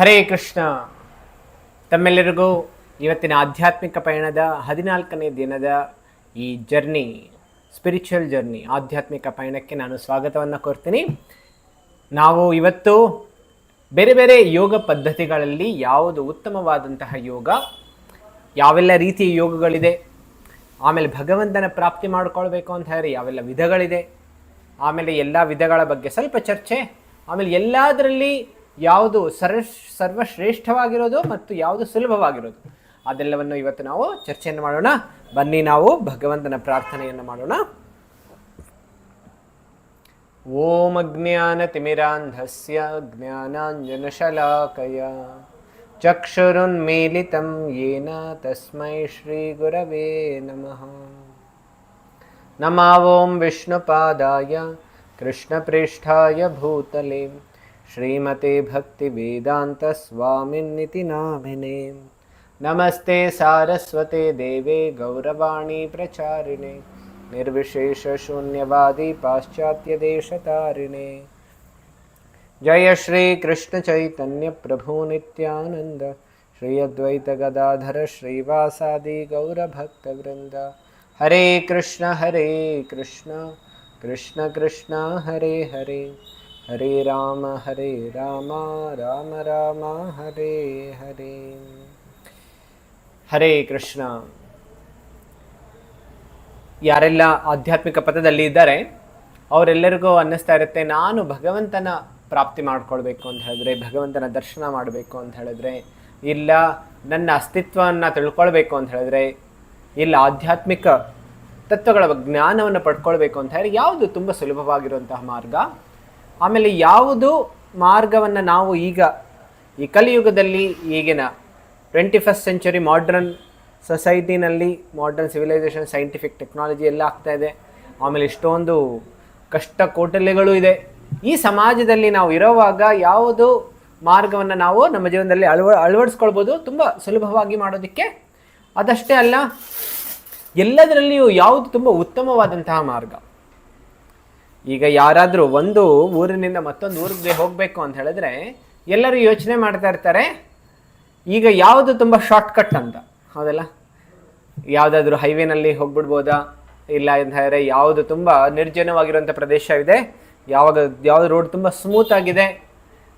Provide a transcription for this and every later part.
ಹರೇ ಕೃಷ್ಣ. ತಮ್ಮೆಲ್ಲರಿಗೂ ಇವತ್ತಿನ ಆಧ್ಯಾತ್ಮಿಕ ಪಯಣದ 14ನೇ ದಿನದ ಈ ಜರ್ನಿ, ಸ್ಪಿರಿಚುವಲ್ ಜರ್ನಿ, ಆಧ್ಯಾತ್ಮಿಕ ಪಯಣಕ್ಕೆ ನಾನು ಸ್ವಾಗತವನ್ನು ಕೋರ್ತೀನಿ. ನಾವು ಇವತ್ತು ಬೇರೆ ಬೇರೆ ಯೋಗ ಪದ್ಧತಿಗಳಲ್ಲಿ ಯಾವುದು ಉತ್ತಮವಾದಂತಹ ಯೋಗ, ಯಾವೆಲ್ಲ ರೀತಿಯ ಯೋಗಗಳಿದೆ, ಆಮೇಲೆ ಭಗವಂತನ ಪ್ರಾಪ್ತಿ ಮಾಡ್ಕೊಳ್ಬೇಕು ಅಂತ ಹೇಳಿ ಯಾವೆಲ್ಲ ವಿಧಗಳಿದೆ, ಆಮೇಲೆ ಎಲ್ಲ ವಿಧಗಳ ಬಗ್ಗೆ ಸ್ವಲ್ಪ ಚರ್ಚೆ, ಆಮೇಲೆ ಎಲ್ಲದರಲ್ಲಿ ಯಾವುದು ಸರ್ವಶ್ರೇಷ್ಠವಾಗಿರೋದು ಮತ್ತು ಯಾವುದು ಸುಲಭವಾಗಿರೋದು ಅದೆಲ್ಲವನ್ನು ಇವತ್ತು ನಾವು ಚರ್ಚೆಯನ್ನು ಮಾಡೋಣ. ಬನ್ನಿ ನಾವು ಭಗವಂತನ ಪ್ರಾರ್ಥನೆಯನ್ನು ಮಾಡೋಣ. ಓಂ ಅಜ್ಞಾನತಿಮಿರಾಂಧಸ್ಯ ಜ್ಞಾನಾಂಜನಶಲಾಕಯ ಚಕ್ಷುರುನ್ಮೀಲಿತಂ ಯೇನ ತಸ್ಮೈ ಶ್ರೀ ಗುರವೇ ನಮಃ. ನಮೋ ಓಂ ವಿಷ್ಣುಪಾದಾಯ ಕೃಷ್ಣಪ್ರೇಷ್ಠಾಯ ಭೂತಲೆ ಶ್ರೀಮತೆ ಭಕ್ತಿ ವೇದಾಂತ ಸ್ವಾಮಿನ್ನಿತಿ ನಾಮಿನೇ. ನಮಸ್ತೆ ಸಾರಸ್ವತೆ ದೇವೆ ಗೌರವಾಣಿ ಪ್ರಚಾರಿಣೆ ನಿರ್ವಿಶೇಷ ಶೂನ್ಯವಾದಿ ಪಾಶ್ಚಾತ್ಯ ದೇಶತಾರಿಣೆ. ಜಯ ಶ್ರೀ ಕೃಷ್ಣ ಚೈತನ್ಯ ಪ್ರಭು ನಿತ್ಯಾನಂದ ಶ್ರೀ ಅದ್ವೈತ ಗದಾಧರ ಶ್ರೀವಾಸಾದಿ ಗೌರಭಕ್ತವೃಂದ. ಹರೇ ಕೃಷ್ಣ ಕೃಷ್ಣ ಕೃಷ್ಣ ಹರೇ ಹರೇ, ಹರೇ ರಾಮ ರಾಮ ರಾಮ ಹರೇ ಹರೇ. ಹರೇ ಕೃಷ್ಣ. ಯಾರೆಲ್ಲ ಆಧ್ಯಾತ್ಮಿಕ ಪಥದಲ್ಲಿ ಇದ್ದಾರೆ ಅವರೆಲ್ಲರಿಗೂ ಅನ್ನಿಸ್ತಾ ಇರುತ್ತೆ, ನಾನು ಭಗವಂತನ ಪ್ರಾಪ್ತಿ ಮಾಡ್ಕೊಳ್ಬೇಕು ಅಂತ ಹೇಳಿದ್ರೆ, ಭಗವಂತನ ದರ್ಶನ ಮಾಡಬೇಕು ಅಂತ ಹೇಳಿದ್ರೆ, ಇಲ್ಲ ನನ್ನ ಅಸ್ತಿತ್ವವನ್ನು ತಿಳ್ಕೊಳ್ಬೇಕು ಅಂತ ಹೇಳಿದ್ರೆ, ಇಲ್ಲ ಆಧ್ಯಾತ್ಮಿಕ ತತ್ವಗಳ ಜ್ಞಾನವನ್ನು ಪಡ್ಕೊಳ್ಬೇಕು ಅಂತ ಹೇಳಿ ಯಾವುದು ತುಂಬ ಸುಲಭವಾಗಿರುವಂತಹ ಮಾರ್ಗ, ಆಮೇಲೆ ಯಾವುದು ಮಾರ್ಗವನ್ನು ನಾವು ಈಗ ಈ ಕಲಿಯುಗದಲ್ಲಿ ಈಗಿನ 21st ಸೆಂಚುರಿ ಮಾಡ್ರನ್ ಸೊಸೈಟಿನಲ್ಲಿ, ಮಾಡ್ರನ್ ಸಿವಿಲೈಸೇಷನ್, ಸೈಂಟಿಫಿಕ್ ಟೆಕ್ನಾಲಜಿ ಎಲ್ಲ ಆಗ್ತಾ ಇದೆ, ಆಮೇಲೆ ಇಷ್ಟೊಂದು ಕಷ್ಟ ಕೌಟಲ್ಯಗಳು ಇದೆ. ಈ ಸಮಾಜದಲ್ಲಿ ನಾವು ಇರೋವಾಗ ಯಾವುದು ಮಾರ್ಗವನ್ನು ನಾವು ನಮ್ಮ ಜೀವನದಲ್ಲಿ ಅಳವಡಿಸ್ಕೊಳ್ಬೋದು ತುಂಬ ಸುಲಭವಾಗಿ ಮಾಡೋದಕ್ಕೆ. ಅದಷ್ಟೇ ಅಲ್ಲ, ಎಲ್ಲದರಲ್ಲಿಯೂ ಯಾವುದು ತುಂಬ ಉತ್ತಮವಾದಂತಹ ಮಾರ್ಗ. ಈಗ ಯಾರಾದರೂ ಒಂದು ಊರಿನಿಂದ ಮತ್ತೊಂದು ಊರಿಗೆ ಹೋಗಬೇಕು ಅಂತ ಹೇಳಿದ್ರೆ ಎಲ್ಲರೂ ಯೋಚನೆ ಮಾಡ್ತಾ ಇರ್ತಾರೆ, ಈಗ ಯಾವುದು ತುಂಬ ಶಾರ್ಟ್ಕಟ್ ಅಂತ, ಹೌದಲ್ಲ? ಯಾವುದಾದ್ರೂ ಹೈವೇನಲ್ಲಿ ಹೋಗ್ಬಿಡ್ಬೋದಾ, ಇಲ್ಲ ಅಂತ ಹೇಳಿದ್ರೆ ಯಾವುದು ತುಂಬ ನಿರ್ಜನವಾಗಿರುವಂಥ ಪ್ರದೇಶ ಇದೆ, ಯಾವುದು ರೋಡ್ ತುಂಬ ಸ್ಮೂತ್ ಆಗಿದೆ,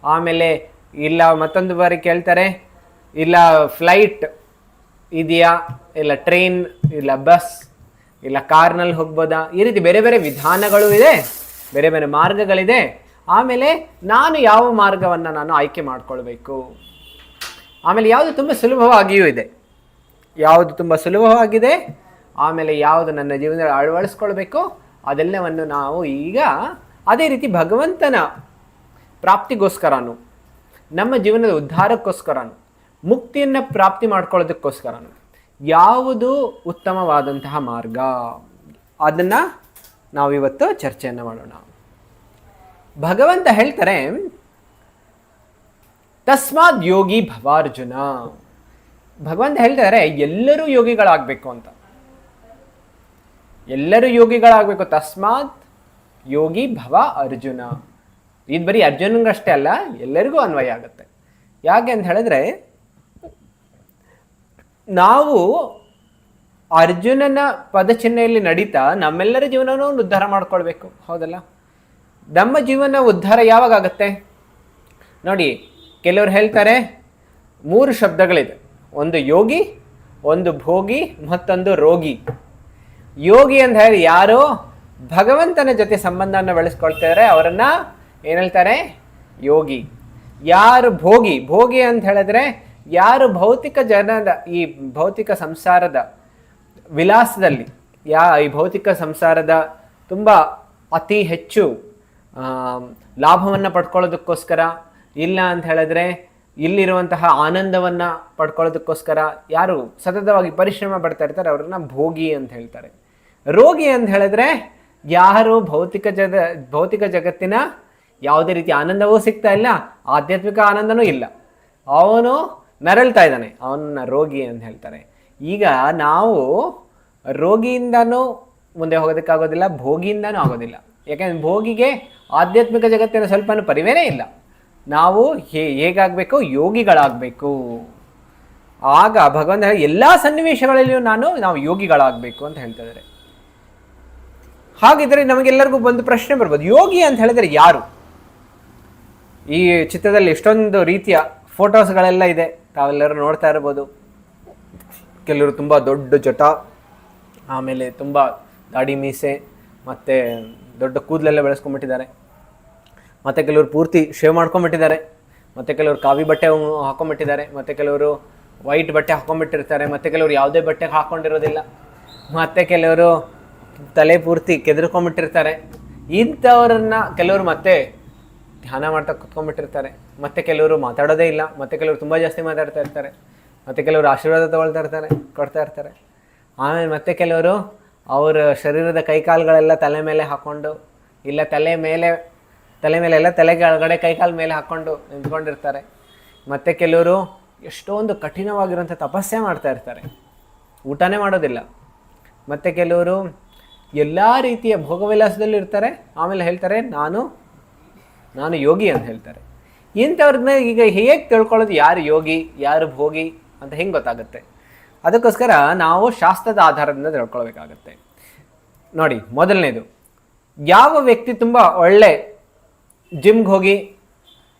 ಆಮೇಲೆ ಇಲ್ಲ ಮತ್ತೊಂದು ಬಾರಿ ಕೇಳ್ತಾರೆ, ಇಲ್ಲ ಫ್ಲೈಟ್ ಇದೆಯಾ, ಇಲ್ಲ ಟ್ರೈನ್, ಇಲ್ಲ ಬಸ್, ಇಲ್ಲ ಕಾರ್ನಲ್ಲಿ ಹೋಗ್ಬೋದಾ. ಈ ರೀತಿ ಬೇರೆ ಬೇರೆ ವಿಧಾನಗಳು ಇದೆ, ಬೇರೆ ಬೇರೆ ಮಾರ್ಗಗಳಿದೆ. ಆಮೇಲೆ ನಾನು ಯಾವ ಮಾರ್ಗವನ್ನು ನಾನು ಆಯ್ಕೆ ಮಾಡ್ಕೊಳ್ಬೇಕು, ಆಮೇಲೆ ಯಾವುದು ತುಂಬ ಸುಲಭವಾಗಿಯೂ ಇದೆ, ಯಾವುದು ತುಂಬ ಸುಲಭವಾಗಿದೆ, ಆಮೇಲೆ ಯಾವುದು ನನ್ನ ಜೀವನದಲ್ಲಿ ಅಳವಡಿಸ್ಕೊಳ್ಬೇಕು, ಅದೆಲ್ಲವನ್ನು ನಾವು ಈಗ ಅದೇ ರೀತಿ ಭಗವಂತನ ಪ್ರಾಪ್ತಿಗೋಸ್ಕರನು, ನಮ್ಮ ಜೀವನದ ಉದ್ಧಾರಕ್ಕೋಸ್ಕರನು, ಮುಕ್ತಿಯನ್ನು ಪ್ರಾಪ್ತಿ ಮಾಡ್ಕೊಳ್ಳೋದಕ್ಕೋಸ್ಕರನು ಯಾವುದು ಉತ್ತಮವಾದಂತಹ ಮಾರ್ಗ, ಅದನ್ನು ನಾವಿವತ್ತು ಚರ್ಚೆಯನ್ನು ಮಾಡೋಣ. ಭಗವಂತ ಹೇಳ್ತಾರೆ, ತಸ್ಮಾದ್ ಯೋಗಿ ಭವಾರ್ಜುನ. ಭಗವಂತ ಹೇಳ್ತಾರೆ ಎಲ್ಲರೂ ಯೋಗಿಗಳಾಗಬೇಕು ಅಂತ, ಎಲ್ಲರೂ ಯೋಗಿಗಳಾಗಬೇಕು. ತಸ್ಮಾತ್ ಯೋಗಿ ಭವ ಅರ್ಜುನ. ಇದು ಬರೀ ಅರ್ಜುನಗಷ್ಟೇ ಅಲ್ಲ, ಎಲ್ಲರಿಗೂ ಅನ್ವಯ ಆಗುತ್ತೆ. ಯಾಕೆ ಅಂತ ಹೇಳಿದ್ರೆ, ನಾವು ಅರ್ಜುನನ ಪದಚಿಹ್ನೆಯಲ್ಲಿ ನಡೀತಾ ನಮ್ಮೆಲ್ಲರ ಜೀವನವನ್ನು ಉದ್ಧಾರ ಮಾಡ್ಕೊಳ್ಬೇಕು, ಹೌದಲ್ಲ? ನಮ್ಮ ಜೀವನ ಉದ್ಧಾರ ಯಾವಾಗ ಆಗುತ್ತೆ ನೋಡಿ. ಕೆಲವರು ಹೇಳ್ತಾರೆ 3 ಶಬ್ದಗಳಿದೆ, ಒಂದು ಯೋಗಿ, ಒಂದು ಭೋಗಿ, ಮತ್ತೊಂದು ರೋಗಿ. ಯೋಗಿ ಅಂತ ಹೇಳಿ ಯಾರು ಭಗವಂತನ ಜೊತೆ ಸಂಬಂಧವನ್ನು ಬೆಳೆಸ್ಕೊಳ್ತಾರೆ ಅವರನ್ನ ಏನು ಹೇಳ್ತಾರೆ? ಯೋಗಿ. ಯಾರು ಭೋಗಿ ಅಂತ ಹೇಳಿದ್ರೆ ಯಾರು ಭೌತಿಕ ಜನದ ಈ ಭೌತಿಕ ಸಂಸಾರದ ವಿಲಾಸದಲ್ಲಿ, ಈ ಭೌತಿಕ ಸಂಸಾರದ ತುಂಬ ಅತಿ ಹೆಚ್ಚು ಲಾಭವನ್ನು ಪಡ್ಕೊಳ್ಳೋದಕ್ಕೋಸ್ಕರ, ಇಲ್ಲ ಅಂತ ಹೇಳಿದ್ರೆ ಇಲ್ಲಿರುವಂತಹ ಆನಂದವನ್ನು ಪಡ್ಕೊಳ್ಳೋದಕ್ಕೋಸ್ಕರ ಯಾರು ಸತತವಾಗಿ ಪರಿಶ್ರಮ ಪಡ್ತಾ ಇರ್ತಾರೆ ಅವ್ರನ್ನ ಭೋಗಿ ಅಂತ ಹೇಳ್ತಾರೆ. ರೋಗಿ ಅಂತ ಹೇಳಿದ್ರೆ ಯಾರು ಭೌತಿಕ ಜಗತ್ತಿನ ಯಾವುದೇ ರೀತಿ ಆನಂದವೂ ಸಿಗ್ತಾ ಇಲ್ಲ, ಆಧ್ಯಾತ್ಮಿಕ ಆನಂದನೂ ಇಲ್ಲ, ಅವನು ನರಳ್ತಾ ಇದ್ದಾನೆ, ಅವನನ್ನ ರೋಗಿ ಅಂತ ಹೇಳ್ತಾರೆ. ಈಗ ನಾವು ರೋಗಿಯಿಂದನೂ ಮುಂದೆ ಹೋಗೋದಕ್ಕಾಗೋದಿಲ್ಲ, ಭೋಗಿಯಿಂದನೂ ಆಗೋದಿಲ್ಲ. ಯಾಕೆಂದ್ರೆ ಭೋಗಿಗೆ ಆಧ್ಯಾತ್ಮಿಕ ಜಗತ್ತಿನ ಸ್ವಲ್ಪನೂ ಪರಿವೇನೇ ಇಲ್ಲ. ನಾವು ಹೇಗಾಗಬೇಕು, ಯೋಗಿಗಳಾಗಬೇಕು. ಆಗ ಭಗವಂತ ಎಲ್ಲ ಸನ್ನಿವೇಶಗಳಲ್ಲಿಯೂ ನಾವು ಯೋಗಿಗಳಾಗಬೇಕು ಅಂತ ಹೇಳ್ತಾ ಇದ್ದಾರೆ. ಹಾಗಿದ್ರೆ ನಮಗೆಲ್ಲರಿಗೂ ಒಂದು ಪ್ರಶ್ನೆ ಬರ್ಬೋದು, ಯೋಗಿ ಅಂತ ಹೇಳಿದ್ರೆ ಯಾರು? ಈ ಚಿತ್ರದಲ್ಲಿ ಎಷ್ಟೊಂದು ರೀತಿಯ ಫೋಟೋಸ್ಗಳೆಲ್ಲ ಇದೆ, ತಾವೆಲ್ಲರೂ ನೋಡ್ತಾ ಇರ್ಬೋದು. ಕೆಲವರು ತುಂಬ ದೊಡ್ಡ ಜಟ, ಆಮೇಲೆ ತುಂಬ ದಾಡಿ ಮೀಸೆ, ಮತ್ತು ದೊಡ್ಡ ಕೂದಲೆಲ್ಲ ಬೆಳೆಸ್ಕೊಂಡ್ಬಿಟ್ಟಿದ್ದಾರೆ. ಮತ್ತು ಕೆಲವರು ಪೂರ್ತಿ ಶೇವ್ ಮಾಡ್ಕೊಂಡ್ಬಿಟ್ಟಿದ್ದಾರೆ. ಮತ್ತು ಕೆಲವರು ಕಾವಿ ಬಟ್ಟೆ ಹಾಕೊಂಡ್ಬಿಟ್ಟಿದ್ದಾರೆ. ಮತ್ತು ಕೆಲವರು ವೈಟ್ ಬಟ್ಟೆ ಹಾಕೊಂಡ್ಬಿಟ್ಟಿರ್ತಾರೆ. ಮತ್ತು ಕೆಲವರು ಯಾವುದೇ ಬಟ್ಟೆ ಹಾಕ್ಕೊಂಡಿರೋದಿಲ್ಲ. ಮತ್ತು ಕೆಲವರು ತಲೆ ಪೂರ್ತಿ ಕೆದರ್ಕೊಂಡ್ಬಿಟ್ಟಿರ್ತಾರೆ. ಇಂಥವ್ರನ್ನ ಕೆಲವರು ಮತ್ತೆ ಧ್ಯಾನ ಮಾಡ್ತಾ ಕುತ್ಕೊಂಡ್ಬಿಟ್ಟಿರ್ತಾರೆ. ಮತ್ತು ಕೆಲವರು ಮಾತಾಡೋದೇ ಇಲ್ಲ. ಮತ್ತು ಕೆಲವರು ತುಂಬ ಜಾಸ್ತಿ ಮಾತಾಡ್ತಾ ಇರ್ತಾರೆ. ಮತ್ತು ಕೆಲವರು ಆಶೀರ್ವಾದ ಕೊಡ್ತಾ ಇರ್ತಾರೆ. ಆಮೇಲೆ ಮತ್ತೆ ಕೆಲವರು ಅವರ ಶರೀರದ ಕೈಕಾಲುಗಳೆಲ್ಲ ತಲೆ ಮೇಲೆ ಹಾಕ್ಕೊಂಡು, ಇಲ್ಲ ತಲೆ ಮೇಲೆಲ್ಲ ತಲೆ ಕೆಳಗಡೆ ಕೈಕಾಲು ಮೇಲೆ ಹಾಕ್ಕೊಂಡು ನಿಂತ್ಕೊಂಡಿರ್ತಾರೆ. ಮತ್ತು ಕೆಲವರು ಎಷ್ಟೊಂದು ಕಠಿಣವಾಗಿರುವಂಥ ತಪಸ್ಸೆ ಮಾಡ್ತಾ ಇರ್ತಾರೆ, ಊಟನೇ ಮಾಡೋದಿಲ್ಲ. ಮತ್ತು ಕೆಲವರು ಎಲ್ಲ ರೀತಿಯ ಭೋಗವಿಲಾಸದಲ್ಲಿ ಇರ್ತಾರೆ. ಆಮೇಲೆ ಹೇಳ್ತಾರೆ ನಾನು ಯೋಗಿ ಅಂತ ಹೇಳ್ತಾರೆ. ಇಂಥವ್ರನ್ನ ಈಗ ಹೇಗೆ ತಿಳ್ಕೊಳ್ಳೋದು, ಯಾರು ಯೋಗಿ ಯಾರು ಭೋಗಿ ಅಂತ ಹೆಂಗೆ ಗೊತ್ತಾಗುತ್ತೆ? ಅದಕ್ಕೋಸ್ಕರ ನಾವು ಶಾಸ್ತ್ರದ ಆಧಾರದಿಂದ ತಿಳ್ಕೊಳ್ಬೇಕಾಗತ್ತೆ. ನೋಡಿ, ಮೊದಲನೇದು, ಯಾವ ವ್ಯಕ್ತಿ ತುಂಬ ಒಳ್ಳೆ ಜಿಮ್ಗೆ ಹೋಗಿ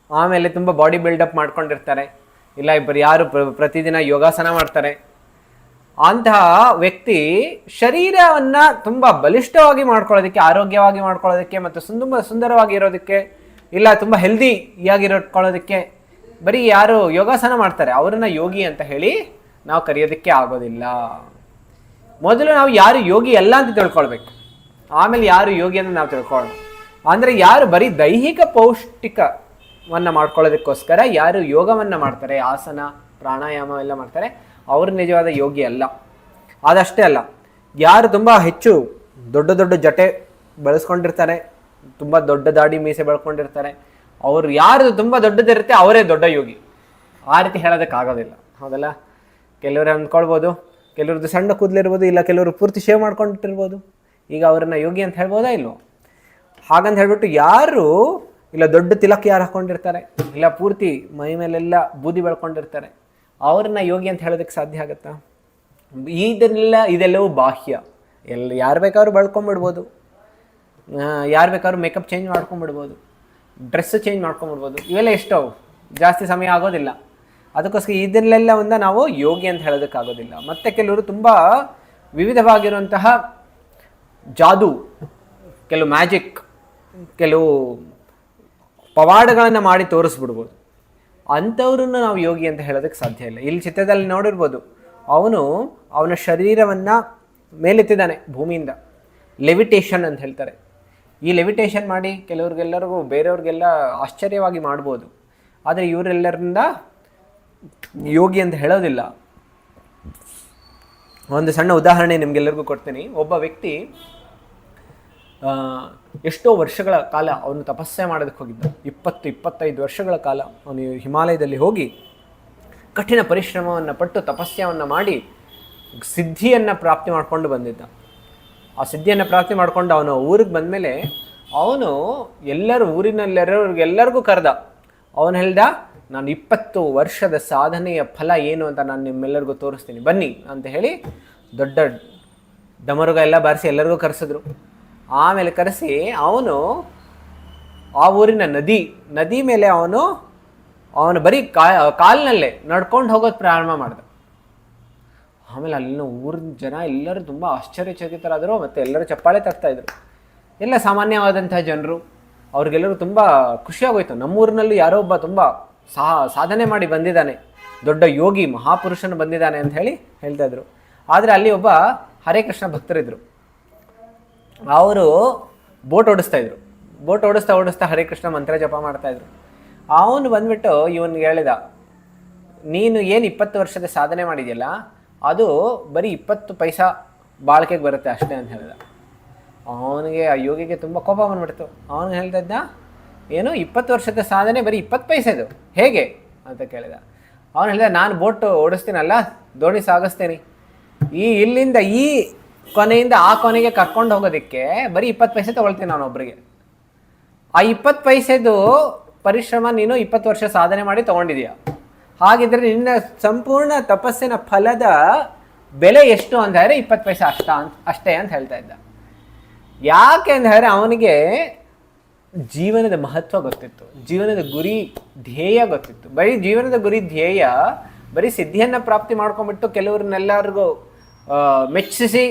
ಆಮೇಲೆ ತುಂಬ ಬಾಡಿ ಬಿಲ್ಡಪ್ ಮಾಡ್ಕೊಂಡಿರ್ತಾರೆ, ಇಲ್ಲ ಇಬ್ಬರು ಯಾರು ಪ್ರತಿದಿನ ಯೋಗಾಸನ ಮಾಡ್ತಾರೆ, ಅಂತಹ ವ್ಯಕ್ತಿ ಶರೀರವನ್ನು ತುಂಬ ಬಲಿಷ್ಠವಾಗಿ ಮಾಡ್ಕೊಳ್ಳೋದಕ್ಕೆ, ಆರೋಗ್ಯವಾಗಿ ಮಾಡ್ಕೊಳ್ಳೋದಕ್ಕೆ ಮತ್ತು ತುಂಬ ಸುಂದರವಾಗಿ ಇರೋದಕ್ಕೆ, ಇಲ್ಲ ತುಂಬ ಹೆಲ್ದಿಯಾಗಿರೋಕೊಳ್ಳೋದಕ್ಕೆ ಬರೀ ಯಾರು ಯೋಗಾಸನ ಮಾಡ್ತಾರೆ ಅವರನ್ನು ಯೋಗಿ ಅಂತ ಹೇಳಿ ನಾವು ಕರೆಯೋದಕ್ಕೆ ಆಗೋದಿಲ್ಲ. ಮೊದಲು ನಾವು ಯಾರು ಯೋಗಿ ಅಲ್ಲ ಅಂತ ತಿಳ್ಕೊಳ್ಬೇಕು, ಆಮೇಲೆ ಯಾರು ಯೋಗಿ ಅಂತ ನಾವು ತಿಳ್ಕೊಳ್ಳೋಣ. ಅಂದರೆ ಯಾರು ಬರೀ ದೈಹಿಕ ಪೌಷ್ಟಿಕವನ್ನು ಮಾಡ್ಕೊಳ್ಳೋದಕ್ಕೋಸ್ಕರ ಯಾರು ಯೋಗವನ್ನು ಮಾಡ್ತಾರೆ, ಆಸನ ಪ್ರಾಣಾಯಾಮ ಎಲ್ಲ ಮಾಡ್ತಾರೆ, ಅವರು ನಿಜವಾದ ಯೋಗಿ ಅಲ್ಲ. ಅದಷ್ಟೇ ಅಲ್ಲ, ಯಾರು ತುಂಬ ಹೆಚ್ಚು ದೊಡ್ಡ ದೊಡ್ಡ ಜಟೆ ಬೆಳೆಸ್ಕೊಂಡಿರ್ತಾರೆ, ತುಂಬ ದೊಡ್ಡ ದಾಡಿ ಮೀಸೆ ಬೆಳ್ಕೊಂಡಿರ್ತಾರೆ, ಅವರು ಯಾರು ತುಂಬ ದೊಡ್ಡದಿರುತ್ತೆ ಅವರೇ ದೊಡ್ಡ ಯೋಗಿ. ಆ ರೀತಿ ಹೇಳೋದಕ್ಕಾಗೋದಿಲ್ಲ, ಹೌದಲ್ಲ? ಕೆಲವರು ಅಂದ್ಕೊಳ್ಬೋದು, ಕೆಲವ್ರದ್ದು ಸಣ್ಣ ಕೂದಲಿರ್ಬೋದು, ಇಲ್ಲ ಕೆಲವರು ಪೂರ್ತಿ ಶೇವ್ ಮಾಡ್ಕೊಂಡಿಟ್ಟಿರ್ಬೋದು, ಈಗ ಅವರನ್ನು ಯೋಗಿ ಅಂತ ಹೇಳ್ಬೋದಾ ಇಲ್ವೋ? ಹಾಗಂತ ಹೇಳ್ಬಿಟ್ಟು ಯಾರು ಇಲ್ಲ ದೊಡ್ಡ ತಿಲಕ್ ಯಾರು ಹಾಕ್ಕೊಂಡಿರ್ತಾರೆ, ಇಲ್ಲ ಪೂರ್ತಿ ಮೈ ಮೇಲೆಲ್ಲ ಬೂದಿ ಬೆಳ್ಕೊಂಡಿರ್ತಾರೆ, ಅವ್ರನ್ನ ಯೋಗಿ ಅಂತ ಹೇಳೋದಕ್ಕೆ ಸಾಧ್ಯ ಆಗುತ್ತಾ? ಇದೆಲ್ಲವೂ ಬಾಹ್ಯ. ಯಾರು ಬೇಕಾದ್ರೂ ಬೆಳ್ಕೊಂಬಿಡ್ಬೋದು, ಯಾರು ಬೇಕಾದ್ರೂ ಮೇಕಪ್ ಚೇಂಜ್ ಮಾಡ್ಕೊಂಬಿಡ್ಬೋದು, ಡ್ರೆಸ್ ಚೇಂಜ್ ಮಾಡ್ಕೊಂಬಿಡ್ಬೋದು. ಇವೆಲ್ಲ ಎಷ್ಟೋ ಜಾಸ್ತಿ ಸಮಯ ಆಗೋದಿಲ್ಲ. ಅದಕ್ಕೋಸ್ಕರ ಇದನ್ನೆಲ್ಲವನ್ನು ನಾವು ಯೋಗಿ ಅಂತ ಹೇಳೋದಕ್ಕಾಗೋದಿಲ್ಲ. ಮತ್ತು ಕೆಲವರು ತುಂಬ ವಿವಿಧವಾಗಿರುವಂತಹ ಜಾದೂ, ಕೆಲವು ಮ್ಯಾಜಿಕ್, ಕೆಲವು ಪವಾಡಗಳನ್ನು ಮಾಡಿ ತೋರಿಸ್ಬಿಡ್ಬೋದು. ಅಂಥವ್ರನ್ನ ನಾವು ಯೋಗಿ ಅಂತ ಹೇಳೋದಕ್ಕೆ ಸಾಧ್ಯ ಇಲ್ಲ. ಇಲ್ಲಿ ಚಿತ್ರದಲ್ಲಿ ನೋಡಿರ್ಬೋದು, ಅವನ ಶರೀರವನ್ನು ಮೇಲೆತ್ತಿದ್ದಾನೆ ಭೂಮಿಯಿಂದ, ಲೆವಿಟೇಷನ್ ಅಂತ ಹೇಳ್ತಾರೆ. ಈ ಲೆವಿಟೇಷನ್ ಮಾಡಿ ಕೆಲವ್ರಿಗೆಲ್ಲರಿಗೂ ಬೇರೆಯವ್ರಿಗೆಲ್ಲ ಆಶ್ಚರ್ಯವಾಗಿ ಮಾಡ್ಬೋದು, ಆದರೆ ಇವರೆಲ್ಲರಿಂದ ಯೋಗಿ ಅಂತ ಹೇಳೋದಿಲ್ಲ. ಒಂದು ಸಣ್ಣ ಉದಾಹರಣೆ ನಿಮಗೆಲ್ಲರಿಗೂ ಕೊಡ್ತೀನಿ. ಒಬ್ಬ ವ್ಯಕ್ತಿ ಎಷ್ಟೋ ವರ್ಷಗಳ ಕಾಲ ಅವನು ತಪಸ್ಸೆ ಮಾಡೋದಕ್ಕೆ ಹೋಗಿದ್ದ. 20-25 ವರ್ಷಗಳ ಕಾಲ ಅವನು ಹಿಮಾಲಯದಲ್ಲಿ ಹೋಗಿ ಕಠಿಣ ಪರಿಶ್ರಮವನ್ನು ಪಟ್ಟು ತಪಸ್ಸೆಯನ್ನು ಮಾಡಿ ಸಿದ್ಧಿಯನ್ನು ಪ್ರಾಪ್ತಿ ಮಾಡಿಕೊಂಡು ಬಂದಿದ್ದ. ಆ ಸಿದ್ಧಿಯನ್ನು ಪ್ರಾಪ್ತಿ ಮಾಡಿಕೊಂಡು ಅವನು ಊರಿಗೆ ಬಂದಮೇಲೆ ಅವನು ಊರಿನಲ್ಲೆಲ್ಲರಿಗೂ ಕರೆದ. ಅವನು ಹೇಳ್ದ, ನಾನು 20 ವರ್ಷದ ಸಾಧನೆಯ ಫಲ ಏನು ಅಂತ ನಾನು ನಿಮ್ಮೆಲ್ಲರಿಗೂ ತೋರಿಸ್ತೀನಿ, ಬನ್ನಿ ಅಂತ ಹೇಳಿ ದೊಡ್ಡ ಡಮರುಗ ಎಲ್ಲ ಬಾರಿಸಿ ಎಲ್ಲರಿಗೂ ಕರೆಸಿದ್ರು. ಆಮೇಲೆ ಕರೆಸಿ ಅವನು ಆ ಊರಿನ ನದಿ ಮೇಲೆ ಅವನು ಬರೀ ಕಾಲಿನಲ್ಲೇ ನಡ್ಕೊಂಡು ಹೋಗೋದು ಪ್ರಾರಂಭ ಮಾಡ್ದ. ಆಮೇಲೆ ಅಲ್ಲಿನ ಊರಿನ ಜನ ಎಲ್ಲರೂ ತುಂಬ ಆಶ್ಚರ್ಯಚಕಿತರಾದರು, ಮತ್ತು ಎಲ್ಲರೂ ಚಪ್ಪಾಳೆ ತಟ್ತಾಯಿದ್ರು. ಎಲ್ಲ ಸಾಮಾನ್ಯವಾದಂತಹ ಜನರು, ಅವ್ರಿಗೆಲ್ಲರೂ ತುಂಬ ಖುಷಿಯಾಗೋಯ್ತು. ನಮ್ಮೂರಿನಲ್ಲೂ ಯಾರೋ ಒಬ್ಬ ತುಂಬ ಸಾಧನೆ ಮಾಡಿ ಬಂದಿದ್ದಾನೆ, ದೊಡ್ಡ ಯೋಗಿ ಮಹಾಪುರುಷನು ಬಂದಿದ್ದಾನೆ ಅಂತ ಹೇಳಿ ಹೇಳ್ತಾಯಿದ್ರು. ಆದರೆ ಅಲ್ಲಿ ಒಬ್ಬ ಹರೇ ಕೃಷ್ಣ ಭಕ್ತರಿದ್ದರು. ಅವರು ಬೋಟ್ ಓಡಿಸ್ತಾಯಿದ್ರು. ಬೋಟ್ ಓಡಿಸ್ತಾ ಹರೇ ಕೃಷ್ಣ ಮಂತ್ರ ಜಪ ಮಾಡ್ತಾಯಿದ್ರು. ಅವನು ಬಂದ್ಬಿಟ್ಟು ಇವನಿಗೆ ಹೇಳಿದ, ನೀನು ಏನು 20 ವರ್ಷದ ಸಾಧನೆ ಮಾಡಿದೆಯಲ್ಲ, ಅದು ಬರೀ 20 ಪೈಸಾ ಬಾಳ್ಕೆಗೆ ಬರುತ್ತೆ ಅಷ್ಟೇ ಅಂತ ಹೇಳಿದ. ಅವನಿಗೆ ಆ ಯೋಗಿಗೆ ತುಂಬ ಕೋಪ ಬಂದ್ಬಿಡ್ತು. ಅವನು ಹೇಳ್ತಾ ಇದ್ದ, ಏನು 20 ವರ್ಷದ ಸಾಧನೆ ಬರೀ 20 ಪೈಸೆದು ಹೇಗೆ ಅಂತ ಕೇಳಿದ. ಅವನು ಹೇಳಿದ, ನಾನು ಬೋಟ್ ಓಡಿಸ್ತೀನಲ್ಲ, ದೋಣಿ ಸಾಗಿಸ್ತೀನಿ, ಇಲ್ಲಿಂದ ಈ ಕೊನೆಯಿಂದ ಆ ಕೊನೆಗೆ ಕರ್ಕೊಂಡು ಹೋಗೋದಕ್ಕೆ ಬರೀ 20 ಪೈಸೆ ತೊಗೊಳ್ತೀನಿ ನಾನು ಒಬ್ಬರಿಗೆ. ಆ 20 ಪೈಸೆದು ಪರಿಶ್ರಮ ನೀನು 20 ವರ್ಷ ಸಾಧನೆ ಮಾಡಿ ತಗೊಂಡಿದೀಯ. ಹಾಗಿದ್ರೆ ನಿನ್ನ ಸಂಪೂರ್ಣ ತಪಸ್ಸಿನ ಫಲದ ಬೆಲೆ ಎಷ್ಟು ಅಂತ ಹೇಳಿದ್ರೆ 20 ಪೈಸೆ ಅಷ್ಟೇ ಅಂತ ಹೇಳ್ತಾ ಇದ್ದ. ಯಾಕೆ ಅಂತ ಹೇಳಿದ್ರೆ ಅವನಿಗೆ ಜೀವನದ ಮಹತ್ವ ಗೊತ್ತಿತ್ತು, ಜೀವನದ ಗುರಿ ಧ್ಯೇಯ ಗೊತ್ತಿತ್ತು. ಬರೀ ಜೀವನದ ಗುರಿ ಧ್ಯೇಯ ಬರೀ ಸಿದ್ಧಿಯನ್ನು ಪ್ರಾಪ್ತಿ ಮಾಡ್ಕೊಂಡ್ಬಿಟ್ಟು ಕೆಲವ್ರನ್ನೆಲ್ಲರಿಗೂ ಮೆಚ್ಚಿಸಿ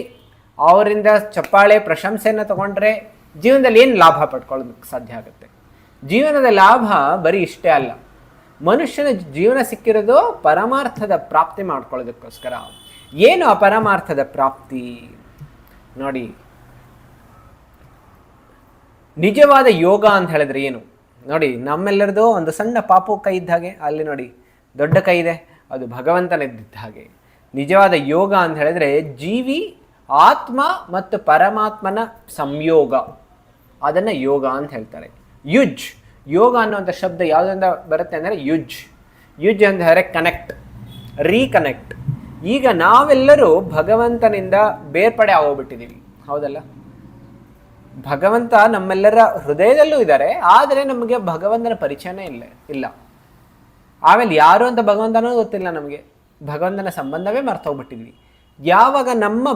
ಅವರಿಂದ ಚಪ್ಪಾಳೆ ಪ್ರಶಂಸೆಯನ್ನು ತಗೊಂಡ್ರೆ ಜೀವನದಲ್ಲಿ ಏನು ಲಾಭ ಪಡ್ಕೊಳ್ಳೋದಕ್ಕೆ ಸಾಧ್ಯ ಆಗುತ್ತೆ? ಜೀವನದ ಲಾಭ ಬರೀ ಇಷ್ಟೇ ಅಲ್ಲ. ಮನುಷ್ಯನ ಜೀವನ ಸಿಕ್ಕಿರೋದು ಪರಮಾರ್ಥದ ಪ್ರಾಪ್ತಿ ಮಾಡ್ಕೊಳ್ಳೋದಕ್ಕೋಸ್ಕರ. ಏನು ಆ ಪರಮಾರ್ಥದ ಪ್ರಾಪ್ತಿ? ನೋಡಿ, ನಿಜವಾದ ಯೋಗ ಅಂತ ಹೇಳಿದ್ರೆ ಏನು? ನೋಡಿ, ನಮ್ಮೆಲ್ಲರದು ಒಂದು ಸಣ್ಣ ಪಾಪು ಕೈ ಇದ್ದ ಹಾಗೆ, ಅಲ್ಲಿ ನೋಡಿ ದೊಡ್ಡ ಕೈ ಇದೆ, ಅದು ಭಗವಂತನಿದ್ದ ಹಾಗೆ. ನಿಜವಾದ ಯೋಗ ಅಂತ ಹೇಳಿದ್ರೆ ಜೀವಿ ಆತ್ಮ ಮತ್ತು ಪರಮಾತ್ಮನ ಸಂಯೋಗ, ಅದನ್ನು ಯೋಗ ಅಂತ ಹೇಳ್ತಾರೆ. ಯುಜ್, ಯೋಗ ಅನ್ನುವಂಥ ಶಬ್ದ ಯಾವುದರಿಂದ ಬರುತ್ತೆ ಅಂದರೆ ಯುಜ್. ಯುಜ್ ಅಂತ ಹೇಳಿದ್ರೆ ಕನೆಕ್ಟ್, ರೀಕನೆಕ್ಟ್. ಈಗ ನಾವೆಲ್ಲರೂ ಭಗವಂತನಿಂದ ಬೇರ್ಪಡೆ ಆಗೋಗ್ಬಿಟ್ಟಿದ್ದೀವಿ, ಹೌದಲ್ಲ? ಭಗವಂತ ನಮ್ಮೆಲ್ಲರ ಹೃದಯದಲ್ಲೂ ಇದ್ದಾರೆ, ಆದರೆ ನಮಗೆ ಭಗವಂತನ ಪರಿಚಯನೇ ಇಲ್ಲ. ಆಮೇಲೆ ಯಾರು ಅಂತ ಭಗವಂತನೂ ಗೊತ್ತಿಲ್ಲ ನಮಗೆ, ಭಗವಂತನ ಸಂಬಂಧವೇ ಮರ್ತೋಗ್ಬಿಟ್ಟಿದ್ವಿ. ಯಾವಾಗ ನಮ್ಮ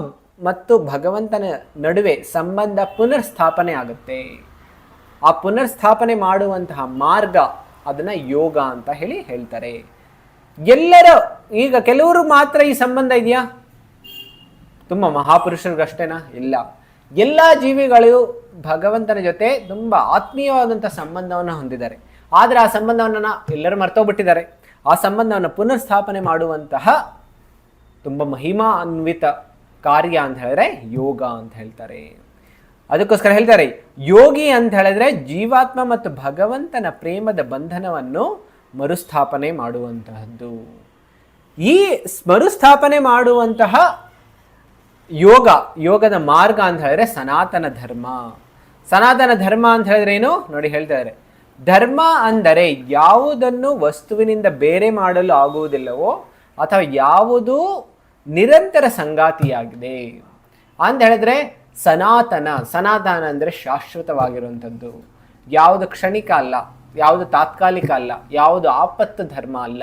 ಮತ್ತು ಭಗವಂತನ ನಡುವೆ ಸಂಬಂಧ ಪುನರ್ಸ್ಥಾಪನೆ ಆಗುತ್ತೆ, ಆ ಪುನರ್ಸ್ಥಾಪನೆ ಮಾಡುವಂತಹ ಮಾರ್ಗ ಅದನ್ನು ಯೋಗ ಅಂತ ಹೇಳ್ತಾರೆ. ಎಲ್ಲರ ಈಗ ಕೆಲವರು ಮಾತ್ರ ಈ ಸಂಬಂಧ ಇದೆಯಾ? ತುಂಬ ಮಹಾಪುರುಷರಿಗಷ್ಟೇನಾ? ಇಲ್ಲ. ಎಲ್ಲ ಜೀವಿಗಳು ಭಗವಂತನ ಜೊತೆ ತುಂಬ ಆತ್ಮೀಯವಾದಂಥ ಸಂಬಂಧವನ್ನು ಹೊಂದಿದ್ದಾರೆ. ಆದರೆ ಆ ಸಂಬಂಧವನ್ನು ಎಲ್ಲರೂ ಮರ್ತೋಗ್ಬಿಟ್ಟಿದ್ದಾರೆ. ಆ ಸಂಬಂಧವನ್ನು ಪುನರ್ಸ್ಥಾಪನೆ ಮಾಡುವಂತಹ ತುಂಬ ಮಹಿಮಾ ಅನ್ವಿತ ಕಾರ್ಯ ಅಂತ ಹೇಳಿದ್ರೆ ಯೋಗ ಅಂತ ಹೇಳ್ತಾರೆ. ಅದಕ್ಕೋಸ್ಕರ ಹೇಳ್ತಾರೆ ಯೋಗಿ ಅಂತ ಹೇಳಿದ್ರೆ ಜೀವಾತ್ಮ ಮತ್ತು ಭಗವಂತನ ಪ್ರೇಮದ ಬಂಧನವನ್ನು ಮರುಸ್ಥಾಪನೆ ಮಾಡುವಂತಹದ್ದು. ಈ ಮರುಸ್ಥಾಪನೆ ಮಾಡುವಂತಹ ಯೋಗದ ಮಾರ್ಗ ಅಂತ ಹೇಳಿದ್ರೆ ಸನಾತನ ಧರ್ಮ. ಸನಾತನ ಧರ್ಮ ಅಂತ ಹೇಳಿದ್ರೆ ಏನು ನೋಡಿ ಹೇಳ್ತಾರೆ. ಧರ್ಮ ಅಂದರೆ ಯಾವುದನ್ನು ವಸ್ತುವಿನಿಂದ ಬೇರೆ ಮಾಡಲು ಆಗುವುದಿಲ್ಲವೋ ಅಥವಾ ಯಾವುದು ನಿರಂತರ ಸಂಗಾತಿಯಾಗಿದೆ ಅಂತ ಹೇಳಿದ್ರೆ ಸನಾತನ. ಸನಾತನ ಅಂದರೆ ಶಾಶ್ವತವಾಗಿರುವಂಥದ್ದು, ಯಾವುದು ಕ್ಷಣಿಕ ಅಲ್ಲ, ಯಾವುದು ತಾತ್ಕಾಲಿಕ ಅಲ್ಲ, ಯಾವುದು ಆಪತ್ತು ಧರ್ಮ ಅಲ್ಲ.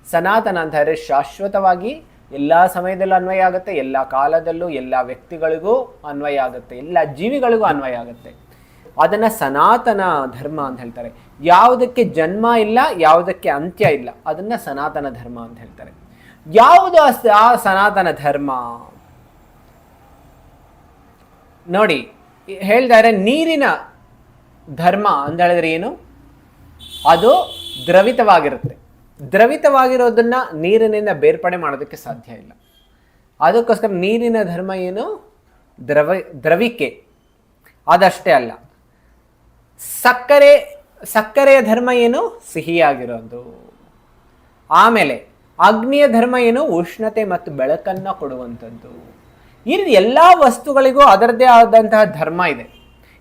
ಸನಾತನ ಅಂತ ಹೇಳಿದ್ರೆ ಶಾಶ್ವತವಾಗಿ ಎಲ್ಲ ಸಮಯದಲ್ಲೂ ಅನ್ವಯ ಆಗುತ್ತೆ, ಎಲ್ಲ ಕಾಲದಲ್ಲೂ ಎಲ್ಲ ವ್ಯಕ್ತಿಗಳಿಗೂ ಅನ್ವಯ ಆಗುತ್ತೆ, ಎಲ್ಲ ಜೀವಿಗಳಿಗೂ ಅನ್ವಯ ಆಗುತ್ತೆ. ಅದನ್ನು ಸನಾತನ ಧರ್ಮ ಅಂತ ಹೇಳ್ತಾರೆ. ಯಾವುದಕ್ಕೆ ಜನ್ಮ ಇಲ್ಲ, ಯಾವುದಕ್ಕೆ ಅಂತ್ಯ ಇಲ್ಲ, ಅದನ್ನು ಸನಾತನ ಧರ್ಮ ಅಂತ ಹೇಳ್ತಾರೆ. ಯಾವುದು ಆ ಸನಾತನ ಧರ್ಮ? ನೋಡಿ ಹೇಳ್ತಾರೆ ನೀರಿನ ಧರ್ಮ ಅಂತ ಹೇಳಿದ್ರೆ ಏನು? ಅದು ದ್ರವಿತವಾಗಿರುತ್ತೆ. ದ್ರವಿತವಾಗಿರೋದನ್ನ ನೀರಿನಿಂದ ಬೇರ್ಪಡೆ ಮಾಡೋದಕ್ಕೆ ಸಾಧ್ಯ ಇಲ್ಲ. ಅದಕ್ಕೋಸ್ಕರ ನೀರಿನ ಧರ್ಮ ಏನು? ದ್ರವಿಕೆ. ಅದಷ್ಟೇ ಅಲ್ಲ, ಸಕ್ಕರೆಯ ಧರ್ಮ ಏನು? ಸಿಹಿಯಾಗಿರೋದು. ಆಮೇಲೆ ಅಗ್ನಿಯ ಧರ್ಮ ಏನು? ಉಷ್ಣತೆ ಮತ್ತು ಬೆಳಕನ್ನು ಕೊಡುವಂಥದ್ದು. ಈ ರೀತಿ ಎಲ್ಲ ವಸ್ತುಗಳಿಗೂ ಅದರದ್ದೇ ಆದಂತಹ ಧರ್ಮ ಇದೆ.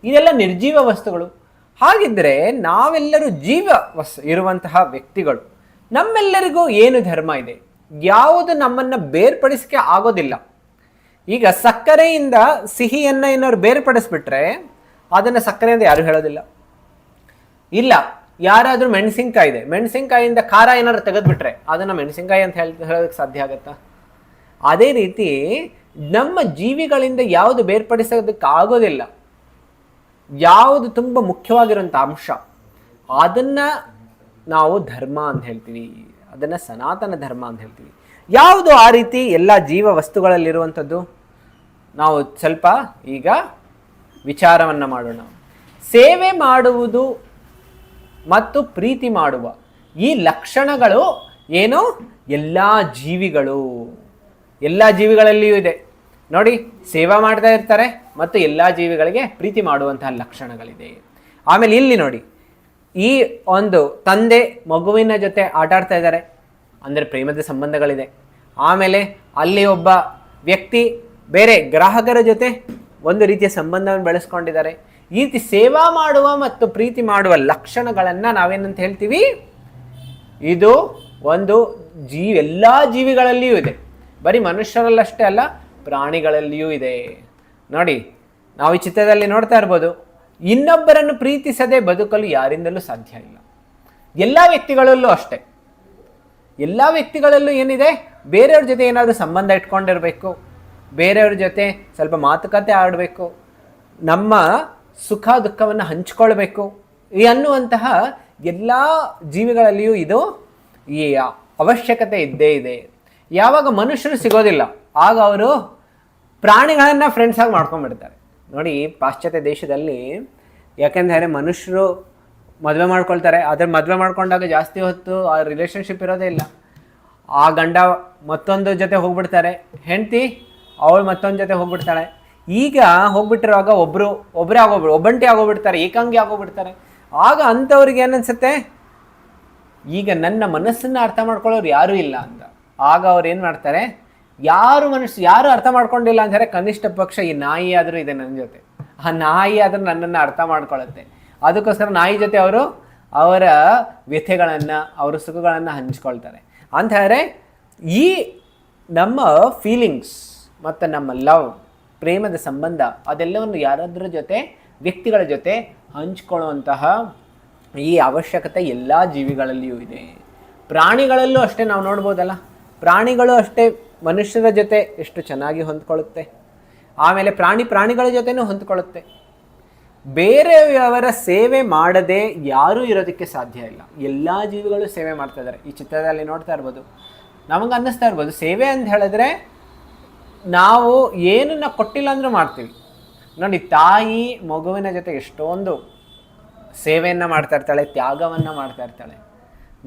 ಇದೆಲ್ಲ ನಿರ್ಜೀವ ವಸ್ತುಗಳು. ಹಾಗಿದ್ರೆ ನಾವೆಲ್ಲರೂ ಇರುವಂತಹ ವ್ಯಕ್ತಿಗಳು, ನಮ್ಮೆಲ್ಲರಿಗೂ ಏನು ಧರ್ಮ ಇದೆ? ಯಾವುದು ನಮ್ಮನ್ನು ಬೇರ್ಪಡಿಸಕ್ಕೆ ಆಗೋದಿಲ್ಲ. ಈಗ ಸಕ್ಕರೆಯಿಂದ ಸಿಹಿಯನ್ನು ಏನಾದ್ರು ಬೇರ್ಪಡಿಸ್ಬಿಟ್ರೆ ಅದನ್ನು ಸಕ್ಕರೆ ಅಂತ ಯಾರು ಹೇಳೋದಿಲ್ಲ. ಇಲ್ಲ, ಯಾರಾದರೂ ಮೆಣಸಿನ್ಕಾಯಿ ಇದೆ, ಮೆಣಸಿನ್ಕಾಯಿಯಿಂದ ಖಾರ ಏನಾದ್ರು ತೆಗೆದುಬಿಟ್ರೆ ಅದನ್ನು ಮೆಣಸಿನ್ಕಾಯಿ ಅಂತ ಹೇಳೋದಕ್ಕೆ ಸಾಧ್ಯ ಆಗುತ್ತಾ? ಅದೇ ರೀತಿ ನಮ್ಮ ಜೀವಿಗಳಿಂದ ಯಾವುದು ಬೇರ್ಪಡಿಸೋದಕ್ಕೆ ಆಗೋದಿಲ್ಲ, ಯಾವುದು ತುಂಬ ಮುಖ್ಯವಾಗಿರುವಂಥ ಅಂಶ, ಅದನ್ನು ನಾವು ಧರ್ಮ ಅಂತ ಹೇಳ್ತೀವಿ, ಅದನ್ನು ಸನಾತನ ಧರ್ಮ ಅಂತ ಹೇಳ್ತೀವಿ. ಯಾವುದು ಆ ರೀತಿ ಎಲ್ಲ ಜೀವ ವಸ್ತುಗಳಲ್ಲಿರುವಂಥದ್ದು? ನಾವು ಸ್ವಲ್ಪ ಈಗ ವಿಚಾರವನ್ನು ಮಾಡೋಣ. ಸೇವೆ ಮಾಡುವುದು ಮತ್ತು ಪ್ರೀತಿ ಮಾಡುವ ಈ ಲಕ್ಷಣಗಳು ಏನು? ಎಲ್ಲ ಜೀವಿಗಳಲ್ಲಿಯೂ ಇದೆ. ನೋಡಿ, ಸೇವಾ ಮಾಡ್ತಾ ಇರ್ತಾರೆ ಮತ್ತು ಎಲ್ಲ ಜೀವಿಗಳಿಗೆ ಪ್ರೀತಿ ಮಾಡುವಂತಹ ಲಕ್ಷಣಗಳಿದೆ. ಆಮೇಲೆ ಇಲ್ಲಿ ನೋಡಿ, ಈ ಒಂದು ತಂದೆ ಮಗುವಿನ ಜೊತೆ ಆಟ ಆಡ್ತಾ ಇದ್ದಾರೆ, ಅಂದರೆ ಪ್ರೇಮದ ಸಂಬಂಧಗಳಿದೆ. ಆಮೇಲೆ ಅಲ್ಲಿ ಒಬ್ಬ ವ್ಯಕ್ತಿ ಬೇರೆ ಗ್ರಾಹಕರ ಜೊತೆ ಒಂದು ರೀತಿಯ ಸಂಬಂಧವನ್ನು ಬೆಳೆಸ್ಕೊಂಡಿದ್ದಾರೆ. ಈ ರೀತಿ ಸೇವಾ ಮಾಡುವ ಮತ್ತು ಪ್ರೀತಿ ಮಾಡುವ ಲಕ್ಷಣಗಳನ್ನು ನಾವೇನಂತ ಹೇಳ್ತೀವಿ? ಇದು ಒಂದು ಎಲ್ಲ ಜೀವಿಗಳಲ್ಲಿಯೂ ಇದೆ. ಬರೀ ಮನುಷ್ಯರಲ್ಲಷ್ಟೇ ಅಲ್ಲ, ಪ್ರಾಣಿಗಳಲ್ಲಿಯೂ ಇದೆ. ನೋಡಿ, ನಾವು ಈ ಚಿತ್ರದಲ್ಲಿ ನೋಡ್ತಾ ಇರ್ಬೋದು, ಇನ್ನೊಬ್ಬರನ್ನು ಪ್ರೀತಿಸದೆ ಬದುಕಲು ಯಾರಿಂದಲೂ ಸಾಧ್ಯ ಇಲ್ಲ. ಎಲ್ಲ ವ್ಯಕ್ತಿಗಳಲ್ಲೂ ಅಷ್ಟೇ, ಎಲ್ಲ ವ್ಯಕ್ತಿಗಳಲ್ಲೂ ಏನಿದೆ, ಬೇರೆಯವ್ರ ಜೊತೆ ಏನಾದರೂ ಸಂಬಂಧ ಇಟ್ಕೊಂಡಿರಬೇಕು, ಬೇರೆಯವ್ರ ಜೊತೆ ಸ್ವಲ್ಪ ಮಾತುಕತೆ ಆಡಬೇಕು, ನಮ್ಮ ಸುಖ ದುಃಖವನ್ನು ಹಂಚ್ಕೊಳ್ಬೇಕು ಅನ್ನುವಂತಹ ಎಲ್ಲ ಜೀವಿಗಳಲ್ಲಿಯೂ ಇದು ಈ ಅವಶ್ಯಕತೆ ಇದ್ದೇ ಇದೆ. ಯಾವಾಗ ಮನುಷ್ಯರು ಸಿಗೋದಿಲ್ಲ ಆಗ ಅವರು ಪ್ರಾಣಿಗಳನ್ನು ಫ್ರೆಂಡ್ಸಾಗಿ ಮಾಡ್ಕೊಂಡ್ಬಿಡ್ತಾರೆ. ನೋಡಿ, ಪಾಶ್ಚಾತ್ಯ ದೇಶದಲ್ಲಿ ಯಾಕೆಂದರೆ ಮನುಷ್ಯರು ಮದುವೆ ಮಾಡ್ಕೊಳ್ತಾರೆ, ಆದರೆ ಮದುವೆ ಮಾಡ್ಕೊಂಡಾಗ ಜಾಸ್ತಿ ಹೊತ್ತು ಆ ರಿಲೇಷನ್ಶಿಪ್ ಇರೋದೇ ಇಲ್ಲ. ಆ ಗಂಡ ಮತ್ತೊಂದು ಜೊತೆ ಹೋಗ್ಬಿಡ್ತಾರೆ, ಹೆಂಡತಿ ಅವಳು ಮತ್ತೊಂದು ಜೊತೆ ಹೋಗ್ಬಿಡ್ತಾಳೆ. ಈಗ ಹೋಗ್ಬಿಟ್ಟಿರುವಾಗ ಒಬ್ಬಂಟಿ ಆಗೋಗ್ಬಿಡ್ತಾರೆ, ಏಕಾಂಗಿ ಆಗೋಗ್ಬಿಡ್ತಾರೆ. ಆಗ ಅಂಥವ್ರಿಗೆ ಏನನ್ಸುತ್ತೆ, ಈಗ ನನ್ನ ಮನಸ್ಸನ್ನು ಅರ್ಥ ಮಾಡ್ಕೊಳ್ಳೋರು ಯಾರೂ ಇಲ್ಲ ಅಂತ. ಆಗ ಅವ್ರು ಏನು ಮಾಡ್ತಾರೆ, ಯಾರು ಅರ್ಥ ಮಾಡ್ಕೊಂಡಿಲ್ಲ ಅಂತಾರೆ, ಕನಿಷ್ಠ ಪಕ್ಷ ಈ ನಾಯಿ ಆದರೂ ಇದೆ ನನ್ನ ಜೊತೆ, ಆ ನಾಯಿ ಆದರೂ ನನ್ನನ್ನು ಅರ್ಥ ಮಾಡ್ಕೊಳ್ಳುತ್ತೆ. ಅದಕ್ಕೋಸ್ಕರ ನಾಯಿ ಜೊತೆ ಅವರು ಅವರ ವ್ಯಥೆಗಳನ್ನು, ಅವರ ಸುಖಗಳನ್ನು ಹಂಚ್ಕೊಳ್ತಾರೆ. ಅಂತ ಹೇಳಿದ್ರೆ ಈ ನಮ್ಮ ಫೀಲಿಂಗ್ಸ್ ಮತ್ತು ನಮ್ಮ ಲವ್, ಪ್ರೇಮದ ಸಂಬಂಧ, ಅದೆಲ್ಲವನ್ನು ಯಾರಾದ್ರ ಜೊತೆ, ವ್ಯಕ್ತಿಗಳ ಜೊತೆ ಹಂಚ್ಕೊಳ್ಳುವಂತಹ ಈ ಅವಶ್ಯಕತೆ ಎಲ್ಲ ಜೀವಿಗಳಲ್ಲಿಯೂ ಇದೆ. ಪ್ರಾಣಿಗಳಲ್ಲೂ ಅಷ್ಟೇ ನಾವು ನೋಡ್ಬೋದಲ್ಲ, ಪ್ರಾಣಿಗಳು ಅಷ್ಟೇ ಮನುಷ್ಯರ ಜೊತೆ ಎಷ್ಟು ಚೆನ್ನಾಗಿ ಹೊಂದ್ಕೊಳ್ಳುತ್ತೆ. ಆಮೇಲೆ ಪ್ರಾಣಿಗಳ ಜೊತೆನೂ ಹೊಂದ್ಕೊಳ್ಳುತ್ತೆ. ಬೇರೆಯವರ ಸೇವೆ ಮಾಡದೆ ಯಾರೂ ಇರೋದಕ್ಕೆ ಸಾಧ್ಯ ಇಲ್ಲ. ಎಲ್ಲ ಜೀವಿಗಳು ಸೇವೆ ಮಾಡ್ತಾ ಇದ್ದಾರೆ. ಈ ಚಿತ್ರದಲ್ಲಿ ನೋಡ್ತಾ ಇರ್ಬೋದು, ನಮಗೆ ಅನ್ನಿಸ್ತಾ ಇರ್ಬೋದು ಸೇವೆ ಅಂತ ಹೇಳಿದ್ರೆ ನಾವು ಏನನ್ನ ಕೊಟ್ಟಿಲ್ಲ ಅಂದರೂ ಮಾಡ್ತೀವಿ. ನೋಡಿ, ತಾಯಿ ಮಗುವಿನ ಜೊತೆ ಎಷ್ಟೊಂದು ಸೇವೆಯನ್ನು ಮಾಡ್ತಾ ಇರ್ತಾಳೆ, ತ್ಯಾಗವನ್ನು ಮಾಡ್ತಾ ಇರ್ತಾಳೆ.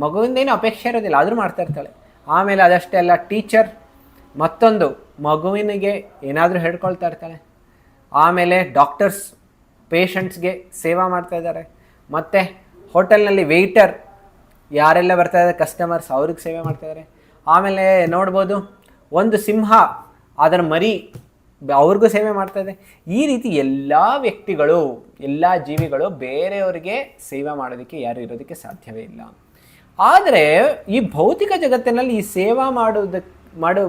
ಮಗುವಿಂದ ಏನು ಅಪೇಕ್ಷೆ ಇರೋದಿಲ್ಲ, ಆದರೂ ಮಾಡ್ತಾ ಇರ್ತಾಳೆ. ಆಮೇಲೆ ಅದಷ್ಟೇ ಅಲ್ಲ, ಟೀಚರ್ ಮತ್ತೊಂದು ಮಗುವಿನಿಗೆ ಏನಾದರೂ ಹೇಳ್ಕೊಳ್ತಾ ಇರ್ತಾಳೆ. ಆಮೇಲೆ ಡಾಕ್ಟರ್ಸ್ ಪೇಷಂಟ್ಸ್ಗೆ ಸೇವಾ ಮಾಡ್ತಾ ಇದ್ದಾರೆ. ಮತ್ತು ಹೋಟೆಲ್ನಲ್ಲಿ ವೆಯ್ಟರ್ ಯಾರೆಲ್ಲ ಬರ್ತಾ ಇದ್ದಾರೆ ಕಸ್ಟಮರ್ಸ್, ಅವ್ರಿಗೆ ಸೇವೆ ಮಾಡ್ತಾ ಇದ್ದಾರೆ. ಆಮೇಲೆ ನೋಡ್ಬೋದು, ಒಂದು ಸಿಂಹ ಅದರ ಮರಿ, ಅವ್ರಿಗೂ ಸೇವೆ ಮಾಡ್ತಾ ಇದೆ. ಈ ರೀತಿ ಎಲ್ಲ ವ್ಯಕ್ತಿಗಳು, ಎಲ್ಲ ಜೀವಿಗಳು ಬೇರೆಯವರಿಗೆ ಸೇವೆ ಮಾಡೋದಕ್ಕೆ ಯಾರು ಇರೋದಕ್ಕೆ ಸಾಧ್ಯವೇ ಇಲ್ಲ. ಆದರೆ ಈ ಭೌತಿಕ ಜಗತ್ತಿನಲ್ಲಿ ಈ ಸೇವಾ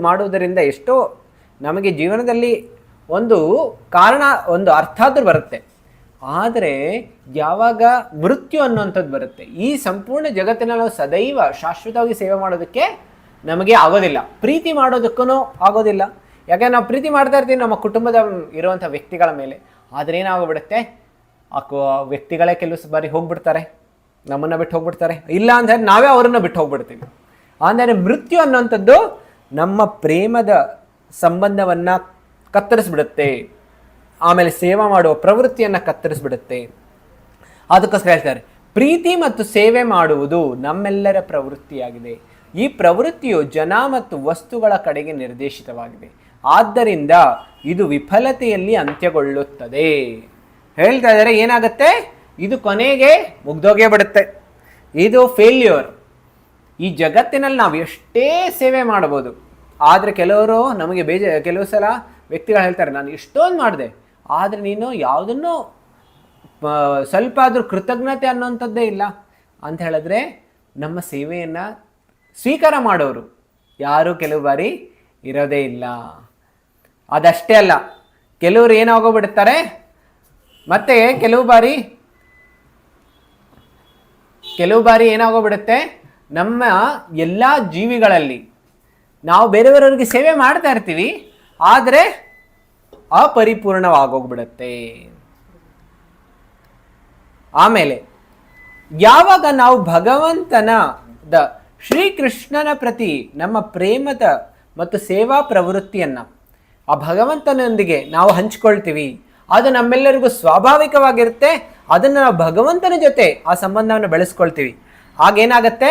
ಮಾಡುವುದರಿಂದ ಎಷ್ಟೋ ನಮಗೆ ಜೀವನದಲ್ಲಿ ಒಂದು ಕಾರಣ, ಒಂದು ಅರ್ಥ ಆದರೂ ಬರುತ್ತೆ. ಆದರೆ ಯಾವಾಗ ಮೃತ್ಯು ಅನ್ನುವಂಥದ್ದು ಬರುತ್ತೆ, ಈ ಸಂಪೂರ್ಣ ಜಗತ್ತಿನಲ್ಲಿ ನಾವು ಸದೈವ ಶಾಶ್ವತವಾಗಿ ಸೇವೆ ಮಾಡೋದಕ್ಕೆ ನಮಗೆ ಆಗೋದಿಲ್ಲ, ಪ್ರೀತಿ ಮಾಡೋದಕ್ಕೂ ಆಗೋದಿಲ್ಲ. ಯಾಕೆ ನಾವು ಪ್ರೀತಿ ಮಾಡ್ತಾ ಇರ್ತೀವಿ ನಮ್ಮ ಕುಟುಂಬದ ಇರುವಂಥ ವ್ಯಕ್ತಿಗಳ ಮೇಲೆ. ಆದರೆ ಏನಾಗೋಗ್ಬಿಡುತ್ತೆ, ಆ ವ್ಯಕ್ತಿಗಳೇ ಕೆಲವು ಬಾರಿ ಹೋಗ್ಬಿಡ್ತಾರೆ, ನಮ್ಮನ್ನು ಬಿಟ್ಟು ಹೋಗ್ಬಿಡ್ತಾರೆ. ಇಲ್ಲ ಅಂದರೆ ನಾವೇ ಅವರನ್ನು ಬಿಟ್ಟು ಹೋಗ್ಬಿಡ್ತೀವಿ. ಅಂದರೆ ಮೃತ್ಯು ಅನ್ನೋಂಥದ್ದು ನಮ್ಮ ಪ್ರೇಮದ ಸಂಬಂಧವನ್ನು ಕತ್ತರಿಸ್ಬಿಡುತ್ತೆ. ಆಮೇಲೆ ಸೇವಾ ಮಾಡುವ ಪ್ರವೃತ್ತಿಯನ್ನು ಕತ್ತರಿಸ್ಬಿಡುತ್ತೆ. ಅದಕ್ಕೋಸ್ಕರ ಹೇಳ್ತಾರೆ, ಪ್ರೀತಿ ಮತ್ತು ಸೇವೆ ಮಾಡುವುದು ನಮ್ಮೆಲ್ಲರ ಪ್ರವೃತ್ತಿಯಾಗಿದೆ. ಈ ಪ್ರವೃತ್ತಿಯು ಜನ ಮತ್ತು ವಸ್ತುಗಳ ಕಡೆಗೆ ನಿರ್ದೇಶಿತವಾಗಿದೆ. ಆದ್ದರಿಂದ ಇದು ವಿಫಲತೆಯಲ್ಲಿ ಅಂತ್ಯಗೊಳ್ಳುತ್ತದೆ. ಹೇಳ್ತಾ ಇದ್ದಾರೆ, ಏನಾಗುತ್ತೆ, ಇದು ಕೊನೆಗೆ ಮುಗ್ದೋಗೇ ಬಿಡುತ್ತೆ, ಇದು ಫೇಲ್ಯೂರ್. ಈ ಜಗತ್ತಿನಲ್ಲಿ ನಾವು ಎಷ್ಟೇ ಸೇವೆ ಮಾಡ್ಬೋದು, ಆದರೆ ಕೆಲವರು ನಮಗೆ ಕೆಲವು ಸಲ ವ್ಯಕ್ತಿಗಳು ಹೇಳ್ತಾರೆ, ನಾನು ಎಷ್ಟೊಂದು ಮಾಡಿದೆ, ಆದರೆ ನೀನು ಯಾವುದನ್ನು ಸ್ವಲ್ಪ ಆದರೂ ಕೃತಜ್ಞತೆ ಅನ್ನೋಂಥದ್ದೇ ಇಲ್ಲ ಅಂತ ಹೇಳಿದ್ರೆ ನಮ್ಮ ಸೇವೆಯನ್ನು ಸ್ವೀಕಾರ ಮಾಡೋರು ಯಾರು ಕೆಲವು ಬಾರಿ ಇರೋದೇ ಇಲ್ಲ. ಅದಷ್ಟೇ ಅಲ್ಲ, ಕೆಲವರು ಏನಾಗೋಗ್ಬಿಡ್ತಾರೆ, ಮತ್ತೆ ಕೆಲವು ಬಾರಿ ಏನಾಗೋಗ್ಬಿಡುತ್ತೆ, ನಮ್ಮ ಎಲ್ಲ ಜೀವಿಗಳಲ್ಲಿ ನಾವು ಬೇರೆಯವರಿಗೆ ಸೇವೆ ಮಾಡ್ತಾ ಇರ್ತೀವಿ, ಆದರೆ ಅಪರಿಪೂರ್ಣವಾಗೋಗ್ಬಿಡುತ್ತೆ. ಆಮೇಲೆ ಯಾವಾಗ ನಾವು ಶ್ರೀಕೃಷ್ಣನ ಪ್ರತಿ ನಮ್ಮ ಪ್ರೇಮದ ಮತ್ತು ಸೇವಾ ಪ್ರವೃತ್ತಿಯನ್ನು ಆ ಭಗವಂತನೊಂದಿಗೆ ನಾವು ಹಂಚ್ಕೊಳ್ತೀವಿ, ಅದು ನಮ್ಮೆಲ್ಲರಿಗೂ ಸ್ವಾಭಾವಿಕವಾಗಿರುತ್ತೆ. ಅದನ್ನು ನಾವು ಭಗವಂತನ ಜೊತೆ ಆ ಸಂಬಂಧವನ್ನು ಬೆಳೆಸ್ಕೊಳ್ತೀವಿ. ಆಗೇನಾಗತ್ತೆ,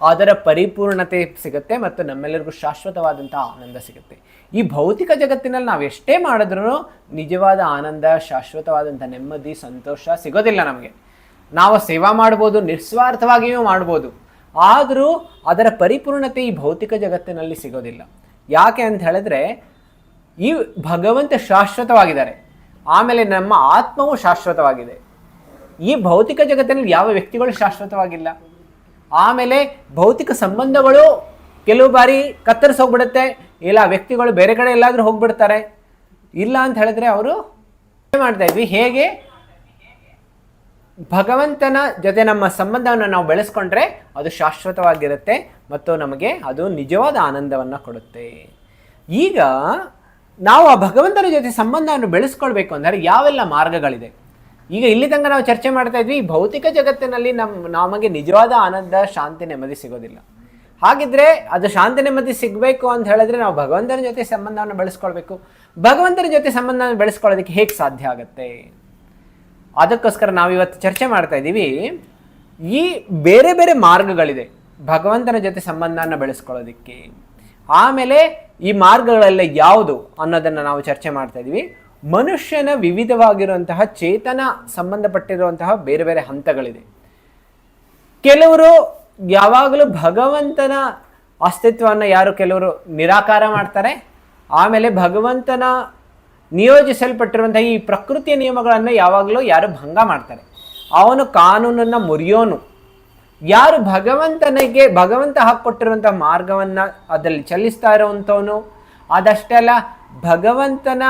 ಅದರ ಪರಿಪೂರ್ಣತೆ ಸಿಗುತ್ತೆ ಮತ್ತು ನಮ್ಮೆಲ್ಲರಿಗೂ ಶಾಶ್ವತವಾದಂತಹ ಆನಂದ ಸಿಗುತ್ತೆ. ಈ ಭೌತಿಕ ಜಗತ್ತಿನಲ್ಲಿ ನಾವು ಎಷ್ಟೇ ಮಾಡಿದ್ರೂ ನಿಜವಾದ ಆನಂದ, ಶಾಶ್ವತವಾದಂಥ ನೆಮ್ಮದಿ, ಸಂತೋಷ ಸಿಗೋದಿಲ್ಲ ನಮಗೆ. ನಾವು ಸೇವಾ ಮಾಡ್ಬೋದು, ನಿಸ್ವಾರ್ಥವಾಗಿಯೂ ಮಾಡ್ಬೋದು, ಆದರೂ ಅದರ ಪರಿಪೂರ್ಣತೆ ಈ ಭೌತಿಕ ಜಗತ್ತಿನಲ್ಲಿ ಸಿಗೋದಿಲ್ಲ. ಯಾಕೆ ಅಂತ ಹೇಳಿದ್ರೆ ಈ ಭಗವಂತ ಶಾಶ್ವತವಾಗಿದ್ದಾರೆ, ಆಮೇಲೆ ನಮ್ಮ ಆತ್ಮವು ಶಾಶ್ವತವಾಗಿದೆ. ಈ ಭೌತಿಕ ಜಗತ್ತಿನಲ್ಲಿ ಯಾವ ವ್ಯಕ್ತಿಗಳು ಶಾಶ್ವತವಾಗಿಲ್ಲ. ಆಮೇಲೆ ಭೌತಿಕ ಸಂಬಂಧಗಳು ಕೆಲವು ಬಾರಿ ಕತ್ತರಿಸೋಗ್ಬಿಡುತ್ತೆ, ಇಲ್ಲ ವ್ಯಕ್ತಿಗಳು ಬೇರೆ ಕಡೆ ಎಲ್ಲಾದರೂ ಹೋಗ್ಬಿಡ್ತಾರೆ. ಇಲ್ಲ ಅಂತ ಹೇಳಿದ್ರೆ ಅವರು ಮಾಡ್ತಾ ಇದ್ವಿ, ಹೇಗೆ ಭಗವಂತನ ಜೊತೆ ನಮ್ಮ ಸಂಬಂಧವನ್ನು ನಾವು ಬೆಳೆಸ್ಕೊಂಡ್ರೆ ಅದು ಶಾಶ್ವತವಾಗಿರುತ್ತೆ ಮತ್ತು ನಮಗೆ ಅದು ನಿಜವಾದ ಆನಂದವನ್ನು ಕೊಡುತ್ತೆ. ಈಗ ನಾವು ಆ ಭಗವಂತನ ಜೊತೆ ಸಂಬಂಧವನ್ನು ಬೆಳೆಸ್ಕೊಳ್ಬೇಕು ಅಂದರೆ ಯಾವೆಲ್ಲ ಮಾರ್ಗಗಳಿದೆ? ಈಗ ಇಲ್ಲಿ ತನಕ ನಾವು ಚರ್ಚೆ ಮಾಡ್ತಾ ಇದ್ವಿ, ಈ ಭೌತಿಕ ಜಗತ್ತಿನಲ್ಲಿ ನಮಗೆ ನಿಜವಾದ ಆನಂದ, ಶಾಂತಿ, ನೆಮ್ಮದಿ ಸಿಗೋದಿಲ್ಲ. ಹಾಗಿದ್ರೆ ಅದು ಶಾಂತಿ ನೆಮ್ಮದಿ ಸಿಗಬೇಕು ಅಂತ ಹೇಳಿದ್ರೆ ನಾವು ಭಗವಂತನ ಜೊತೆ ಸಂಬಂಧವನ್ನು ಬೆಳೆಸ್ಕೊಳ್ಬೇಕು. ಭಗವಂತನ ಜೊತೆ ಸಂಬಂಧವನ್ನು ಬೆಳೆಸ್ಕೊಳ್ಳೋದಕ್ಕೆ ಹೇಗೆ ಸಾಧ್ಯ ಆಗುತ್ತೆ? ಅದಕ್ಕೋಸ್ಕರ ನಾವಿವತ್ತು ಚರ್ಚೆ ಮಾಡ್ತಾ ಇದ್ದೀವಿ. ಈ ಬೇರೆ ಬೇರೆ ಮಾರ್ಗಗಳಿದೆ ಭಗವಂತನ ಜೊತೆ ಸಂಬಂಧನ ಬೆಳೆಸ್ಕೊಳ್ಳೋದಕ್ಕೆ. ಆಮೇಲೆ ಈ ಮಾರ್ಗಗಳೆಲ್ಲ ಯಾವುದು ಅನ್ನೋದನ್ನು ನಾವು ಚರ್ಚೆ ಮಾಡ್ತಾ ಇದ್ದೀವಿ. ಮನುಷ್ಯನ ವಿವಿಧವಾಗಿರುವಂತಹ ಚೇತನ ಸಂಬಂಧಪಟ್ಟಿರುವಂತಹ ಬೇರೆ ಬೇರೆ ಹಂತಗಳಿದೆ. ಕೆಲವರು ಯಾವಾಗಲೂ ಭಗವಂತನ ಅಸ್ತಿತ್ವವನ್ನು ಕೆಲವರು ನಿರಾಕಾರ ಮಾಡ್ತಾರೆ. ಆಮೇಲೆ ಭಗವಂತನ ನಿಯೋಜಿಸಲ್ಪಟ್ಟಿರುವಂತಹ ಈ ಪ್ರಕೃತಿಯ ನಿಯಮಗಳನ್ನು ಯಾವಾಗಲೂ ಯಾರು ಭಂಗ ಮಾಡ್ತಾರೆ. ಅವನು ಕಾನೂನನ್ನು ಮುರಿಯೋನು. ಯಾರು ಭಗವಂತ ಹಾಕ್ಕೊಟ್ಟಿರುವಂತಹ ಮಾರ್ಗವನ್ನು ಅದರಲ್ಲಿ ಚಲಿಸ್ತಾ ಇರೋವಂಥವನು, ಅದಷ್ಟೇ ಅಲ್ಲ ಭಗವಂತನ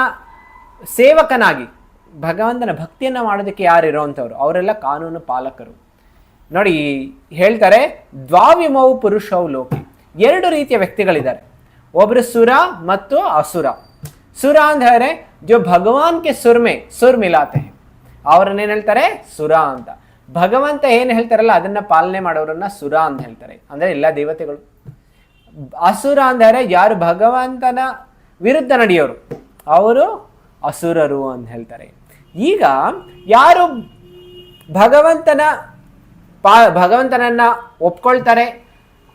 ಸೇವಕನಾಗಿ ಭಗವಂತನ ಭಕ್ತಿಯನ್ನು ಮಾಡೋದಕ್ಕೆ ಯಾರು ಇರೋವಂಥವ್ರು ಅವರೆಲ್ಲ ಕಾನೂನು ಪಾಲಕರು. ನೋಡಿ ಹೇಳ್ತಾರೆ, ದ್ವಾವಿಮೌ ಪುರುಷೌ ಲೋಕಿ. ಎರಡು ರೀತಿಯ ವ್ಯಕ್ತಿಗಳಿದ್ದಾರೆ. ಒಬ್ಬರು ಸುರ ಮತ್ತು ಅಸುರ. ಸುರ ಅಂತ ಹೇಳಿದ್ರೆ ಜೋ ಭಗವಾನ್ಗೆ ಸುರ್ ಮಿಲಾತೆ, ಅವ್ರನ್ನೇನು ಹೇಳ್ತಾರೆ? ಸುರ ಅಂತ. ಭಗವಂತ ಏನು ಹೇಳ್ತಾರಲ್ಲ ಅದನ್ನ ಪಾಲನೆ ಮಾಡೋರನ್ನ ಸುರ ಅಂತ ಹೇಳ್ತಾರೆ, ಅಂದ್ರೆ ಎಲ್ಲ ದೇವತೆಗಳು. ಅಸುರ ಅಂದರೆ ಯಾರು ಭಗವಂತನ ವಿರುದ್ಧ ನಡೆಯೋರು ಅವರು ಅಸುರರು ಅಂತ ಹೇಳ್ತಾರೆ. ಈಗ ಯಾರು ಭಗವಂತನನ್ನ ಒಪ್ಕೊಳ್ತಾರೆ,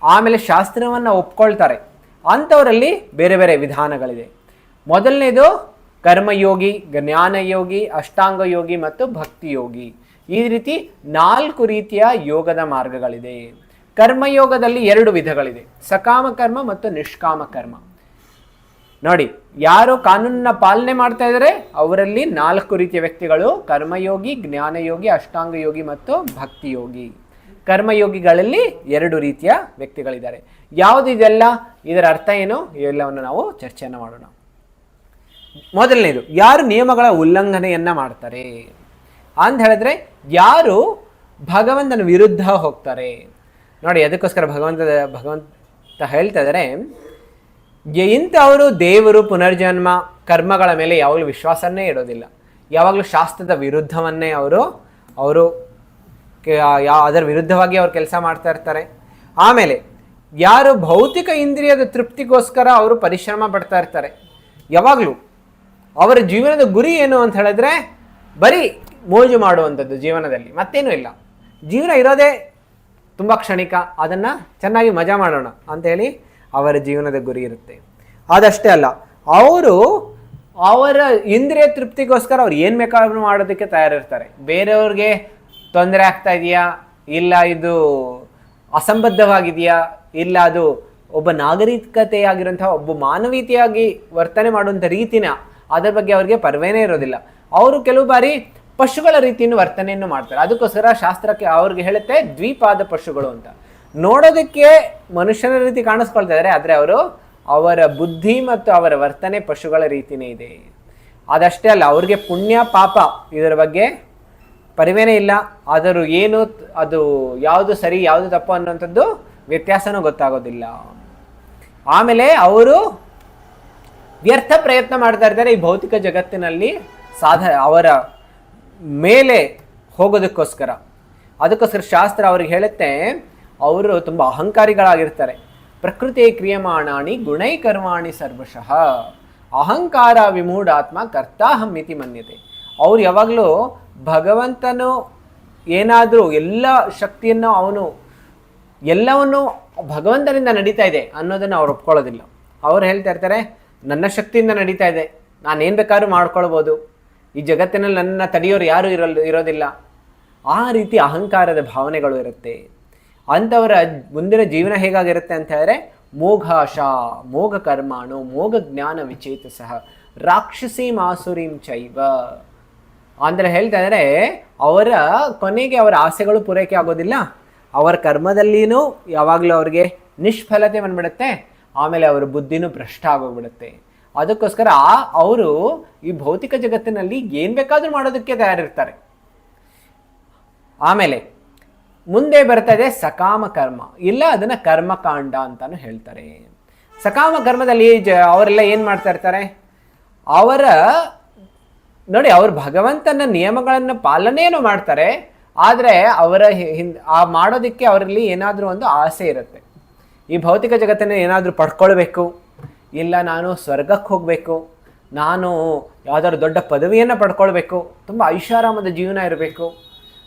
ಆಮೇಲೆ ಶಾಸ್ತ್ರವನ್ನ ಒಪ್ಕೊಳ್ತಾರೆ, ಅಂಥವರಲ್ಲಿ ಬೇರೆ ಬೇರೆ ವಿಧಾನಗಳಿದೆ. ಮೊದಲನೇದು ಕರ್ಮಯೋಗಿ, ಜ್ಞಾನಯೋಗಿ, ಅಷ್ಟಾಂಗ ಯೋಗಿ ಮತ್ತು ಭಕ್ತಿ ಯೋಗಿ. ಈ ರೀತಿ 4 ರೀತಿಯ ಯೋಗದ ಮಾರ್ಗಗಳಿದೆ. ಕರ್ಮಯೋಗದಲ್ಲಿ 2 ವಿಧಗಳಿದೆ, ಸಕಾಮ ಕರ್ಮ ಮತ್ತು ನಿಷ್ಕಾಮ ಕರ್ಮ. ನೋಡಿ, ಯಾರು ಕಾನೂನನ್ನ ಪಾಲನೆ ಮಾಡ್ತಾ ಇದ್ದಾರೆ ಅವರಲ್ಲಿ 4 ರೀತಿಯ ವ್ಯಕ್ತಿಗಳು: ಕರ್ಮಯೋಗಿ, ಜ್ಞಾನಯೋಗಿ, ಅಷ್ಟಾಂಗ ಯೋಗಿ ಮತ್ತು ಭಕ್ತಿ ಯೋಗಿ. ಕರ್ಮಯೋಗಿಗಳಲ್ಲಿ 2 ರೀತಿಯ ವ್ಯಕ್ತಿಗಳಿದ್ದಾರೆ. ಯಾವುದು ಇದೆಲ್ಲ, ಇದರ ಅರ್ಥ ಏನು, ಇವೆಲ್ಲವನ್ನು ನಾವು ಚರ್ಚೆಯನ್ನು ಮಾಡೋಣ. ಮೊದಲನೇದು, ಯಾರು ನಿಯಮಗಳ ಉಲ್ಲಂಘನೆಯನ್ನ ಮಾಡ್ತಾರೆ ಅಂತ ಹೇಳಿದ್ರೆ ಯಾರು ಭಗವಂತನ ವಿರುದ್ಧ ಹೋಗ್ತಾರೆ. ನೋಡಿ, ಅದಕ್ಕೋಸ್ಕರ ಭಗವಂತ ಹೇಳ್ತಾ ಇದ್ದಾರೆ, ಇಂಥವರು ದೇವರು, ಪುನರ್ಜನ್ಮ, ಕರ್ಮಗಳ ಮೇಲೆ ಯಾವಾಗಲೂ ವಿಶ್ವಾಸನ್ನೇ ಇಡೋದಿಲ್ಲ. ಯಾವಾಗಲೂ ಶಾಸ್ತ್ರದ ವಿರುದ್ಧವನ್ನೇ ಅವರು ಅದರ ವಿರುದ್ಧವಾಗಿ ಅವ್ರು ಕೆಲಸ ಮಾಡ್ತಾ ಇರ್ತಾರೆ. ಆಮೇಲೆ ಯಾರು ಭೌತಿಕ ಇಂದ್ರಿಯದ ತೃಪ್ತಿಗೋಸ್ಕರ ಅವರು ಪರಿಶ್ರಮ ಪಡ್ತಾ ಇರ್ತಾರೆ. ಯಾವಾಗಲೂ ಅವರ ಜೀವನದ ಗುರಿ ಏನು ಅಂತ ಹೇಳಿದ್ರೆ ಬರೀ ಮೋಜು ಮಾಡುವಂಥದ್ದು ಜೀವನದಲ್ಲಿ, ಮತ್ತೇನೂ ಇಲ್ಲ. ಜೀವನ ಇರೋದೇ ತುಂಬ ಕ್ಷಣಿಕ, ಅದನ್ನು ಚೆನ್ನಾಗಿ ಮಜಾ ಮಾಡೋಣ ಅಂಥೇಳಿ ಅವರ ಜೀವನದ ಗುರಿ ಇರುತ್ತೆ. ಅದಷ್ಟೇ ಅಲ್ಲ, ಅವರ ಇಂದ್ರಿಯ ತೃಪ್ತಿಗೋಸ್ಕರ ಅವ್ರು ಏನು ಬೇಕಾದ್ರೂ ಮಾಡೋದಕ್ಕೆ ತಯಾರಿರ್ತಾರೆ. ಬೇರೆಯವ್ರಿಗೆ ತೊಂದರೆ ಆಗ್ತಾ ಇದೆಯಾ, ಇಲ್ಲ ಇದು ಅಸಂಬದ್ಧವಾಗಿದೆಯಾ, ಇಲ್ಲ ಅದು ಒಬ್ಬ ನಾಗರಿಕತೆಯಾಗಿರುವಂತಹ ಒಬ್ಬ ಮಾನವೀಯತೆಯಾಗಿ ವರ್ತನೆ ಮಾಡುವಂಥ ರೀತಿನ ಅದರ ಬಗ್ಗೆ ಅವ್ರಿಗೆ ಪರ್ವೇನೇ ಇರೋದಿಲ್ಲ. ಅವರು ಕೆಲವು ಬಾರಿ ಪಶುಗಳ ರೀತಿಯನ್ನು ವರ್ತನೆಯನ್ನು ಮಾಡ್ತಾರೆ. ಅದಕ್ಕೋಸ್ಕರ ಶಾಸ್ತ್ರಕ್ಕೆ ಅವ್ರಿಗೆ ಹೇಳುತ್ತೆ ದ್ವಿಪಾದ ಪಶುಗಳು ಅಂತ. ನೋಡೋದಕ್ಕೆ ಮನುಷ್ಯನ ರೀತಿ ಕಾಣಿಸ್ಕೊಳ್ತಾ ಇದ್ದಾರೆ, ಆದರೆ ಅವರ ಬುದ್ಧಿ ಮತ್ತು ಅವರ ವರ್ತನೆ ಪಶುಗಳ ರೀತಿಯೇ ಇದೆ. ಅದಷ್ಟೇ ಅಲ್ಲ, ಅವ್ರಿಗೆ ಪುಣ್ಯ ಪಾಪ ಇದರ ಬಗ್ಗೆ ಪರಿವೇನೇ ಇಲ್ಲ. ಆದರೂ ಏನು ಅದು ಯಾವುದು ಸರಿ ಯಾವುದು ತಪ್ಪು ಅನ್ನುವಂಥದ್ದು ವ್ಯತ್ಯಾಸನೂ ಗೊತ್ತಾಗೋದಿಲ್ಲ. ಆಮೇಲೆ ಅವರು ವ್ಯರ್ಥ ಪ್ರಯತ್ನ ಮಾಡ್ತಾ ಇರ್ತಾರೆ ಈ ಭೌತಿಕ ಜಗತ್ತಿನಲ್ಲಿ ಅವರ ಮೇಲೆ ಹೋಗೋದಕ್ಕೋಸ್ಕರ. ಅದಕ್ಕೋಸ್ಕರ ಶಾಸ್ತ್ರ ಅವ್ರಿಗೆ ಹೇಳುತ್ತೆ, ಅವರು ತುಂಬ ಅಹಂಕಾರಿಗಳಾಗಿರ್ತಾರೆ. ಪ್ರಕೃತಿ ಕ್ರಿಯಮಾಣಾಣಿ ಗುಣೈ ಕರ್ಮಾಣಿ ಸರ್ವಶಃ ಅಹಂಕಾರ ವಿಮೂಢಾತ್ಮ ಕರ್ತಾಹಂ ಇತಿ ಮನ್ಯತೆ. ಅವ್ರು ಯಾವಾಗಲೂ ಭಗವಂತನು ಏನಾದರೂ ಎಲ್ಲ ಶಕ್ತಿಯನ್ನು ಎಲ್ಲವನ್ನು ಭಗವಂತನಿಂದ ನಡೀತಾ ಇದೆ ಅನ್ನೋದನ್ನು ಅವ್ರು ಒಪ್ಕೊಳ್ಳೋದಿಲ್ಲ. ಅವ್ರು ಹೇಳ್ತಾ ಇರ್ತಾರೆ, ನನ್ನ ಶಕ್ತಿಯಿಂದ ನಡೀತಾ ಇದೆ, ನಾನೇನು ಬೇಕಾದ್ರೂ ಮಾಡ್ಕೊಳ್ಬೋದು, ಈ ಜಗತ್ತಿನಲ್ಲಿ ನನ್ನ ತಡೆಯೋರು ಯಾರೂ ಇರೋದಿಲ್ಲ. ಆ ರೀತಿ ಅಹಂಕಾರದ ಭಾವನೆಗಳು ಇರುತ್ತೆ. ಅಂಥವರ ಮುಂದಿನ ಜೀವನ ಹೇಗಾಗಿರುತ್ತೆ ಅಂತ ಹೇಳಿದ್ರೆ ಮೋಘಾಶ ಮೋಘ ಕರ್ಮಾಣು ಮೋಘ ಜ್ಞಾನ ವಿಚೇತ ಸಹ ರಾಕ್ಷಸೀಂ ಆಸುರೀಂ ಚೈವ. ಅಂದರೆ ಹೇಳ್ತಾ ಇದ್ದಾರೆ, ಅವರ ಕೊನೆಗೆ ಅವರ ಆಸೆಗಳು ಪೂರೈಕೆ ಆಗೋದಿಲ್ಲ, ಅವರ ಕರ್ಮದಲ್ಲಿನೂ ಯಾವಾಗಲೂ ಅವ್ರಿಗೆ ನಿಷ್ಫಲತೆ ಬಂದ್ಬಿಡುತ್ತೆ, ಆಮೇಲೆ ಅವರ ಬುದ್ಧಿನೂ ಭ್ರಷ್ಟ ಆಗೋಗ್ಬಿಡುತ್ತೆ. ಅದಕ್ಕೋಸ್ಕರ ಅವರು ಈ ಭೌತಿಕ ಜಗತ್ತಿನಲ್ಲಿ ಏನು ಬೇಕಾದರೂ ಮಾಡೋದಕ್ಕೆ ತಯಾರಿರ್ತಾರೆ. ಆಮೇಲೆ ಮುಂದೆ ಬರ್ತಾ ಇದೆ ಸಕಾಮ ಕರ್ಮ, ಇಲ್ಲ ಅದನ್ನ ಕರ್ಮಕಾಂಡ ಅಂತಾನು ಹೇಳ್ತಾರೆ. ಸಕಾಮ ಕರ್ಮದಲ್ಲಿ ಅವರೆಲ್ಲ ಏನ್ ಮಾಡ್ತಾ ಇರ್ತಾರೆ, ಅವರ ನೋಡಿ ಅವರು ಭಗವಂತನ ನಿಯಮಗಳನ್ನು ಪಾಲನೆಯನ್ನು ಮಾಡ್ತಾರೆ, ಆದರೆ ಅವರ ಆ ಮಾಡೋದಕ್ಕೆ ಅವರಲ್ಲಿ ಏನಾದರೂ ಒಂದು ಆಸೆ ಇರುತ್ತೆ. ಈ ಭೌತಿಕ ಜಗತ್ತನ್ನು ಏನಾದರೂ ಪಡ್ಕೊಳ್ಬೇಕು, ಇಲ್ಲ ನಾನು ಸ್ವರ್ಗಕ್ಕೆ ಹೋಗಬೇಕು, ನಾನು ಯಾವುದಾದ್ರು ದೊಡ್ಡ ಪದವಿಯನ್ನು ಪಡ್ಕೊಳ್ಬೇಕು, ತುಂಬ ಐಷಾರಾಮದ ಜೀವನ ಇರಬೇಕು.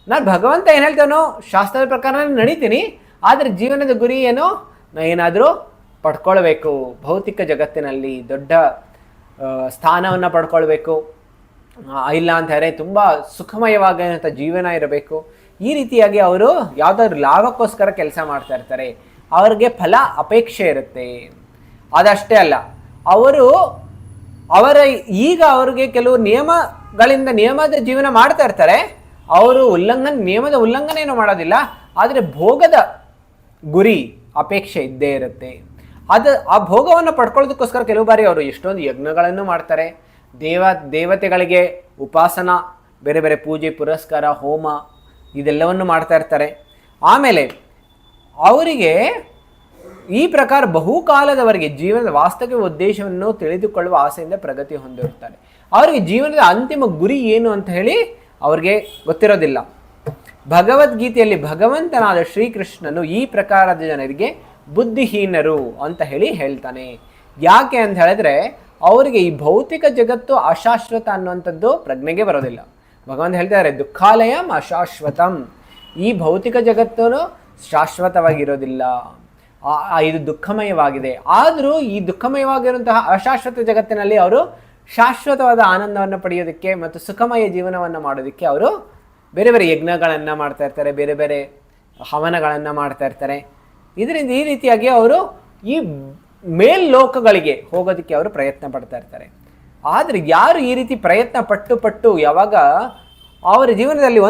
ನಾನು ಭಗವಂತ ಏನು ಹೇಳ್ತಾನೋ ಶಾಸ್ತ್ರದ ಪ್ರಕಾರ ನಡೀತೀನಿ, ಆದರೆ ಜೀವನದ ಗುರಿ ಏನೋ ನಾನು ಏನಾದರೂ ಪಡ್ಕೊಳ್ಬೇಕು, ಭೌತಿಕ ಜಗತ್ತಿನಲ್ಲಿ ದೊಡ್ಡ ಸ್ಥಾನವನ್ನು ಪಡ್ಕೊಳ್ಬೇಕು, ಇಲ್ಲ ಅಂತ ಹೇಳಿದ್ರೆ ತುಂಬ ಸುಖಮಯವಾದಂಥ ಜೀವನ ಇರಬೇಕು. ಈ ರೀತಿಯಾಗಿ ಅವರು ಯಾವುದಾದ್ರು ಲಾಭಕ್ಕೋಸ್ಕರ ಕೆಲಸ ಮಾಡ್ತಾ ಇರ್ತಾರೆ, ಅವ್ರಿಗೆ ಫಲ ಅಪೇಕ್ಷೆ ಇರುತ್ತೆ. ಅದಷ್ಟೇ ಅಲ್ಲ, ಈಗ ಅವ್ರಿಗೆ ಕೆಲವು ನಿಯಮದ ಜೀವನ ಮಾಡ್ತಾ ಇರ್ತಾರೆ, ಅವರು ನಿಯಮದ ಉಲ್ಲಂಘನೆಯನ್ನು ಮಾಡೋದಿಲ್ಲ, ಆದರೆ ಭೋಗದ ಗುರಿ ಅಪೇಕ್ಷೆ ಇದ್ದೇ ಇರುತ್ತೆ. ಆ ಭೋಗವನ್ನು ಪಡ್ಕೊಳ್ಳೋದಕ್ಕೋಸ್ಕರ ಕೆಲವು ಬಾರಿ ಅವರು ಎಷ್ಟೊಂದು ಯಜ್ಞಗಳನ್ನು ಮಾಡ್ತಾರೆ, ದೇವತೆಗಳಿಗೆ ಉಪಾಸನ, ಬೇರೆ ಬೇರೆ ಪೂಜೆ ಪುರಸ್ಕಾರ ಹೋಮ ಇದೆಲ್ಲವನ್ನು ಮಾಡ್ತಾ ಇರ್ತಾರೆ. ಆಮೇಲೆ ಅವರಿಗೆ ಈ ಪ್ರಕಾರ ಬಹುಕಾಲದವರೆಗೆ ಜೀವನದ ವಾಸ್ತವಿಕ ಉದ್ದೇಶವನ್ನು ತಿಳಿದುಕೊಳ್ಳುವ ಆಸೆಯಿಂದ ಪ್ರಗತಿ ಹೊಂದಿರುತ್ತಾರೆ. ಅವರಿಗೆ ಜೀವನದ ಅಂತಿಮ ಗುರಿ ಏನು ಅಂತ ಹೇಳಿ ಅವ್ರಿಗೆ ಗೊತ್ತಿರೋದಿಲ್ಲ. ಭಗವದ್ಗೀತೆಯಲ್ಲಿ ಭಗವಂತನಾದ ಶ್ರೀಕೃಷ್ಣನು ಈ ಪ್ರಕಾರದ ಜನರಿಗೆ ಬುದ್ಧಿಹೀನರು ಅಂತ ಹೇಳ್ತಾನೆ. ಯಾಕೆ ಅಂತ ಹೇಳಿದ್ರೆ ಅವರಿಗೆ ಈ ಭೌತಿಕ ಜಗತ್ತು ಅಶಾಶ್ವತ ಅನ್ನುವಂಥದ್ದು ಪ್ರಜ್ಞೆಗೆ ಬರೋದಿಲ್ಲ. ಭಗವಂತ ಹೇಳ್ತಾರೆ ದುಃಖಾಲಯಂ ಅಶಾಶ್ವತಂ, ಈ ಭೌತಿಕ ಜಗತ್ತು ಶಾಶ್ವತವಾಗಿರೋದಿಲ್ಲ, ಇದು ದುಃಖಮಯವಾಗಿದೆ. ಆದರೂ ಈ ದುಃಖಮಯವಾಗಿರುವಂತಹ ಅಶಾಶ್ವತ ಜಗತ್ತಿನಲ್ಲಿ ಅವರು ಶಾಶ್ವತವಾದ ಆನಂದವನ್ನು ಪಡೆಯೋದಕ್ಕೆ ಮತ್ತು ಸುಖಮಯ ಜೀವನವನ್ನು ಮಾಡೋದಕ್ಕೆ ಅವರು ಬೇರೆ ಬೇರೆ ಯಜ್ಞಗಳನ್ನು ಮಾಡ್ತಾ ಇರ್ತಾರೆ, ಬೇರೆ ಬೇರೆ ಹವನಗಳನ್ನು ಮಾಡ್ತಾ ಇರ್ತಾರೆ. ಇದರಿಂದ ಈ ರೀತಿಯಾಗಿ ಅವರು ಈ ಮೇಲ್ಲೋಕಗಳಿಗೆ ಹೋಗೋದಕ್ಕೆ ಅವರು ಪ್ರಯತ್ನ ಪಡ್ತಾ ಇರ್ತಾರೆ. ಆದರೆ ಯಾರು ಈ ರೀತಿ ಪ್ರಯತ್ನ ಪಟ್ಟು ಯಾವಾಗ ಅವರ ಜೀವನದಲ್ಲಿ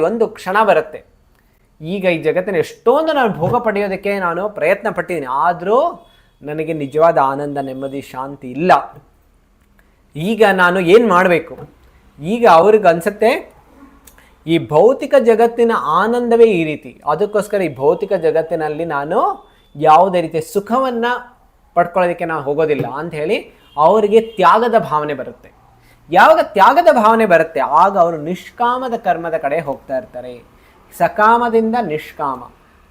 ಒಂದು ಕ್ಷಣ ಬರುತ್ತೆ, ಈಗ ಈ ಜಗತ್ತಿನ ಎಷ್ಟೊಂದು ನಾನು ಭೋಗ ಪಡೆಯೋದಕ್ಕೆ ನಾನು ಪ್ರಯತ್ನ ಪಟ್ಟಿದ್ದೀನಿ, ಆದರೂ ನನಗೆ ನಿಜವಾದ ಆನಂದ, ನೆಮ್ಮದಿ, ಶಾಂತಿ ಇಲ್ಲ, ಈಗ ನಾನು ಏನು ಮಾಡಬೇಕು? ಈಗ ಅವ್ರಿಗೆ ಅನಿಸುತ್ತೆ ಈ ಭೌತಿಕ ಜಗತ್ತಿನ ಆನಂದವೇ ಈ ರೀತಿ, ಅದಕ್ಕೋಸ್ಕರ ಈ ಭೌತಿಕ ಜಗತ್ತಿನಲ್ಲಿ ನಾನು ಯಾವುದೇ ರೀತಿಯ ಸುಖವನ್ನು ಪಡ್ಕೊಳ್ಳೋದಕ್ಕೆ ನಾನು ಹೋಗೋದಿಲ್ಲ ಅಂತ ಹೇಳಿ ಅವರಿಗೆ ತ್ಯಾಗದ ಭಾವನೆ ಬರುತ್ತೆ. ಯಾವಾಗ ತ್ಯಾಗದ ಭಾವನೆ ಬರುತ್ತೆ ಆಗ ಅವರು ನಿಷ್ಕಾಮದ ಕರ್ಮದ ಕಡೆ ಹೋಗ್ತಾ ಇರ್ತಾರೆ. ಸಕಾಮದಿಂದ ನಿಷ್ಕಾಮ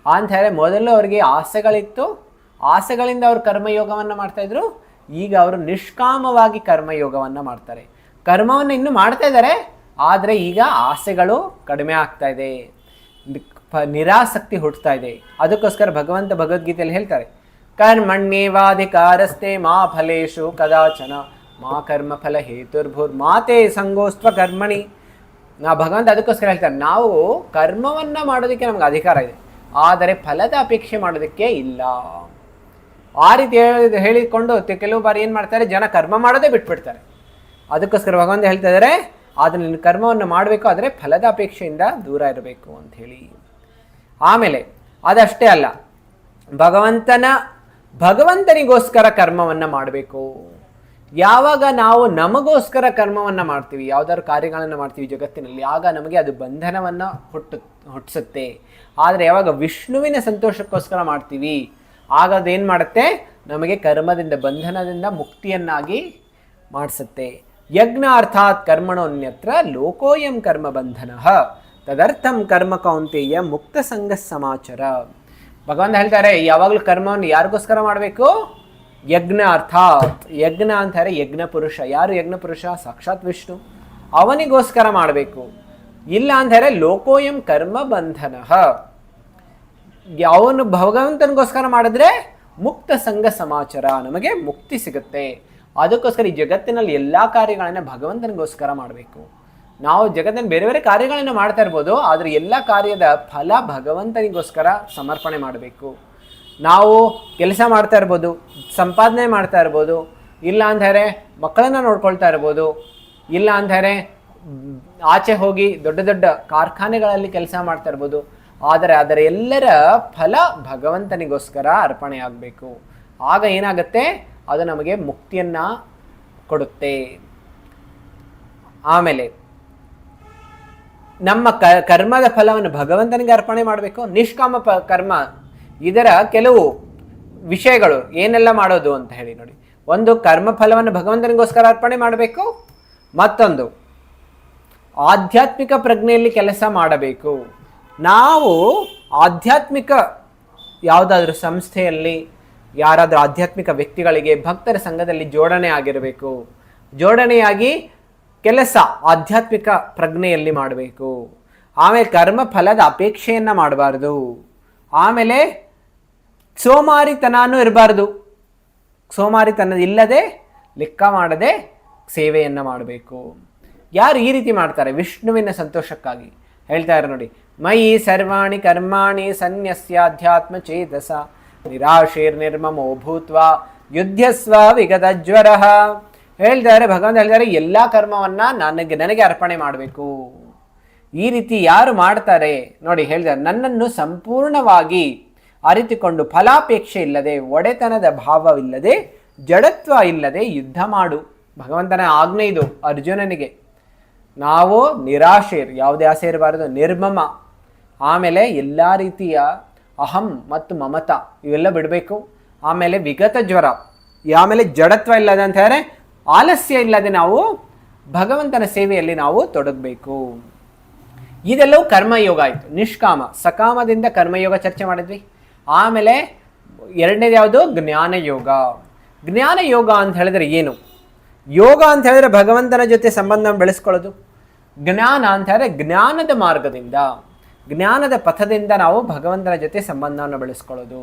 ಅಂತ ಹೇಳಿ ಮೊದಲು ಅವರಿಗೆ ಆಸೆಗಳಿತ್ತು, ಆಸೆಗಳಿಂದ ಅವರು ಕರ್ಮಯೋಗವನ್ನು ಮಾಡ್ತಾಯಿದ್ರು. ಈಗ ಅವರು ನಿಷ್ಕಾಮವಾಗಿ ಕರ್ಮಯೋಗವನ್ನು ಮಾಡ್ತಾರೆ. ಕರ್ಮವನ್ನು ಇನ್ನೂ ಮಾಡ್ತಾ ಇದ್ದಾರೆ, ಆದರೆ ಈಗ ಆಸೆಗಳು ಕಡಿಮೆ ಆಗ್ತಾ ಇದೆ, ನಿರಾಸಕ್ತಿ ಹುಟ್ಟುತ್ತಾ ಇದೆ. ಅದಕ್ಕೋಸ್ಕರ ಭಗವಂತ ಭಗವದ್ಗೀತೆಯಲ್ಲಿ ಹೇಳ್ತಾರೆ ಕರ್ಮಣ್ಯೇವಾಧಿಕಾರಸ್ತೆ ಮಾ ಫಲೇಶು ಕದಾಚನ ಮಾ ಕರ್ಮ ಫಲ ಹೇತುರ್ಭುರ್ ಮಾತೆ ಸಂಗೋಸ್ತ್ವ ಕರ್ಮಣಿ. ಭಗವಂತ ಅದಕ್ಕೋಸ್ಕರ ಹೇಳ್ತಾರೆ ನಾವು ಕರ್ಮವನ್ನು ಮಾಡೋದಕ್ಕೆ ನಮ್ಗೆ ಅಧಿಕಾರ ಇದೆ, ಆದರೆ ಫಲದ ಅಪೇಕ್ಷೆ ಮಾಡೋದಕ್ಕೆ ಇಲ್ಲ. ಆ ರೀತಿ ಹೇಳಿಕೊಂಡು ಕೆಲವು ಬಾರಿ ಏನು ಮಾಡ್ತಾರೆ, ಜನ ಕರ್ಮ ಮಾಡೋದೇ ಬಿಟ್ಬಿಡ್ತಾರೆ. ಅದಕ್ಕೋಸ್ಕರ ಭಗವಂತ ಹೇಳ್ತಾ ಇದ್ದಾರೆ ಆದರೆ ನಿನ್ನ ಕರ್ಮವನ್ನು ಮಾಡಬೇಕು, ಆದರೆ ಫಲದ ಅಪೇಕ್ಷೆಯಿಂದ ದೂರ ಇರಬೇಕು ಅಂಥೇಳಿ. ಆಮೇಲೆ ಅದಷ್ಟೇ ಅಲ್ಲ, ಭಗವಂತನಿಗೋಸ್ಕರ ಕರ್ಮವನ್ನು ಮಾಡಬೇಕು. ಯಾವಾಗ ನಾವು ನಮಗೋಸ್ಕರ ಕರ್ಮವನ್ನು ಮಾಡ್ತೀವಿ, ಯಾವುದಾದ್ರು ಕಾರ್ಯಗಳನ್ನು ಮಾಡ್ತೀವಿ ಜಗತ್ತಿನಲ್ಲಿ, ಆಗ ನಮಗೆ ಅದು ಬಂಧನವನ್ನು ಹುಟ್ಟಿಸುತ್ತೆ. ಆದರೆ ಯಾವಾಗ ವಿಷ್ಣುವಿನ ಸಂತೋಷಕ್ಕೋಸ್ಕರ ಮಾಡ್ತೀವಿ ಆಗ ಅದೇನು ಮಾಡುತ್ತೆ, ನಮಗೆ ಕರ್ಮದಿಂದ ಬಂಧನದಿಂದ ಮುಕ್ತಿಯನ್ನಾಗಿ ಮಾಡಿಸುತ್ತೆ. ಯಜ್ಞ ಅರ್ಥಾತ್ ಕರ್ಮಣೋನ್ಯತ್ರ ಲೋಕೋಯಂ ಕರ್ಮ ಬಂಧನ ತದರ್ಥಂ ಕರ್ಮ ಕೌಂತೆಯ ಮುಕ್ತ ಸಂಘ ಸಮಾಚಾರ. ಭಗವಂತ ಹೇಳ್ತಾರೆ ಯಾವಾಗಲೂ ಕರ್ಮವನ್ನು ಯಾರಿಗೋಸ್ಕರ ಮಾಡಬೇಕು, ಯಜ್ಞ ಅರ್ಥಾತ್ ಯಜ್ಞ ಅಂತಾರೆ ಯಜ್ಞ ಪುರುಷ. ಯಾರು ಯಜ್ಞ ಪುರುಷ? ಸಾಕ್ಷಾತ್ ವಿಷ್ಣು, ಅವನಿಗೋಸ್ಕರ ಮಾಡಬೇಕು. ಇಲ್ಲ ಅಂತಾರೆ ಲೋಕೋಯಂ ಕರ್ಮ ಬಂಧನ, ಅವನು ಭಗವಂತನಿಗೋಸ್ಕರ ಮಾಡಿದ್ರೆ ಮುಕ್ತ ಸಂಘ ಸಮಾಚಾರ, ನಮಗೆ ಮುಕ್ತಿ ಸಿಗುತ್ತೆ. ಅದಕ್ಕೋಸ್ಕರ ಈ ಜಗತ್ತಿನಲ್ಲಿ ಎಲ್ಲ ಕಾರ್ಯಗಳನ್ನು ಭಗವಂತನಿಗೋಸ್ಕರ ಮಾಡಬೇಕು. ನಾವು ಜಗತ್ತಿನ ಬೇರೆ ಬೇರೆ ಕಾರ್ಯಗಳನ್ನು ಮಾಡ್ತಾ ಇರ್ಬೋದು, ಆದರೆ ಎಲ್ಲ ಕಾರ್ಯದ ಫಲ ಭಗವಂತನಿಗೋಸ್ಕರ ಸಮರ್ಪಣೆ ಮಾಡಬೇಕು. ನಾವು ಕೆಲಸ ಮಾಡ್ತಾ ಇರ್ಬೋದು, ಸಂಪಾದನೆ ಮಾಡ್ತಾ ಇರ್ಬೋದು, ಇಲ್ಲ ಅಂತಾರೆ ಮಕ್ಕಳನ್ನು ನೋಡ್ಕೊಳ್ತಾ ಇರ್ಬೋದು, ಇಲ್ಲ ಅಂತಾರೆ ಆಚೆ ಹೋಗಿ ದೊಡ್ಡ ದೊಡ್ಡ ಕಾರ್ಖಾನೆಗಳಲ್ಲಿ ಕೆಲಸ ಮಾಡ್ತಾ ಇರ್ಬೋದು, ಆದರೆ ಅದರ ಎಲ್ಲರ ಫಲ ಭಗವಂತನಿಗೋಸ್ಕರ ಅರ್ಪಣೆ ಆಗಬೇಕು. ಆಗ ಏನಾಗುತ್ತೆ, ಅದು ನಮಗೆ ಮುಕ್ತಿಯನ್ನು ಕೊಡುತ್ತೆ. ಆಮೇಲೆ ನಮ್ಮ ಕರ್ಮದ ಫಲವನ್ನು ಭಗವಂತನಿಗೆ ಅರ್ಪಣೆ ಮಾಡಬೇಕು. ನಿಷ್ಕಾಮ ಕರ್ಮ ಇದರ ಕೆಲವು ವಿಷಯಗಳು ಏನೆಲ್ಲ ಮಾಡೋದು ಅಂತ ಹೇಳಿ ನೋಡಿ. ಒಂದು, ಕರ್ಮ ಫಲವನ್ನು ಭಗವಂತನಿಗೋಸ್ಕರ ಅರ್ಪಣೆ ಮಾಡಬೇಕು. ಮತ್ತೊಂದು, ಆಧ್ಯಾತ್ಮಿಕ ಪ್ರಜ್ಞೆಯಲ್ಲಿ ಕೆಲಸ ಮಾಡಬೇಕು. ನಾವು ಆಧ್ಯಾತ್ಮಿಕ ಯಾವುದಾದ್ರೂ ಸಂಸ್ಥೆಯಲ್ಲಿ ಯಾರಾದರೂ ಆಧ್ಯಾತ್ಮಿಕ ವ್ಯಕ್ತಿಗಳಿಗೆ ಭಕ್ತರ ಸಂಘದಲ್ಲಿ ಜೋಡಣೆ ಆಗಿರಬೇಕು. ಜೋಡಣೆಯಾಗಿ ಕೆಲಸ ಆಧ್ಯಾತ್ಮಿಕ ಪ್ರಜ್ಞೆಯಲ್ಲಿ ಮಾಡಬೇಕು. ಆಮೇಲೆ ಕರ್ಮ ಫಲದ ಅಪೇಕ್ಷೆಯನ್ನು ಮಾಡಬಾರ್ದು. ಆಮೇಲೆ ಸೋಮಾರಿತನೂ ಇರಬಾರ್ದು. ಸೋಮಾರಿತನ ಇಲ್ಲದೆ ಲೆಕ್ಕ ಮಾಡದೆ ಸೇವೆಯನ್ನು ಮಾಡಬೇಕು. ಯಾರು ಈ ರೀತಿ ಮಾಡ್ತಾರೆ? ವಿಷ್ಣುವಿನ ಸಂತೋಷಕ್ಕಾಗಿ ಹೇಳ್ತಾರೆ ನೋಡಿ. ಮಯಿ ಸರ್ವಾಣಿ ಕರ್ಮಾಣಿ ಸನ್ಯಸ್ಯಾಧ್ಯಾತ್ಮ ಚೇತಸ ನಿರಾಶೀರ್ ನಿರ್ಮಮೋ ಭೂತ್ವ ಯುದ್ಧಸ್ವ ವಿಗತ ಜ್ವರ. ಹೇಳ್ತಾರೆ ಭಗವಂತ ಹೇಳ್ತಾರೆ, ಎಲ್ಲ ಕರ್ಮವನ್ನ ನನಗೆ ಅರ್ಪಣೆ ಮಾಡಬೇಕು. ಈ ರೀತಿ ಯಾರು ಮಾಡ್ತಾರೆ ನೋಡಿ, ಹೇಳ್ತಾರೆ ನನ್ನನ್ನು ಸಂಪೂರ್ಣವಾಗಿ ಅರಿತುಕೊಂಡು ಫಲಾಪೇಕ್ಷೆ ಇಲ್ಲದೆ, ಒಡೆತನದ ಭಾವವಿಲ್ಲದೆ, ಜಡತ್ವ ಇಲ್ಲದೆ ಯುದ್ಧ ಮಾಡು. ಭಗವಂತನ ಆಜ್ಞೆ ಇದು ಅರ್ಜುನನಿಗೆ. ನಾವು ನಿರಾಶೆರ್, ಯಾವುದೇ ಆಸೆ ಇರಬಾರದು, ನಿರ್ಮಮ, ಆಮೇಲೆ ಎಲ್ಲ ರೀತಿಯ ಅಹಂ ಮತ್ತು ಮಮತ ಇವೆಲ್ಲ ಬಿಡಬೇಕು. ಆಮೇಲೆ ವಿಗತ ಜ್ವರ, ಆಮೇಲೆ ಜಡತ್ವ ಇಲ್ಲದೆ ಅಂತ ಹೇಳಿದ್ರೆ ಆಲಸ್ಯ ಇಲ್ಲದೆ ನಾವು ಭಗವಂತನ ಸೇವೆಯಲ್ಲಿ ನಾವು ತೊಡಗಬೇಕು. ಇದೆಲ್ಲವೂ ಕರ್ಮಯೋಗ ಆಯಿತು. ನಿಷ್ಕಾಮ, ಸಕಾಮದಿಂದ ಕರ್ಮಯೋಗ ಚರ್ಚೆ ಮಾಡಿದ್ವಿ. ಆಮೇಲೆ ಎರಡನೇದು ಯಾವುದು? ಜ್ಞಾನಯೋಗ. ಜ್ಞಾನಯೋಗ ಅಂತ ಹೇಳಿದ್ರೆ ಏನು? ಯೋಗ ಅಂತ ಹೇಳಿದ್ರೆ ಭಗವಂತನ ಜೊತೆ ಸಂಬಂಧ ಬೆಳೆಸ್ಕೊಳ್ಳೋದು. ಜ್ಞಾನ ಅಂತ ಹೇಳಿದ್ರೆ ಜ್ಞಾನದ ಮಾರ್ಗದಿಂದ, ಜ್ಞಾನದ ಪಥದಿಂದ ನಾವು ಭಗವಂತನ ಜೊತೆ ಸಂಬಂಧವನ್ನು ಬೆಳೆಸ್ಕೊಳ್ಳೋದು.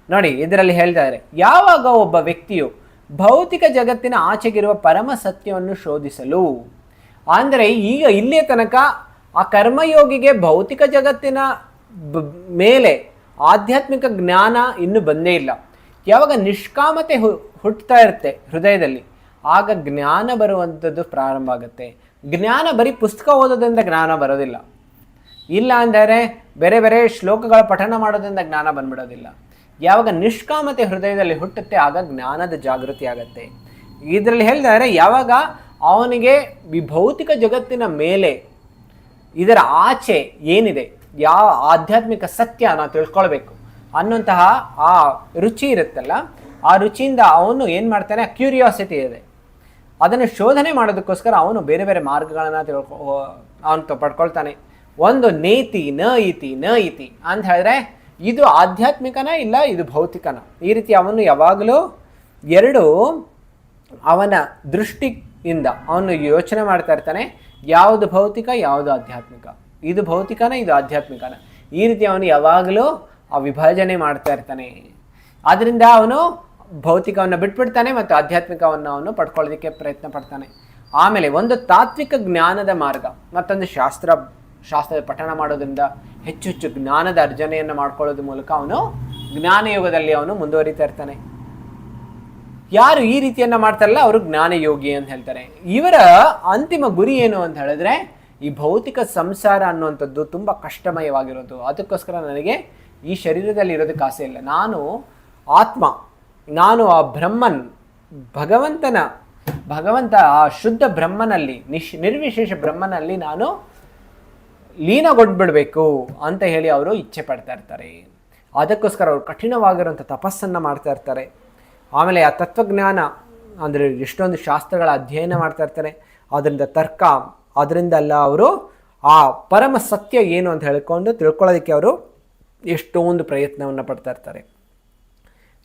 ನೋಡಿ, ಇದರಲ್ಲಿ ಹೇಳ್ತಾರೆ, ಯಾವಾಗ ಒಬ್ಬ ವ್ಯಕ್ತಿಯು ಭೌತಿಕ ಜಗತ್ತಿನ ಆಚೆಗಿರುವ ಪರಮ ಸತ್ಯವನ್ನು ಶೋಧಿಸಲು, ಅಂದರೆ ಈಗ ಇಲ್ಲಿಯ ತನಕ ಆ ಕರ್ಮಯೋಗಿಗೆ ಭೌತಿಕ ಜಗತ್ತಿನ ಮೇಲೆ ಆಧ್ಯಾತ್ಮಿಕ ಜ್ಞಾನ ಇನ್ನೂ ಬಂದೇ ಇಲ್ಲ. ಯಾವಾಗ ನಿಷ್ಕಾಮತೆ ಹುಟ್ಟುತ್ತಾ ಇರುತ್ತೆ ಹೃದಯದಲ್ಲಿ, ಆಗ ಜ್ಞಾನ ಬರುವಂಥದ್ದು ಪ್ರಾರಂಭ ಆಗುತ್ತೆ. ಜ್ಞಾನ ಬರೀ ಪುಸ್ತಕ ಓದೋದ್ರಿಂದ ಜ್ಞಾನ ಬರೋದಿಲ್ಲ. ಇಲ್ಲ ಅಂದರೆ ಬೇರೆ ಬೇರೆ ಶ್ಲೋಕಗಳ ಪಠಣ ಮಾಡೋದ್ರಿಂದ ಜ್ಞಾನ ಬಂದ್ಬಿಡೋದಿಲ್ಲ. ಯಾವಾಗ ನಿಷ್ಕಾಮತೆ ಹೃದಯದಲ್ಲಿ ಹುಟ್ಟುತ್ತೆ, ಆಗ ಜ್ಞಾನದ ಜಾಗೃತಿ ಆಗತ್ತೆ. ಇದರಲ್ಲಿ ಹೇಳಿದರೆ ಯಾವಾಗ ಅವನಿಗೆ ಈ ಭೌತಿಕ ಜಗತ್ತಿನ ಮೇಲೆ, ಇದರ ಆಚೆ ಏನಿದೆ, ಯಾವ ಆಧ್ಯಾತ್ಮಿಕ ಸತ್ಯ ನಾವು ತಿಳ್ಕೊಳ್ಬೇಕು ಅನ್ನುವಂತಹ ಆ ರುಚಿ ಇರುತ್ತಲ್ಲ, ಆ ರುಚಿಯಿಂದ ಅವನು ಏನು ಮಾಡ್ತಾನೆ, ಕ್ಯೂರಿಯಾಸಿಟಿ ಇದೆ, ಅದನ್ನು ಶೋಧನೆ ಮಾಡೋದಕ್ಕೋಸ್ಕರ ಅವನು ಬೇರೆ ಬೇರೆ ಮಾರ್ಗಗಳನ್ನು ಅವನು ಪಡ್ಕೊಳ್ತಾನೆ. ಒಂದು ನೇತಿ ನ ಇತಿ ಅಂತ ಹೇಳಿದ್ರೆ ಇದು ಆಧ್ಯಾತ್ಮಿಕನ ಇಲ್ಲ ಇದು ಭೌತಿಕನ, ಈ ರೀತಿ ಅವನು ಯಾವಾಗಲೂ ಎರಡು ಅವನ ದೃಷ್ಟಿಯಿಂದ ಅವನು ಯೋಚನೆ ಮಾಡ್ತಾ ಇರ್ತಾನೆ. ಯಾವುದು ಭೌತಿಕ, ಯಾವುದು ಆಧ್ಯಾತ್ಮಿಕ, ಇದು ಭೌತಿಕನ, ಇದು ಆಧ್ಯಾತ್ಮಿಕನ, ಈ ರೀತಿ ಅವನು ಯಾವಾಗಲೂ ಆ ವಿಭಜನೆ ಮಾಡ್ತಾ ಇರ್ತಾನೆ. ಆದ್ದರಿಂದ ಅವನು ಭೌತಿಕವನ್ನು ಬಿಟ್ಬಿಡ್ತಾನೆ ಮತ್ತು ಆಧ್ಯಾತ್ಮಿಕವನ್ನು ಅವನು ಪಡ್ಕೊಳ್ಳೋದಕ್ಕೆ ಪ್ರಯತ್ನ ಪಡ್ತಾನೆ. ಆಮೇಲೆ ಒಂದು ತಾತ್ವಿಕ ಜ್ಞಾನದ ಮಾರ್ಗ, ಮತ್ತೊಂದು ಶಾಸ್ತ್ರದ ಪಠಣ ಮಾಡೋದ್ರಿಂದ ಹೆಚ್ಚು ಹೆಚ್ಚು ಜ್ಞಾನದ ಅರ್ಜನೆಯನ್ನು ಮಾಡ್ಕೊಳ್ಳೋದ್ರ ಮೂಲಕ ಅವನು ಜ್ಞಾನಯೋಗದಲ್ಲಿ ಅವನು ಮುಂದುವರಿತಾ ಇರ್ತಾನೆ. ಯಾರು ಈ ರೀತಿಯನ್ನ ಮಾಡ್ತಾರಲ್ಲ ಅವರು ಜ್ಞಾನಯೋಗಿ ಅಂತ ಹೇಳ್ತಾರೆ. ಇವರ ಅಂತಿಮ ಗುರಿ ಏನು ಅಂತ ಹೇಳಿದ್ರೆ, ಈ ಭೌತಿಕ ಸಂಸಾರ ಅನ್ನುವಂಥದ್ದು ತುಂಬ ಕಷ್ಟಮಯವಾಗಿರೋದು. ಅದಕ್ಕೋಸ್ಕರ ನನಗೆ ಈ ಶರೀರದಲ್ಲಿ ಇರೋದಕ್ಕೆ ಆಸೆ ಇಲ್ಲ. ನಾನು ಆತ್ಮ, ನಾನು ಆ ಬ್ರಹ್ಮನ್, ಭಗವಂತ ಆ ಶುದ್ಧ ಬ್ರಹ್ಮನಲ್ಲಿ, ನಿರ್ವಿಶೇಷ ಬ್ರಹ್ಮನಲ್ಲಿ ನಾನು ಲೀನಗೊಡ್ಬಿಡ್ಬೇಕು ಅಂತ ಹೇಳಿ ಅವರು ಇಚ್ಛೆ ಪಡ್ತಾ ಇರ್ತಾರೆ. ಅದಕ್ಕೋಸ್ಕರ ಅವರು ಕಠಿಣವಾಗಿರುವಂಥ ತಪಸ್ಸನ್ನು ಮಾಡ್ತಾ ಇರ್ತಾರೆ. ಆಮೇಲೆ ಆ ತತ್ವಜ್ಞಾನ ಅಂದರೆ ಎಷ್ಟೊಂದು ಶಾಸ್ತ್ರಗಳ ಅಧ್ಯಯನ ಮಾಡ್ತಾ ಇರ್ತಾರೆ. ಅದರಿಂದ ತರ್ಕ, ಅದರಿಂದಲ್ಲ ಅವರು ಆ ಪರಮ ಸತ್ಯ ಏನು ಅಂತ ಹೇಳ್ಕೊಂಡು ತಿಳ್ಕೊಳ್ಳೋದಕ್ಕೆ ಅವರು ಎಷ್ಟೊಂದು ಪ್ರಯತ್ನವನ್ನು ಪಡ್ತಾ ಇರ್ತಾರೆ.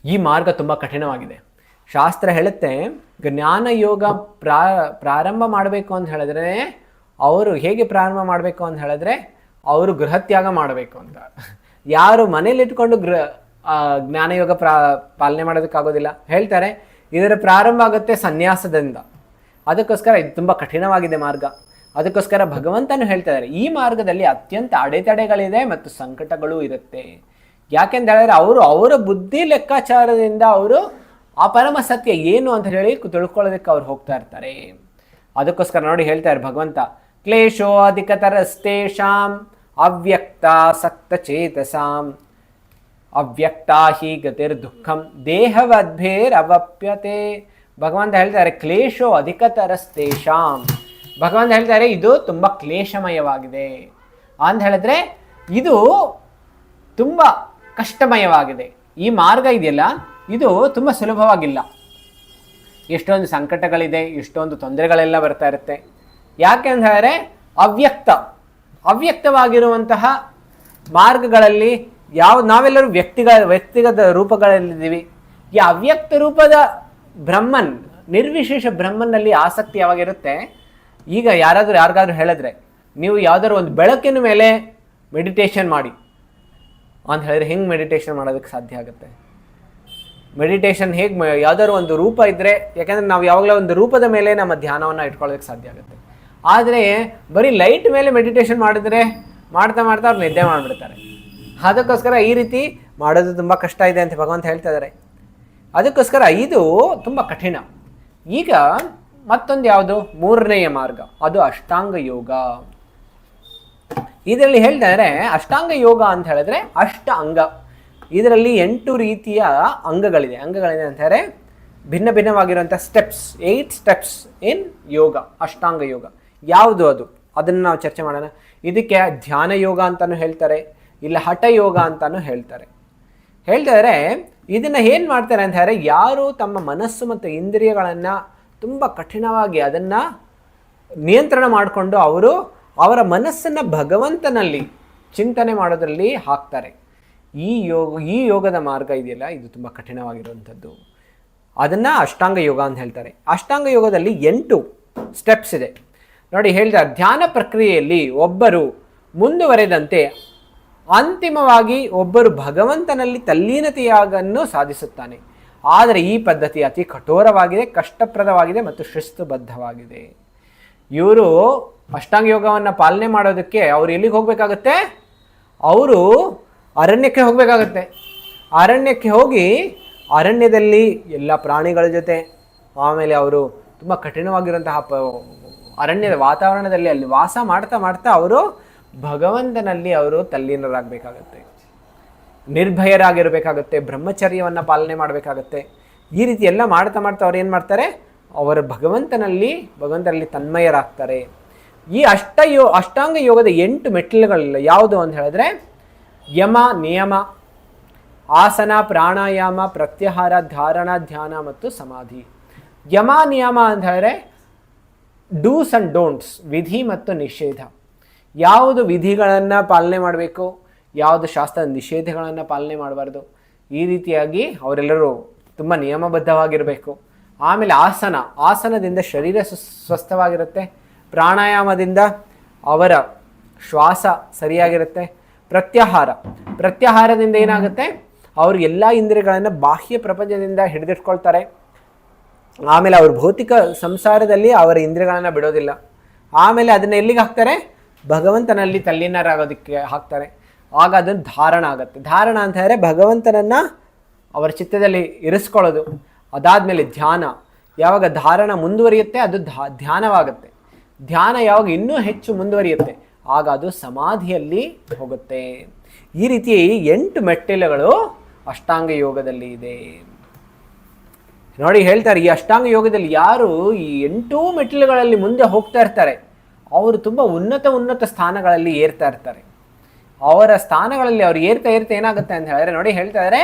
ಈ ಮಾರ್ಗ ತುಂಬ ಕಠಿಣವಾಗಿದೆ. ಶಾಸ್ತ್ರ ಹೇಳುತ್ತೆ, ಜ್ಞಾನಯೋಗ ಪ್ರಾರಂಭ ಮಾಡಬೇಕು ಅಂತ ಹೇಳಿದ್ರೆ ಅವರು ಹೇಗೆ ಪ್ರಾರಂಭ ಮಾಡಬೇಕು ಅಂತ ಹೇಳಿದ್ರೆ ಅವರು ಗೃಹತ್ಯಾಗ ಮಾಡಬೇಕು ಅಂತ. ಯಾರು ಮನೇಲಿಟ್ಕೊಂಡು ಜ್ಞಾನಯೋಗ ಪಾಲನೆ ಮಾಡೋದಕ್ಕಾಗೋದಿಲ್ಲ. ಹೇಳ್ತಾರೆ ಇದರ ಪ್ರಾರಂಭ ಆಗುತ್ತೆ ಸನ್ಯಾಸದಿಂದ. ಅದಕ್ಕೋಸ್ಕರ ಇದು ತುಂಬ ಕಠಿಣವಾಗಿದೆ ಮಾರ್ಗ. ಅದಕ್ಕೋಸ್ಕರ ಭಗವಂತನು ಹೇಳ್ತಾ ಇದ್ದಾರೆ, ಈ ಮಾರ್ಗದಲ್ಲಿ ಅತ್ಯಂತ ಅಡೆತಡೆಗಳಿದೆ ಮತ್ತು ಸಂಕಟಗಳು ಇರುತ್ತೆ. ಯಾಕೆಂತ ಹೇಳಿದ್ರೆ ಅವರ ಬುದ್ಧಿ ಲೆಕ್ಕಾಚಾರದಿಂದ ಅವರು ಆ ಪರಮ ಸತ್ಯ ಏನು ಅಂತ ಹೇಳಿ ತಿಳ್ಕೊಳ್ಳೋದಕ್ಕೆ ಅವ್ರು ಹೋಗ್ತಾ ಇರ್ತಾರೆ. ಅದಕ್ಕೋಸ್ಕರ ನೋಡಿ ಹೇಳ್ತಾರೆ ಭಗವಂತ, ಕ್ಲೇಶೋ ಅಧಿಕತರಸ್ತೇಷಾಂ ಅವ್ಯಕ್ತಾಸಕ್ತ ಚೇತಸಾಂ ಅವ್ಯಕ್ತಾ ಹಿ ಗತಿರ್ ದುಃಖಂ ದೇಹವದ್ಭೇರ್ ಅವಪ್ಯತೆ. ಭಗವಂತ ಹೇಳ್ತಾರೆ, ಕ್ಲೇಶೋ ಅಧಿಕತರಸ್ತೇಷಾಂ, ಭಗವಂತ ಹೇಳ್ತಾರೆ ಇದು ತುಂಬ ಕ್ಲೇಶಮಯವಾಗಿದೆ ಅಂತ ಹೇಳಿದ್ರೆ ಇದು ತುಂಬ ಕಷ್ಟಮಯವಾಗಿದೆ. ಈ ಮಾರ್ಗ ಇದೆಯಲ್ಲ ಇದು ತುಂಬ ಸುಲಭವಾಗಿಲ್ಲ. ಎಷ್ಟೊಂದು ಸಂಕಟಗಳಿದೆ, ಎಷ್ಟೊಂದು ತೊಂದರೆಗಳೆಲ್ಲ ಬರ್ತಾ ಇರುತ್ತೆ. ಯಾಕೆ ಅಂತ ಹೇಳಿದ್ರೆ ಅವ್ಯಕ್ತವಾಗಿರುವಂತಹ ಮಾರ್ಗಗಳಲ್ಲಿ ನಾವೆಲ್ಲರೂ ವ್ಯಕ್ತಿಗತ ರೂಪಗಳಲ್ಲಿದ್ದೀವಿ. ಈ ಅವ್ಯಕ್ತ ರೂಪದ ಬ್ರಹ್ಮನ್, ನಿರ್ವಿಶೇಷ ಬ್ರಹ್ಮನ್ನಲ್ಲಿ ಆಸಕ್ತಿ ಯಾವಾಗಿರುತ್ತೆ, ಈಗ ಯಾರಿಗಾದ್ರೂ ಹೇಳಿದ್ರೆ ನೀವು ಯಾವ್ದಾದ್ರು ಒಂದು ಬೆಳಕಿನ ಮೇಲೆ ಮೆಡಿಟೇಷನ್ ಮಾಡಿ ಅಂತ ಹೇಳಿದ್ರೆ ಹೆಂಗೆ ಮೆಡಿಟೇಷನ್ ಮಾಡೋದಕ್ಕೆ ಸಾಧ್ಯ ಆಗುತ್ತೆ? ಮೆಡಿಟೇಷನ್ ಹೇಗೆ, ಯಾವ್ದಾದ್ರು ಒಂದು ರೂಪ ಇದ್ದರೆ, ಯಾಕೆಂದರೆ ನಾವು ಯಾವಾಗಲೂ ಒಂದು ರೂಪದ ಮೇಲೆ ನಮ್ಮ ಧ್ಯಾನವನ್ನು ಇಟ್ಕೊಳ್ಳೋದಕ್ಕೆ ಸಾಧ್ಯ ಆಗುತ್ತೆ. ಆದರೆ ಬರೀ ಲೈಟ್ ಮೇಲೆ ಮೆಡಿಟೇಷನ್ ಮಾಡಿದ್ರೆ ಮಾಡ್ತಾ ಅವ್ರು ನಿದ್ದೆ ಮಾಡಿಬಿಡ್ತಾರೆ. ಅದಕ್ಕೋಸ್ಕರ ಈ ರೀತಿ ಮಾಡೋದು ತುಂಬ ಕಷ್ಟ ಇದೆ ಅಂತ ಭಗವಂತ ಹೇಳ್ತಾ ಇದ್ದಾರೆ. ಅದಕ್ಕೋಸ್ಕರ ಇದು ತುಂಬ ಕಠಿಣ. ಈಗ ಮತ್ತೊಂದು ಯಾವುದು, ಮೂರನೆಯ ಮಾರ್ಗ, ಅದು ಅಷ್ಟಾಂಗ ಯೋಗ. ಇದರಲ್ಲಿ ಹೇಳ್ತಾರೆ ಅಷ್ಟಾಂಗ ಯೋಗ ಅಂತ ಹೇಳಿದ್ರೆ ಅಂಗ. ಇದರಲ್ಲಿ 8 ರೀತಿಯ ಅಂಗಗಳಿದೆ ಅಂತ ಹೇಳಿದ್ರೆ ಭಿನ್ನವಾಗಿರುವಂಥ ಸ್ಟೆಪ್ಸ್, 8 ಸ್ಟೆಪ್ಸ್ ಇನ್ ಯೋಗ, ಅಷ್ಟಾಂಗ ಯೋಗ. ಯಾವುದು ಅದನ್ನು ನಾವು ಚರ್ಚೆ ಮಾಡೋಣ. ಇದಕ್ಕೆ ಧ್ಯಾನ ಯೋಗ ಅಂತಾನು ಹೇಳ್ತಾರೆ, ಇಲ್ಲ ಹಠ ಯೋಗ ಅಂತಾನು ಹೇಳ್ತಾರೆ. ಇದನ್ನು ಏನು ಮಾಡ್ತಾರೆ ಅಂತ ಹೇಳಿದ್ರೆ, ಯಾರು ತಮ್ಮ ಮನಸ್ಸು ಮತ್ತು ಇಂದ್ರಿಯಗಳನ್ನು ತುಂಬ ಕಠಿಣವಾಗಿ ಅದನ್ನು ನಿಯಂತ್ರಣ ಮಾಡಿಕೊಂಡು ಅವರ ಮನಸ್ಸನ್ನು ಭಗವಂತನಲ್ಲಿ ಚಿಂತನೆ ಮಾಡೋದ್ರಲ್ಲಿ ಹಾಕ್ತಾರೆ. ಈ ಯೋಗದ ಮಾರ್ಗ ಇದೆಯಲ್ಲ, ಇದು ತುಂಬ ಕಠಿಣವಾಗಿರುವಂಥದ್ದು. ಅದನ್ನು ಅಷ್ಟಾಂಗ ಯೋಗ ಅಂತ ಹೇಳ್ತಾರೆ. ಅಷ್ಟಾಂಗ ಯೋಗದಲ್ಲಿ 8 ಸ್ಟೆಪ್ಸ್ ಇದೆ ನೋಡಿ. ಹೇಳ್ತಾರೆ ಧ್ಯಾನ ಪ್ರಕ್ರಿಯೆಯಲ್ಲಿ ಒಬ್ಬರು ಮುಂದುವರೆದಂತೆ ಅಂತಿಮವಾಗಿ ಒಬ್ಬರು ಭಗವಂತನಲ್ಲಿ ತಲ್ಲೀನತೆಯಾಗನ್ನು ಸಾಧಿಸುತ್ತಾನೆ. ಆದರೆ ಈ ಪದ್ಧತಿ ಅತಿ ಕಠೋರವಾಗಿದೆ, ಕಷ್ಟಪ್ರದವಾಗಿದೆ ಮತ್ತು ಶಿಸ್ತುಬದ್ಧವಾಗಿದೆ. ಇವರು ಅಷ್ಟಾಂಗ ಯೋಗವನ್ನು ಪಾಲನೆ ಮಾಡೋದಕ್ಕೆ ಅವ್ರು ಎಲ್ಲಿಗೆ ಹೋಗಬೇಕಾಗತ್ತೆ? ಅವರು ಅರಣ್ಯಕ್ಕೆ ಹೋಗಬೇಕಾಗತ್ತೆ. ಅರಣ್ಯಕ್ಕೆ ಹೋಗಿ ಅರಣ್ಯದಲ್ಲಿ ಎಲ್ಲ ಪ್ರಾಣಿಗಳ ಜೊತೆ, ಆಮೇಲೆ ಅವರು ತುಂಬ ಕಠಿಣವಾಗಿರುವಂತಹ ಅರಣ್ಯದ ವಾತಾವರಣದಲ್ಲಿ ಅಲ್ಲಿ ವಾಸ ಮಾಡ್ತಾ ಅವರು ಭಗವಂತನಲ್ಲಿ ಅವರು ತಲ್ಲೀನರಾಗಬೇಕಾಗತ್ತೆ, ನಿರ್ಭಯರಾಗಿರಬೇಕಾಗತ್ತೆ, ಬ್ರಹ್ಮಚರ್ಯವನ್ನು ಪಾಲನೆ ಮಾಡಬೇಕಾಗತ್ತೆ. ಈ ರೀತಿ ಎಲ್ಲ ಮಾಡ್ತಾ ಅವ್ರು ಏನು ಮಾಡ್ತಾರೆ, ಅವರು ಭಗವಂತನಲ್ಲಿ ತನ್ಮಯರಾಗ್ತಾರೆ. ಈ ಅಷ್ಟಾಂಗ ಯೋಗದ 8 ಮೆಟ್ಟಿಲುಗಳಿಲ್ಲ. ಯಾವುದು ಅಂತ ಹೇಳಿದ್ರೆ ಯಮ, ನಿಯಮ, ಆಸನ, ಪ್ರಾಣಾಯಾಮ, ಪ್ರತ್ಯಾಹಾರ, ಧಾರಣ, ಧ್ಯಾನ ಮತ್ತು ಸಮಾಧಿ. ಯಮ ನಿಯಮ ಅಂತ ಹೇಳಿದ್ರೆ ಡೂಸ್ ಆ್ಯಂಡ್ ಡೋಂಟ್ಸ್, ವಿಧಿ ಮತ್ತು ನಿಷೇಧ. ಯಾವುದು ವಿಧಿಗಳನ್ನು ಪಾಲನೆ ಮಾಡಬೇಕು, ಯಾವುದು ಶಾಸ್ತ್ರ ನಿಷೇಧಗಳನ್ನು ಪಾಲನೆ ಮಾಡಬಾರ್ದು. ಈ ರೀತಿಯಾಗಿ ಅವರೆಲ್ಲರೂ ತುಂಬ ನಿಯಮಬದ್ಧವಾಗಿರಬೇಕು. ಆಮೇಲೆ ಆಸನದಿಂದ ಶರೀರ ಸ್ವಸ್ಥವಾಗಿರುತ್ತೆ. ಪ್ರಾಣಾಯಾಮದಿಂದ ಅವರ ಶ್ವಾಸ ಸರಿಯಾಗಿರುತ್ತೆ. ಪ್ರತ್ಯಾಹಾರದಿಂದ ಏನಾಗುತ್ತೆ, ಅವರು ಎಲ್ಲ ಇಂದ್ರಿಯಗಳನ್ನು ಬಾಹ್ಯ ಪ್ರಪಂಚದಿಂದ ಹಿಡಿದಿಟ್ಕೊಳ್ತಾರೆ. ಆಮೇಲೆ ಅವರು ಭೌತಿಕ ಸಂಸಾರದಲ್ಲಿ ಅವರ ಇಂದ್ರಿಯಗಳನ್ನು ಬಿಡೋದಿಲ್ಲ. ಆಮೇಲೆ ಅದನ್ನು ಎಲ್ಲಿಗೆ ಹಾಕ್ತಾರೆ, ಭಗವಂತನಲ್ಲಿ ತಲ್ಲೀನರಾಗೋದಕ್ಕೆ ಹಾಕ್ತಾರೆ. ಆಗ ಅದನ್ನು ಧಾರಣ ಆಗುತ್ತೆ. ಧಾರಣ ಅಂತ ಹೇಳಿದ್ರೆ ಭಗವಂತನನ್ನು ಅವರ ಚಿತ್ತದಲ್ಲಿ ಇರಿಸ್ಕೊಳ್ಳೋದು. ಅದಾದಮೇಲೆ ಧ್ಯಾನ. ಯಾವಾಗ ಧಾರಣ ಮುಂದುವರಿಯುತ್ತೆ ಅದು ಧ್ಯಾನವಾಗುತ್ತೆ. ಧ್ಯಾನ ಯಾವಾಗ ಇನ್ನೂ ಹೆಚ್ಚು ಮುಂದುವರಿಯುತ್ತೆ ಆಗ ಅದು ಸಮಾಧಿಯಲ್ಲಿ ಹೋಗುತ್ತೆ. ಈ ರೀತಿ 8 ಮೆಟ್ಟಿಲುಗಳು ಅಷ್ಟಾಂಗ ಯೋಗದಲ್ಲಿ ಇದೆ ನೋಡಿ. ಹೇಳ್ತಾರೆ ಈ ಅಷ್ಟಾಂಗ ಯೋಗದಲ್ಲಿ ಯಾರು ಈ 8 ಮೆಟ್ಟಿಲುಗಳಲ್ಲಿ ಮುಂದೆ ಹೋಗ್ತಾ ಇರ್ತಾರೆ ಅವರು ತುಂಬ ಉನ್ನತ ಸ್ಥಾನಗಳಲ್ಲಿ ಏರ್ತಾ ಇರ್ತಾರೆ. ಅವರ ಸ್ಥಾನಗಳಲ್ಲಿ ಅವ್ರು ಏರ್ತಾ ಏನಾಗುತ್ತೆ ಅಂತ ಹೇಳಿದ್ರೆ ನೋಡಿ, ಹೇಳ್ತಾ ಇದ್ದಾರೆ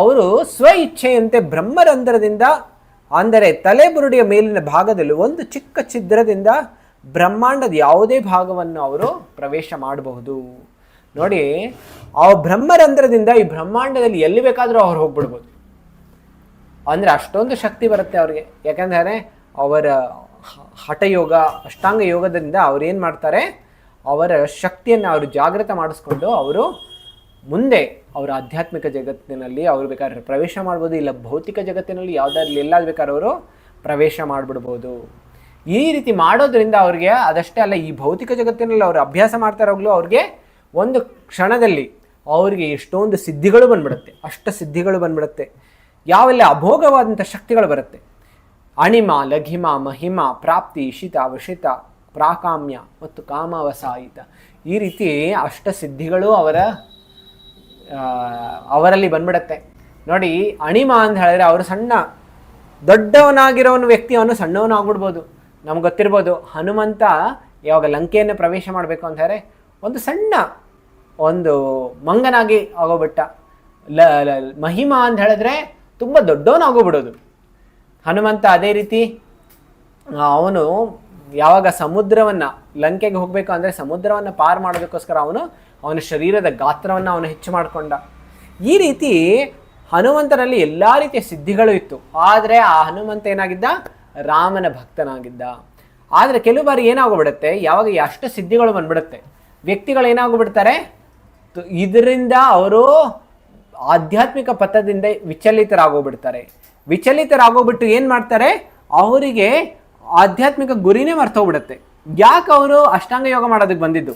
ಅವರು ಸ್ವ ಇಚ್ಛೆಯಂತೆ ಬ್ರಹ್ಮರಂಧ್ರದಿಂದ, ಅಂದರೆ ತಲೆಬುರುಡಿಯ ಮೇಲಿನ ಭಾಗದಲ್ಲಿ ಒಂದು ಚಿಕ್ಕ ಛಿದ್ರದಿಂದ ಬ್ರಹ್ಮಾಂಡದ ಯಾವುದೇ ಭಾಗವನ್ನು ಅವರು ಪ್ರವೇಶ ಮಾಡಬಹುದು ನೋಡಿ. ಆ ಬ್ರಹ್ಮರಂಧ್ರದಿಂದ ಈ ಬ್ರಹ್ಮಾಂಡದಲ್ಲಿ ಎಲ್ಲಿ ಬೇಕಾದರೂ ಅವ್ರು ಹೋಗ್ಬಿಡ್ಬೋದು. ಅಂದರೆ ಅಷ್ಟೊಂದು ಶಕ್ತಿ ಬರುತ್ತೆ ಅವ್ರಿಗೆ. ಯಾಕಂದರೆ ಅವರ ಹಠಯೋಗ, ಅಷ್ಟಾಂಗ ಯೋಗದಿಂದ ಅವ್ರು ಏನು ಮಾಡ್ತಾರೆ, ಅವರ ಶಕ್ತಿಯನ್ನು ಅವರು ಜಾಗೃತ ಮಾಡಿಸ್ಕೊಂಡು ಅವರು ಮುಂದೆ ಅವರ ಆಧ್ಯಾತ್ಮಿಕ ಜಗತ್ತಿನಲ್ಲಿ ಅವರು ಬೇಕಾದ್ರೆ ಪ್ರವೇಶ ಮಾಡ್ಬೋದು, ಇಲ್ಲ ಭೌತಿಕ ಜಗತ್ತಿನಲ್ಲಿ ಯಾವುದಾದ್ರೂ ಎಲ್ಲ ಬೇಕಾದ್ರೆ ಅವರು ಪ್ರವೇಶ ಮಾಡಿಬಿಡ್ಬೋದು. ಈ ರೀತಿ ಮಾಡೋದ್ರಿಂದ ಅವ್ರಿಗೆ ಅದಷ್ಟೇ ಅಲ್ಲ, ಈ ಭೌತಿಕ ಜಗತ್ತಿನಲ್ಲಿ ಅವರು ಅಭ್ಯಾಸ ಮಾಡ್ತಾ ಇರೋಗ್ಲೂ ಅವ್ರಿಗೆ ಒಂದು ಕ್ಷಣದಲ್ಲಿ ಅವರಿಗೆ ಎಷ್ಟೊಂದು ಸಿದ್ಧಿಗಳು ಬಂದ್ಬಿಡುತ್ತೆ, ಸಿದ್ಧಿಗಳು ಬಂದ್ಬಿಡುತ್ತೆ. ಯಾವೆಲ್ಲ ಅಭೋಗವಾದಂಥ ಶಕ್ತಿಗಳು ಬರುತ್ತೆ. ಅಣಿಮ, ಲಘಿಮ, ಮಹಿಮ, ಪ್ರಾಪ್ತಿ, ಶಿತ, ವಶಿತ, ಪ್ರಾಕಾಮ್ಯ ಮತ್ತು ಕಾಮಾವಸಾಯಿತ. ಈ ರೀತಿ ಸಿದ್ಧಿಗಳು ಅವರಲ್ಲಿ ಬಂದ್ಬಿಡತ್ತೆ ನೋಡಿ. ಅಣಿಮ ಅಂತ ಹೇಳಿದ್ರೆ ಅವರು ದೊಡ್ಡವನಾಗಿರೋನು ವ್ಯಕ್ತಿ ಅವನು ಸಣ್ಣವನಾಗ್ಬಿಡ್ಬೋದು. ನಮ್ಗೆ ಗೊತ್ತಿರ್ಬೋದು, ಹನುಮಂತ ಯಾವಾಗ ಲಂಕೆಯನ್ನು ಪ್ರವೇಶ ಮಾಡಬೇಕು ಅಂತ ಹೇಳಿದ್ರೆ ಒಂದು ಸಣ್ಣ ಒಂದು ಮಂಗನಾಗಿ ಆಗೋಗ್ಬಿಟ್ಟ. ಮಹಿಮಾ ಅಂತ ಹೇಳಿದ್ರೆ ತುಂಬ ದೊಡ್ಡವನಾಗೋಗ್ಬಿಡೋದು ಹನುಮಂತ. ಅದೇ ರೀತಿ ಅವನು ಯಾವಾಗ ಸಮುದ್ರವನ್ನು, ಲಂಕೆಗೆ ಹೋಗಬೇಕು ಅಂದರೆ ಸಮುದ್ರವನ್ನು ಪಾರು ಮಾಡೋದಕ್ಕೋಸ್ಕರ ಅವನ ಶರೀರದ ಗಾತ್ರವನ್ನು ಅವನು ಹೆಚ್ಚು ಮಾಡಿಕೊಂಡ. ಈ ರೀತಿ ಹನುಮಂತನಲ್ಲಿ ಎಲ್ಲ ರೀತಿಯ ಸಿದ್ಧಿಗಳು ಇತ್ತು. ಆದರೆ ಆ ಹನುಮಂತ ಏನಾಗಿದ್ದ? ರಾಮನ ಭಕ್ತನಾಗಿದ್ದ. ಆದರೆ ಕೆಲವು ಬಾರಿ ಏನಾಗೋಗ್ಬಿಡುತ್ತೆ, ಯಾವಾಗ ಅಷ್ಟು ಸಿದ್ಧಿಗಳು ಬಂದ್ಬಿಡುತ್ತೆ, ವ್ಯಕ್ತಿಗಳು ಏನಾಗೋಗ್ಬಿಡ್ತಾರೆ, ಇದರಿಂದ ಅವರು ಆಧ್ಯಾತ್ಮಿಕ ಪಥದಿಂದ ವಿಚಲಿತರಾಗೋಗ್ಬಿಡ್ತಾರೆ. ವಿಚಲಿತರಾಗೋಗ್ಬಿಟ್ಟು ಏನು ಮಾಡ್ತಾರೆ, ಅವರಿಗೆ ಆಧ್ಯಾತ್ಮಿಕ ಗುರಿನೇ ಮರ್ತೋಗ್ಬಿಡುತ್ತೆ. ಯಾಕೆ ಅವರು ಅಷ್ಟಾಂಗ ಯೋಗ ಮಾಡೋದಕ್ಕೆ ಬಂದಿದ್ದು?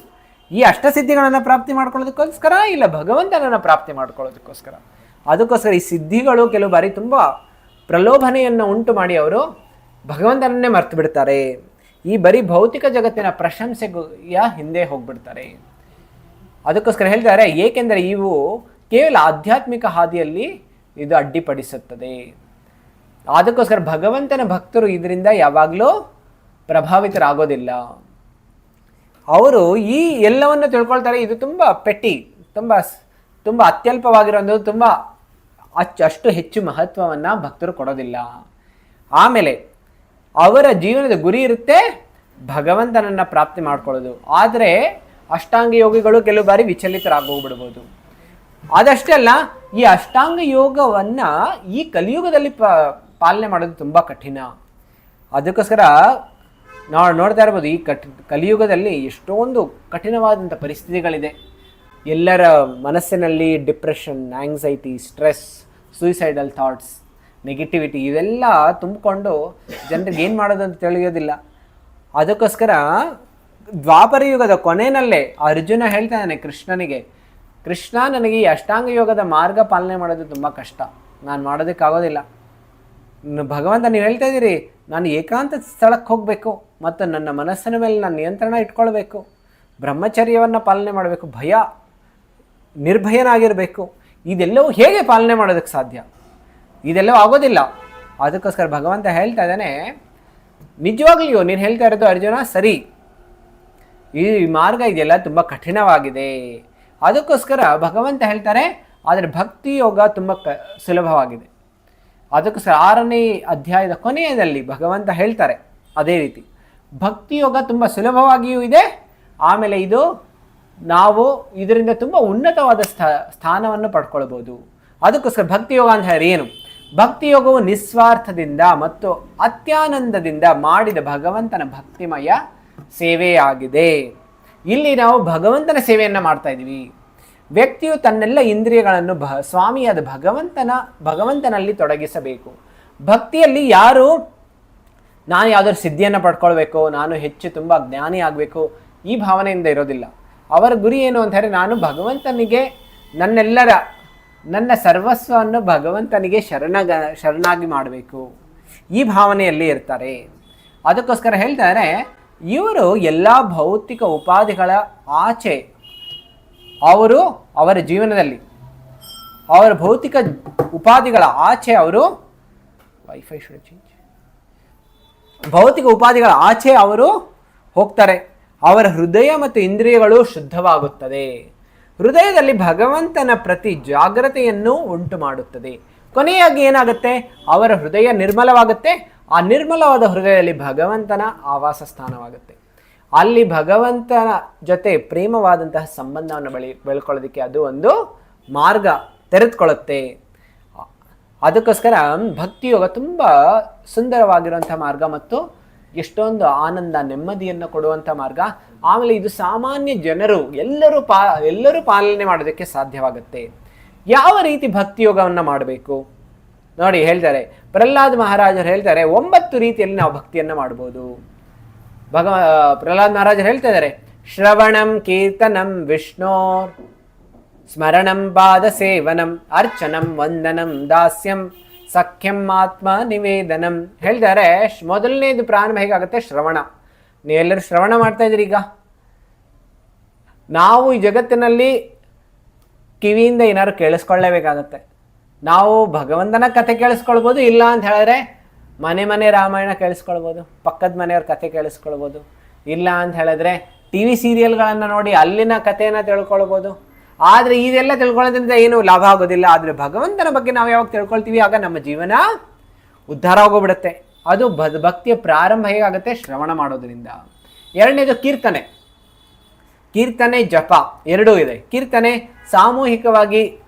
ಈ ಅಷ್ಟಸಿದ್ಧಿಗಳನ್ನು ಪ್ರಾಪ್ತಿ ಮಾಡ್ಕೊಳ್ಳೋದಕ್ಕೋಸ್ಕರ, ಇಲ್ಲ ಭಗವಂತನನ್ನು ಪ್ರಾಪ್ತಿ ಮಾಡ್ಕೊಳ್ಳೋದಕ್ಕೋಸ್ಕರ? ಅದಕ್ಕೋಸ್ಕರ ಈ ಸಿದ್ಧಿಗಳು ಕೆಲವು ಬಾರಿ ತುಂಬ ಪ್ರಲೋಭನೆಯನ್ನು ಉಂಟು ಮಾಡಿ ಅವರು ಭಗವಂತನನ್ನೇ ಮರ್ತು ಬಿಡ್ತಾರೆ. ಈ ಬರೀ ಭೌತಿಕ ಜಗತ್ತಿನ ಪ್ರಶಂಸೆಯ ಹಿಂದೆ ಹೋಗ್ಬಿಡ್ತಾರೆ. ಅದಕ್ಕೋಸ್ಕರ ಹೇಳ್ತಾರೆ, ಏಕೆಂದರೆ ಇವು ಕೇವಲ ಆಧ್ಯಾತ್ಮಿಕ ಹಾದಿಯಲ್ಲಿ ಇದು ಅಡ್ಡಿಪಡಿಸುತ್ತದೆ. ಅದಕ್ಕೋಸ್ಕರ ಭಗವಂತನ ಭಕ್ತರು ಇದರಿಂದ ಯಾವಾಗಲೂ ಪ್ರಭಾವಿತರಾಗೋದಿಲ್ಲ. ಅವರು ಈ ಎಲ್ಲವನ್ನು ತಿಳ್ಕೊಳ್ತಾರೆ, ಇದು ತುಂಬ ಪೆಟ್ಟಿ, ತುಂಬ ಅತ್ಯಲ್ಪವಾಗಿರೋದು, ತುಂಬ ಅಷ್ಟು ಹೆಚ್ಚು ಮಹತ್ವವನ್ನು ಭಕ್ತರು ಕೊಡೋದಿಲ್ಲ. ಆಮೇಲೆ ಅವರ ಜೀವನದ ಗುರಿ ಇರುತ್ತೆ ಭಗವಂತನನ್ನು ಪ್ರಾಪ್ತಿ ಮಾಡ್ಕೊಳ್ಳೋದು. ಆದರೆ ಅಷ್ಟಾಂಗ ಯೋಗಿಗಳು ಕೆಲವು ಬಾರಿ ವಿಚಲಿತರಾಗೋಗ್ಬಿಡ್ಬೋದು. ಅದಷ್ಟೇ ಅಲ್ಲ, ಈ ಅಷ್ಟಾಂಗ ಯೋಗವನ್ನು ಈ ಕಲಿಯುಗದಲ್ಲಿ ಪಾಲನೆ ಮಾಡೋದು ತುಂಬ ಕಠಿಣ. ಅದಕ್ಕೋಸ್ಕರ ನಾವು ನೋಡ್ತಾ ಇರ್ಬೋದು, ಈ ಕಲಿಯುಗದಲ್ಲಿ ಎಷ್ಟೊಂದು ಕಠಿಣವಾದಂಥ ಪರಿಸ್ಥಿತಿಗಳಿದೆ. ಎಲ್ಲರ ಮನಸ್ಸಿನಲ್ಲಿ depression, anxiety, stress, suicidal thoughts, negativity ಇವೆಲ್ಲ ತುಂಬಿಕೊಂಡು ಜನರಿಗೆ ಏನು ಮಾಡೋದು ಅಂತ ತಿಳಿಯೋದಿಲ್ಲ. ಅದಕ್ಕೋಸ್ಕರ ದ್ವಾಪರ ಯುಗದ ಕೊನೆಯಲ್ಲೇ ಅರ್ಜುನ ಹೇಳ್ತಾನೆ ಕೃಷ್ಣನಿಗೆ, ಕೃಷ್ಣ, ನನಗೆ ಈ ಅಷ್ಟಾಂಗ ಯೋಗದ ಮಾರ್ಗ ಪಾಲನೆ ಮಾಡೋದು ತುಂಬ ಕಷ್ಟ, ನಾನು ಮಾಡೋದಕ್ಕಾಗೋದಿಲ್ಲ. ಭಗವಂತ, ನೀವು ಹೇಳ್ತಾ ಇದ್ದೀರಿ ನಾನು ಏಕಾಂತ ಸ್ಥಳಕ್ಕೆ ಹೋಗಬೇಕು ಮತ್ತು ನನ್ನ ಮನಸ್ಸಿನ ಮೇಲೆ ನಾನು ನಿಯಂತ್ರಣ ಇಟ್ಕೊಳ್ಬೇಕು, ಬ್ರಹ್ಮಚರ್ಯವನ್ನು ಪಾಲನೆ ಮಾಡಬೇಕು, ನಿರ್ಭಯನಾಗಿರಬೇಕು. ಇದೆಲ್ಲವೂ ಹೇಗೆ ಪಾಲನೆ ಮಾಡೋದಕ್ಕೆ ಸಾಧ್ಯ? ಇದೆಲ್ಲವೂ ಆಗೋದಿಲ್ಲ. ಅದಕ್ಕೋಸ್ಕರ ಭಗವಂತ ಹೇಳ್ತಾ ಇದ್ದಾನೆ, ನಿಜವಾಗ್ಲಿಯೂ ನೀನು ಹೇಳ್ತಾ ಇರೋದು ಅರ್ಜುನ ಸರಿ, ಈ ಮಾರ್ಗ ಇದೆಲ್ಲ ತುಂಬ ಕಠಿಣವಾಗಿದೆ. ಅದಕ್ಕೋಸ್ಕರ ಭಗವಂತ ಹೇಳ್ತಾರೆ, ಆದರೆ ಭಕ್ತಿ ಯೋಗ ತುಂಬ ಸುಲಭವಾಗಿದೆ. ಅದಕ್ಕೋಸ್ಕರ 6ನೇ ಅಧ್ಯಾಯದ ಕೊನೆಯದಲ್ಲಿ ಭಗವಂತ ಹೇಳ್ತಾರೆ ಅದೇ ರೀತಿ, ಭಕ್ತಿ ಯೋಗ ತುಂಬ ಸುಲಭವಾಗಿಯೂ ಇದೆ. ಆಮೇಲೆ ನಾವು ಇದರಿಂದ ತುಂಬ ಉನ್ನತವಾದ ಸ್ಥಾನವನ್ನು ಪಡ್ಕೊಳ್ಬೋದು. ಅದಕ್ಕೋಸ್ಕರ ಭಕ್ತಿ ಯೋಗ ಅಂತ ಹೇಳಿ ಏನು? ಭಕ್ತಿ ಯೋಗವು ನಿಸ್ವಾರ್ಥದಿಂದ ಮತ್ತು ಅತ್ಯಾನಂದದಿಂದ ಮಾಡಿದ ಭಗವಂತನ ಭಕ್ತಿಮಯ ಸೇವೆಯಾಗಿದೆ. ಇಲ್ಲಿ ನಾವು ಭಗವಂತನ ಸೇವೆಯನ್ನು ಮಾಡ್ತಾ ಇದ್ದೀವಿ. ವ್ಯಕ್ತಿಯು ತನ್ನೆಲ್ಲ ಇಂದ್ರಿಯಗಳನ್ನು ಸ್ವಾಮಿಯಾದ ಭಗವಂತನಲ್ಲಿ ತೊಡಗಿಸಬೇಕು. ಭಕ್ತಿಯಲ್ಲಿ ಯಾರು ನಾನು ಯಾವುದಾದ್ರು ಸಿದ್ಧಿಯನ್ನು ಪಡ್ಕೊಳ್ಬೇಕು, ನಾನು ಹೆಚ್ಚು ತುಂಬ ಜ್ಞಾನಿ ಆಗಬೇಕು, ಈ ಭಾವನೆಯಿಂದ ಇರೋದಿಲ್ಲ. ಅವರ ಗುರಿ ಏನು ಅಂತ ಹೇಳಿದ್ರೆ, ನಾನು ಭಗವಂತನಿಗೆ ನನ್ನ ಸರ್ವಸ್ವವನ್ನು ಭಗವಂತನಿಗೆ ಶರಣಾಗಿ ಮಾಡಬೇಕು, ಈ ಭಾವನೆಯಲ್ಲಿ ಇರ್ತಾರೆ. ಅದಕ್ಕೋಸ್ಕರ ಹೇಳ್ತಾರೆ, ಇವರು ಎಲ್ಲ ಭೌತಿಕ ಉಪಾಧಿಗಳ ಆಚೆ ಅವರ ಜೀವನದಲ್ಲಿ ಅವರ ಭೌತಿಕ ಉಪಾಧಿಗಳ ಆಚೆ ಭೌತಿಕ ಉಪಾಧಿಗಳ ಆಚೆ ಅವರು ಹೋಗ್ತಾರೆ. ಅವರ ಹೃದಯ ಮತ್ತು ಇಂದ್ರಿಯಗಳು ಶುದ್ಧವಾಗುತ್ತದೆ. ಹೃದಯದಲ್ಲಿ ಭಗವಂತನ ಪ್ರತಿ ಜಾಗ್ರತೆಯನ್ನು ಉಂಟು ಮಾಡುತ್ತದೆ. ಕೊನೆಯಾಗಿ ಏನಾಗುತ್ತೆ? ಅವರ ಹೃದಯ ನಿರ್ಮಲವಾಗುತ್ತೆ. ಆ ನಿರ್ಮಲವಾದ ಹೃದಯದಲ್ಲಿ ಭಗವಂತನ ಆವಾಸ ಸ್ಥಾನವಾಗುತ್ತೆ. ಅಲ್ಲಿ ಭಗವಂತನ ಜೊತೆ ಪ್ರೇಮವಾದಂತಹ ಸಂಬಂಧವನ್ನು ಬೆಳ್ಕೊಳ್ಳೋದಕ್ಕೆ ಅದು ಒಂದು ಮಾರ್ಗ ತೆರೆದುಕೊಳ್ಳುತ್ತೆ. ಅದಕ್ಕೋಸ್ಕರ ಭಕ್ತಿಯೋಗ ತುಂಬ ಸುಂದರವಾಗಿರುವಂಥ ಮಾರ್ಗ ಮತ್ತು ಎಷ್ಟೊಂದು ಆನಂದ, ನೆಮ್ಮದಿಯನ್ನು ಕೊಡುವಂಥ ಮಾರ್ಗ. ಆಮೇಲೆ ಇದು ಸಾಮಾನ್ಯ ಜನರು ಎಲ್ಲರೂ ಪಾಲನೆ ಮಾಡೋದಕ್ಕೆ ಸಾಧ್ಯವಾಗುತ್ತೆ. ಯಾವ ರೀತಿ ಭಕ್ತಿಯೋಗವನ್ನು ಮಾಡಬೇಕು ನೋಡಿ ಹೇಳ್ತಾರೆ. ಪ್ರಹ್ಲಾದ್ ಮಹಾರಾಜರು ಹೇಳ್ತಾರೆ 9 ರೀತಿಯಲ್ಲಿ ನಾವು ಭಕ್ತಿಯನ್ನು ಮಾಡ್ಬೋದು. ಪ್ರಹ್ಲಾದ್ ಮಹಾರಾಜರು ಹೇಳ್ತಾ ಇದ್ದಾರೆ, ಶ್ರವಣಂ ಕೀರ್ತನಂ ವಿಷ್ಣೋರ್ ಸ್ಮರಣಂ ಪಾದ ಸೇವನಂ ಅರ್ಚನಂ ವಂದನಂ ದಾಸ್ಯಂ ಸಖ್ಯಂ ಆತ್ಮ ನಿವೇದನಂ. ಹೇಳ್ತಾರೆ ಮೊದಲನೇದು ಪ್ರಾರಂಭ ಹೇಗಾಗುತ್ತೆ? ಶ್ರವಣ. ನೀವೆಲ್ಲರೂ ಶ್ರವಣ ಮಾಡ್ತಾ ಇದ್ದೀರಿ. ಈಗ ನಾವು ಈ ಜಗತ್ತಿನಲ್ಲಿ ಕಿವಿಯಿಂದ ಏನಾದ್ರು ಕೇಳಿಸ್ಕೊಳ್ಳೇಬೇಕಾಗತ್ತೆ. ನಾವು ಭಗವಂತನ ಕಥೆ ಕೇಳಿಸ್ಕೊಳ್ಬೋದು, ಇಲ್ಲ ಅಂತ ಹೇಳಿದ್ರೆ ಮನೆ ಮನೆ ರಾಮಾಯಣ ಕೇಳಿಸ್ಕೊಳ್ಬೋದು, ಪಕ್ಕದ ಮನೆಯವ್ರ ಕತೆ ಕೇಳಿಸ್ಕೊಳ್ಬೋದು, ಇಲ್ಲ ಅಂತ ಹೇಳಿದ್ರೆ ಟಿ ವಿ ಸೀರಿಯಲ್ಗಳನ್ನು ನೋಡಿ ಅಲ್ಲಿನ ಕಥೆಯನ್ನು ತಿಳ್ಕೊಳ್ಬೋದು. ಆದರೆ ಇದೆಲ್ಲ ತಿಳ್ಕೊಳ್ಳೋದ್ರಿಂದ ಏನು ಲಾಭ ಆಗೋದಿಲ್ಲ. ಆದರೆ ಭಗವಂತನ ಬಗ್ಗೆ ನಾವು ಯಾವಾಗ ತಿಳ್ಕೊಳ್ತೀವಿ ಆಗ ನಮ್ಮ ಜೀವನ ಉದ್ಧಾರ ಆಗೋಗ್ಬಿಡುತ್ತೆ. ಅದು ಭಕ್ತಿಯ ಪ್ರಾರಂಭ ಹೇಗಾಗುತ್ತೆ? ಶ್ರವಣ ಮಾಡೋದ್ರಿಂದ. ಎರಡನೇದು ಕೀರ್ತನೆ. ಕೀರ್ತನೆ ಜಪ ಎರಡೂ ಇದೆ. ಕೀರ್ತನೆ ಸಾಮೂಹಿಕವಾಗಿ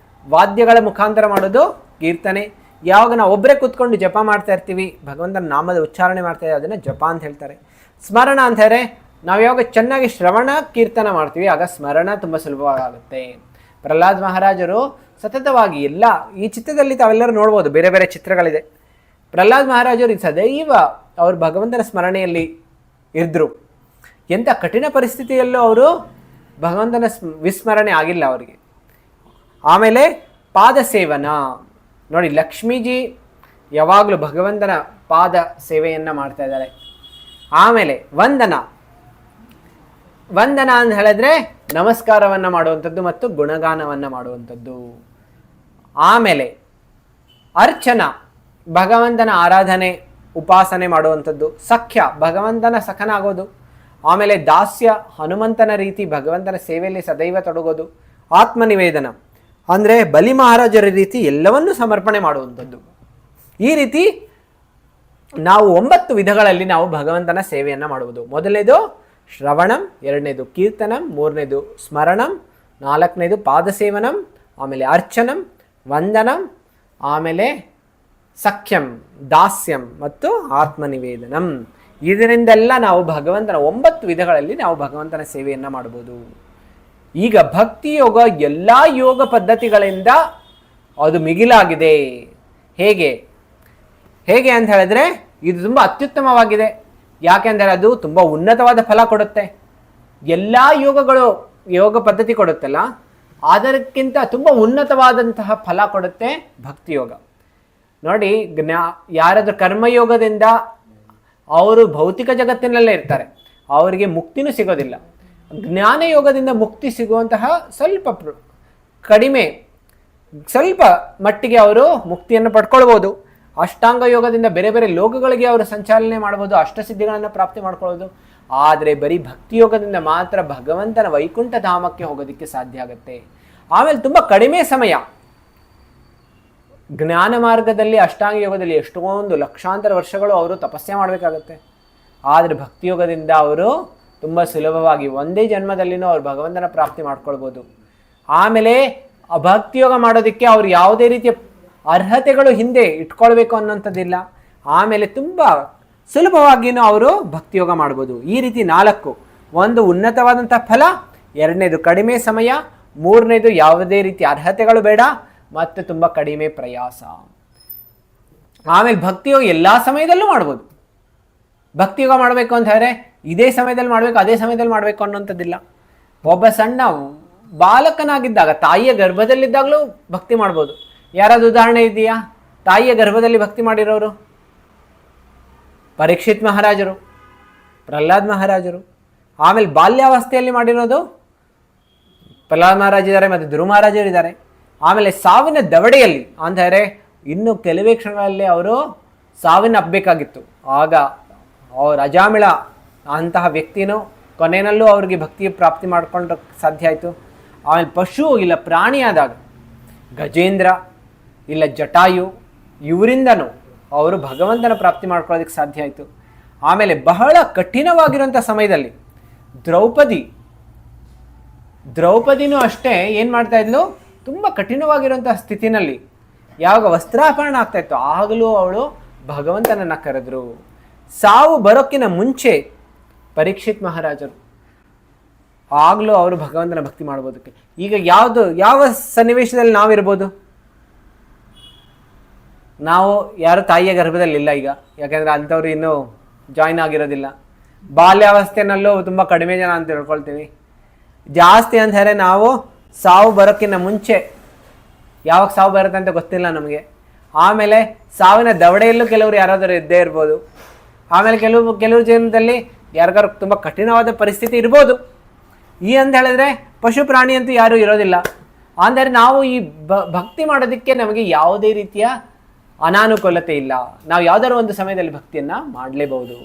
ವಾದ್ಯಗಳ ಮುಖಾಂತರ ಮಾಡೋದು ಕೀರ್ತನೆ. ಯಾವಾಗ ನಾವು ಒಬ್ಬರೇ ಕೂತ್ಕೊಂಡು ಜಪ ಮಾಡ್ತಾ ಇರ್ತೀವಿ, ಭಗವಂತನ ನಾಮದ ಉಚ್ಚಾರಣೆ ಮಾಡ್ತಾ ಇದ್ದೀವಿ, ಅದನ್ನು ಜಪ ಅಂತ ಹೇಳ್ತಾರೆ. ಸ್ಮರಣ ಅಂತ ಹೇಳಿದ್ರೆ ನಾವು ಯಾವಾಗ ಚೆನ್ನಾಗಿ ಶ್ರವಣ ಕೀರ್ತನ ಮಾಡ್ತೀವಿ ಆಗ ಸ್ಮರಣ ತುಂಬ ಸುಲಭವಾಗುತ್ತೆ. ಪ್ರಹ್ಲಾದ್ ಮಹಾರಾಜರು ಸತತವಾಗಿ ಎಲ್ಲ ಈ ಚಿತ್ರದಲ್ಲಿ ತಾವೆಲ್ಲರೂ ನೋಡ್ಬೋದು, ಬೇರೆ ಬೇರೆ ಚಿತ್ರಗಳಿದೆ. ಪ್ರಹ್ಲಾದ್ ಮಹಾರಾಜರು ಸದೈವ ಅವರು ಭಗವಂತನ ಸ್ಮರಣೆಯಲ್ಲಿ ಇದ್ದರು. ಎಂಥ ಕಠಿಣ ಪರಿಸ್ಥಿತಿಯಲ್ಲೂ ಅವರು ಭಗವಂತನ ವಿಸ್ಮರಣೆ ಆಗಿಲ್ಲ ಅವರಿಗೆ. ಆಮೇಲೆ ಪಾದ ಸೇವನ ನೋಡಿ, ಲಕ್ಷ್ಮೀಜಿ ಯಾವಾಗಲೂ ಭಗವಂತನ ಪಾದ ಸೇವೆಯನ್ನು ಮಾಡ್ತಾ ಇದ್ದಾರೆ. ಆಮೇಲೆ ವಂದನ. ವಂದನ ಅಂತ ಹೇಳಿದ್ರೆ ನಮಸ್ಕಾರವನ್ನು ಮಾಡುವಂಥದ್ದು ಮತ್ತು ಗುಣಗಾನವನ್ನು ಮಾಡುವಂಥದ್ದು. ಆಮೇಲೆ ಅರ್ಚನ, ಭಗವಂತನ ಆರಾಧನೆ ಉಪಾಸನೆ ಮಾಡುವಂಥದ್ದು. ಸಖ್ಯ, ಭಗವಂತನ ಸಖನಾಗೋದು. ಆಮೇಲೆ ದಾಸ್ಯ, ಹನುಮಂತನ ರೀತಿ ಭಗವಂತನ ಸೇವೆಯಲ್ಲಿ ಸದೈವ ತೊಡಗೋದು. ಆತ್ಮನಿವೇದನ ಅಂದರೆ ಬಲಿ ಮಹಾರಾಜರ ರೀತಿ ಎಲ್ಲವನ್ನೂ ಸಮರ್ಪಣೆ ಮಾಡುವಂಥದ್ದು. ಈ ರೀತಿ ನಾವು 9 ವಿಧಗಳಲ್ಲಿ ನಾವು ಭಗವಂತನ ಸೇವೆಯನ್ನು ಮಾಡುವುದು. ಮೊದಲನೇದು ಶ್ರವಣಂ, ಎರಡನೇದು ಕೀರ್ತನಂ, ಮೂರನೇದು ಸ್ಮರಣಂ, ನಾಲ್ಕನೇದು ಪಾದಸೇವನಂ, ಆಮೇಲೆ ಅರ್ಚನಂ, ವಂದನಂ, ಆಮೇಲೆ ಸಖ್ಯಂ, ದಾಸ್ಯಂ ಮತ್ತು ಆತ್ಮನಿವೇದನಂ. ಇದರಿಂದೆಲ್ಲ ನಾವು ಭಗವಂತನ 9 ವಿಧಗಳಲ್ಲಿ ನಾವು ಭಗವಂತನ ಸೇವೆಯನ್ನು ಮಾಡ್ಬೋದು. ಈಗ ಭಕ್ತಿ ಯೋಗ ಎಲ್ಲ ಯೋಗ ಪದ್ಧತಿಗಳಿಂದ ಅದು ಮಿಗಿಲಾಗಿದೆ. ಹೇಗೆ ಹೇಗೆ ಅಂತ ಹೇಳಿದ್ರೆ ಇದು ತುಂಬ ಅತ್ಯುತ್ತಮವಾಗಿದೆ. ಯಾಕೆಂದರೆ ಅದು ತುಂಬ ಉನ್ನತವಾದ ಫಲ ಕೊಡುತ್ತೆ. ಎಲ್ಲ ಯೋಗಗಳು ಯೋಗ ಪದ್ಧತಿ ಕೊಡುತ್ತಲ್ಲ, ಅದಕ್ಕಿಂತ ತುಂಬ ಉನ್ನತವಾದಂತಹ ಫಲ ಕೊಡುತ್ತೆ ಭಕ್ತಿಯೋಗ. ನೋಡಿ, ಯಾರಾದರೂ ಕರ್ಮಯೋಗದಿಂದ ಅವರು ಭೌತಿಕ ಜಗತ್ತಿನಲ್ಲೇ ಇರ್ತಾರೆ, ಅವರಿಗೆ ಮುಕ್ತಿನೂ ಸಿಗೋದಿಲ್ಲ. ಜ್ಞಾನ ಯೋಗದಿಂದ ಮುಕ್ತಿ ಸಿಗುವಂತಹ ಸ್ವಲ್ಪ ಮಟ್ಟಿಗೆ ಅವರು ಮುಕ್ತಿಯನ್ನು ಪಡ್ಕೊಳ್ಬೋದು. ಅಷ್ಟಾಂಗ ಯೋಗದಿಂದ ಬೇರೆ ಬೇರೆ ಲೋಕಗಳಿಗೆ ಅವರು ಸಂಚಾಲನೆ ಮಾಡ್ಬೋದು, ಅಷ್ಟಸಿದ್ಧಿಗಳನ್ನು ಪ್ರಾಪ್ತಿ ಮಾಡ್ಕೊಳ್ಳೋದು. ಆದರೆ ಬರೀ ಭಕ್ತಿಯೋಗದಿಂದ ಮಾತ್ರ ಭಗವಂತನ ವೈಕುಂಠ ಧಾಮಕ್ಕೆ ಹೋಗೋದಕ್ಕೆ ಸಾಧ್ಯ ಆಗುತ್ತೆ. ಆಮೇಲೆ ತುಂಬ ಕಡಿಮೆ ಸಮಯ. ಜ್ಞಾನ ಮಾರ್ಗದಲ್ಲಿ ಅಷ್ಟಾಂಗ ಯೋಗದಲ್ಲಿ ಎಷ್ಟೊಂದು ಲಕ್ಷಾಂತರ ವರ್ಷಗಳು ಅವರು ತಪಸ್ಸೆ ಮಾಡಬೇಕಾಗತ್ತೆ. ಆದರೆ ಭಕ್ತಿಯೋಗದಿಂದ ಅವರು ತುಂಬ ಸುಲಭವಾಗಿ ಒಂದೇ ಜನ್ಮದಲ್ಲಿನೂ ಅವ್ರು ಭಗವಂತನ ಪ್ರಾಪ್ತಿ ಮಾಡ್ಕೊಳ್ಬೋದು. ಆಮೇಲೆ ಭಕ್ತಿಯೋಗ ಮಾಡೋದಕ್ಕೆ ಅವ್ರು ಯಾವುದೇ ರೀತಿಯ ಅರ್ಹತೆಗಳು ಹಿಂದೆ ಇಟ್ಕೊಳ್ಬೇಕು ಅನ್ನೋಂಥದ್ದಿಲ್ಲ. ಆಮೇಲೆ ತುಂಬ ಸುಲಭವಾಗಿಯೂ ಅವರು ಭಕ್ತಿಯೋಗ ಮಾಡ್ಬೋದು. ಈ ರೀತಿ 4: ಒಂದು ಉನ್ನತವಾದಂಥ ಫಲ, ಎರಡನೇದು ಕಡಿಮೆ ಸಮಯ, ಮೂರನೇದು ಯಾವುದೇ ರೀತಿಯ ಅರ್ಹತೆಗಳು ಬೇಡ ಮತ್ತು ತುಂಬ ಕಡಿಮೆ ಪ್ರಯಾಸ. ಆಮೇಲೆ ಭಕ್ತಿಯೋಗ ಎಲ್ಲ ಸಮಯದಲ್ಲೂ ಮಾಡ್ಬೋದು. ಭಕ್ತಿಯೋಗ ಮಾಡಬೇಕು ಅಂತ ಹೇಳಿದ್ರೆ ಇದೇ ಸಮಯದಲ್ಲಿ ಮಾಡಬೇಕು, ಅದೇ ಸಮಯದಲ್ಲಿ ಮಾಡಬೇಕು ಅನ್ನೋಂಥದ್ದಿಲ್ಲ. ಒಬ್ಬ ಸಣ್ಣ ಬಾಲಕನಾಗಿದ್ದಾಗ, ತಾಯಿಯ ಗರ್ಭದಲ್ಲಿದ್ದಾಗಲೂ ಭಕ್ತಿ ಮಾಡ್ಬೋದು. ಯಾರಾದ್ರು ಉದಾಹರಣೆ ಇದೆಯಾ ತಾಯಿಯ ಗರ್ಭದಲ್ಲಿ ಭಕ್ತಿ ಮಾಡಿರೋರು? ಪರೀಕ್ಷಿತ್ ಮಹಾರಾಜರು, ಪ್ರಹ್ಲಾದ್ ಮಹಾರಾಜರು. ಆಮೇಲೆ ಬಾಲ್ಯಾವಸ್ಥೆಯಲ್ಲಿ ಮಾಡಿರೋದು ಪ್ರಹ್ಲಾದ್ ಮಹಾರಾಜ್ ಇದ್ದಾರೆ ಮತ್ತು ಧ್ರುವ ಮಹಾರಾಜರು ಇದ್ದಾರೆ. ಆಮೇಲೆ ಸಾವಿನ ದವಡೆಯಲ್ಲಿ ಅಂದರೆ ಇನ್ನು ಕೆಲವೇ ಕ್ಷಣಗಳಲ್ಲಿ ಅವರು ಸಾವಿನಪ್ಪಬೇಕಾಗಿತ್ತು. ಆಗ ಅವ್ರ ಅಜಾಮಿಳ ಅಂತಹ ವ್ಯಕ್ತಿನೂ ಕೊನೆಯಲ್ಲೂ ಅವ್ರಿಗೆ ಭಕ್ತಿ ಪ್ರಾಪ್ತಿ ಮಾಡ್ಕೊಂಡು ಸಾಧ್ಯ ಆಯಿತು. ಆಮೇಲೆ ಪಶು ಇಲ್ಲ ಪ್ರಾಣಿ ಆದಾಗ ಗಜೇಂದ್ರ ಇಲ್ಲ ಜಟಾಯು, ಇವರಿಂದನೂ ಅವರು ಭಗವಂತನ ಪ್ರಾಪ್ತಿ ಮಾಡ್ಕೊಳ್ಳೋದಕ್ಕೆ ಸಾಧ್ಯ ಆಯಿತು. ಆಮೇಲೆ ಬಹಳ ಕಠಿಣವಾಗಿರುವಂಥ ಸಮಯದಲ್ಲಿ ದ್ರೌಪದಿನೂ ಅಷ್ಟೇ ಏನು ಮಾಡ್ತಾ ಇದ್ಲು, ತುಂಬ ಕಠಿಣವಾಗಿರುವಂಥ ಸ್ಥಿತಿನಲ್ಲಿ ಯಾವಾಗ ವಸ್ತ್ರಾಪರಣ ಆಗ್ತಾಯಿತ್ತು ಆಗಲೂ ಅವಳು ಭಗವಂತನನ್ನು ಕರೆದ್ರು. ಸಾವು ಬರೋಕ್ಕಿಂತ ಮುಂಚೆ ಪರೀಕ್ಷಿತ್ ಮಹಾರಾಜರು, ಆಗಲೂ ಅವರು ಭಗವಂತನ ಭಕ್ತಿ ಮಾಡ್ಬೋದಕ್ಕೆ. ಈಗ ಯಾವ ಸನ್ನಿವೇಶದಲ್ಲಿ ನಾವಿರ್ಬೋದು? ನಾವು ಯಾರು ತಾಯಿಯ ಗರ್ಭದಲ್ಲಿ ಇಲ್ಲ ಈಗ, ಯಾಕೆಂದರೆ ಅಂಥವ್ರು ಇನ್ನೂ ಜಾಯ್ನ್ ಆಗಿರೋದಿಲ್ಲ. ಬಾಲ್ಯಾವಸ್ಥೆನಲ್ಲೂ ತುಂಬ ಕಡಿಮೆ ಜನ ಅಂತ ತಿಳ್ಕೊಳ್ತೀವಿ. ಜಾಸ್ತಿ ಅಂತ ಹೇಳಿದ್ರೆ ನಾವು ಸಾವು ಬರೋಕ್ಕಿಂತ ಮುಂಚೆ, ಯಾವಾಗ ಸಾವು ಬರುತ್ತೆ ಅಂತ ಗೊತ್ತಿಲ್ಲ ನಮಗೆ. ಆಮೇಲೆ ಸಾವಿನ ದವಡೆಯಲ್ಲೂ ಕೆಲವರು ಯಾರಾದರೂ ಇದ್ದೇ ಇರ್ಬೋದು. ಆಮೇಲೆ ಕೆಲವು ಜೀವನದಲ್ಲಿ ಯಾರಿಗಾರು ತುಂಬ ಕಠಿಣವಾದ ಪರಿಸ್ಥಿತಿ ಇರ್ಬೋದು. ಈ ಅಂತ ಹೇಳಿದ್ರೆ ಪಶು ಪ್ರಾಣಿ ಅಂತೂ ಯಾರೂ ಇರೋದಿಲ್ಲ. ಅಂದರೆ ನಾವು ಈ ಭಕ್ತಿ ಮಾಡೋದಕ್ಕೆ ನಮಗೆ ಯಾವುದೇ ರೀತಿಯ ಅನಾನುಕೂಲತೆ ಇಲ್ಲ. ನಾವು ಯಾವ್ದಾದ್ರು ಒಂದು ಸಮಯದಲ್ಲಿ ಭಕ್ತಿಯನ್ನು ಮಾಡಲೇಬಹುದು.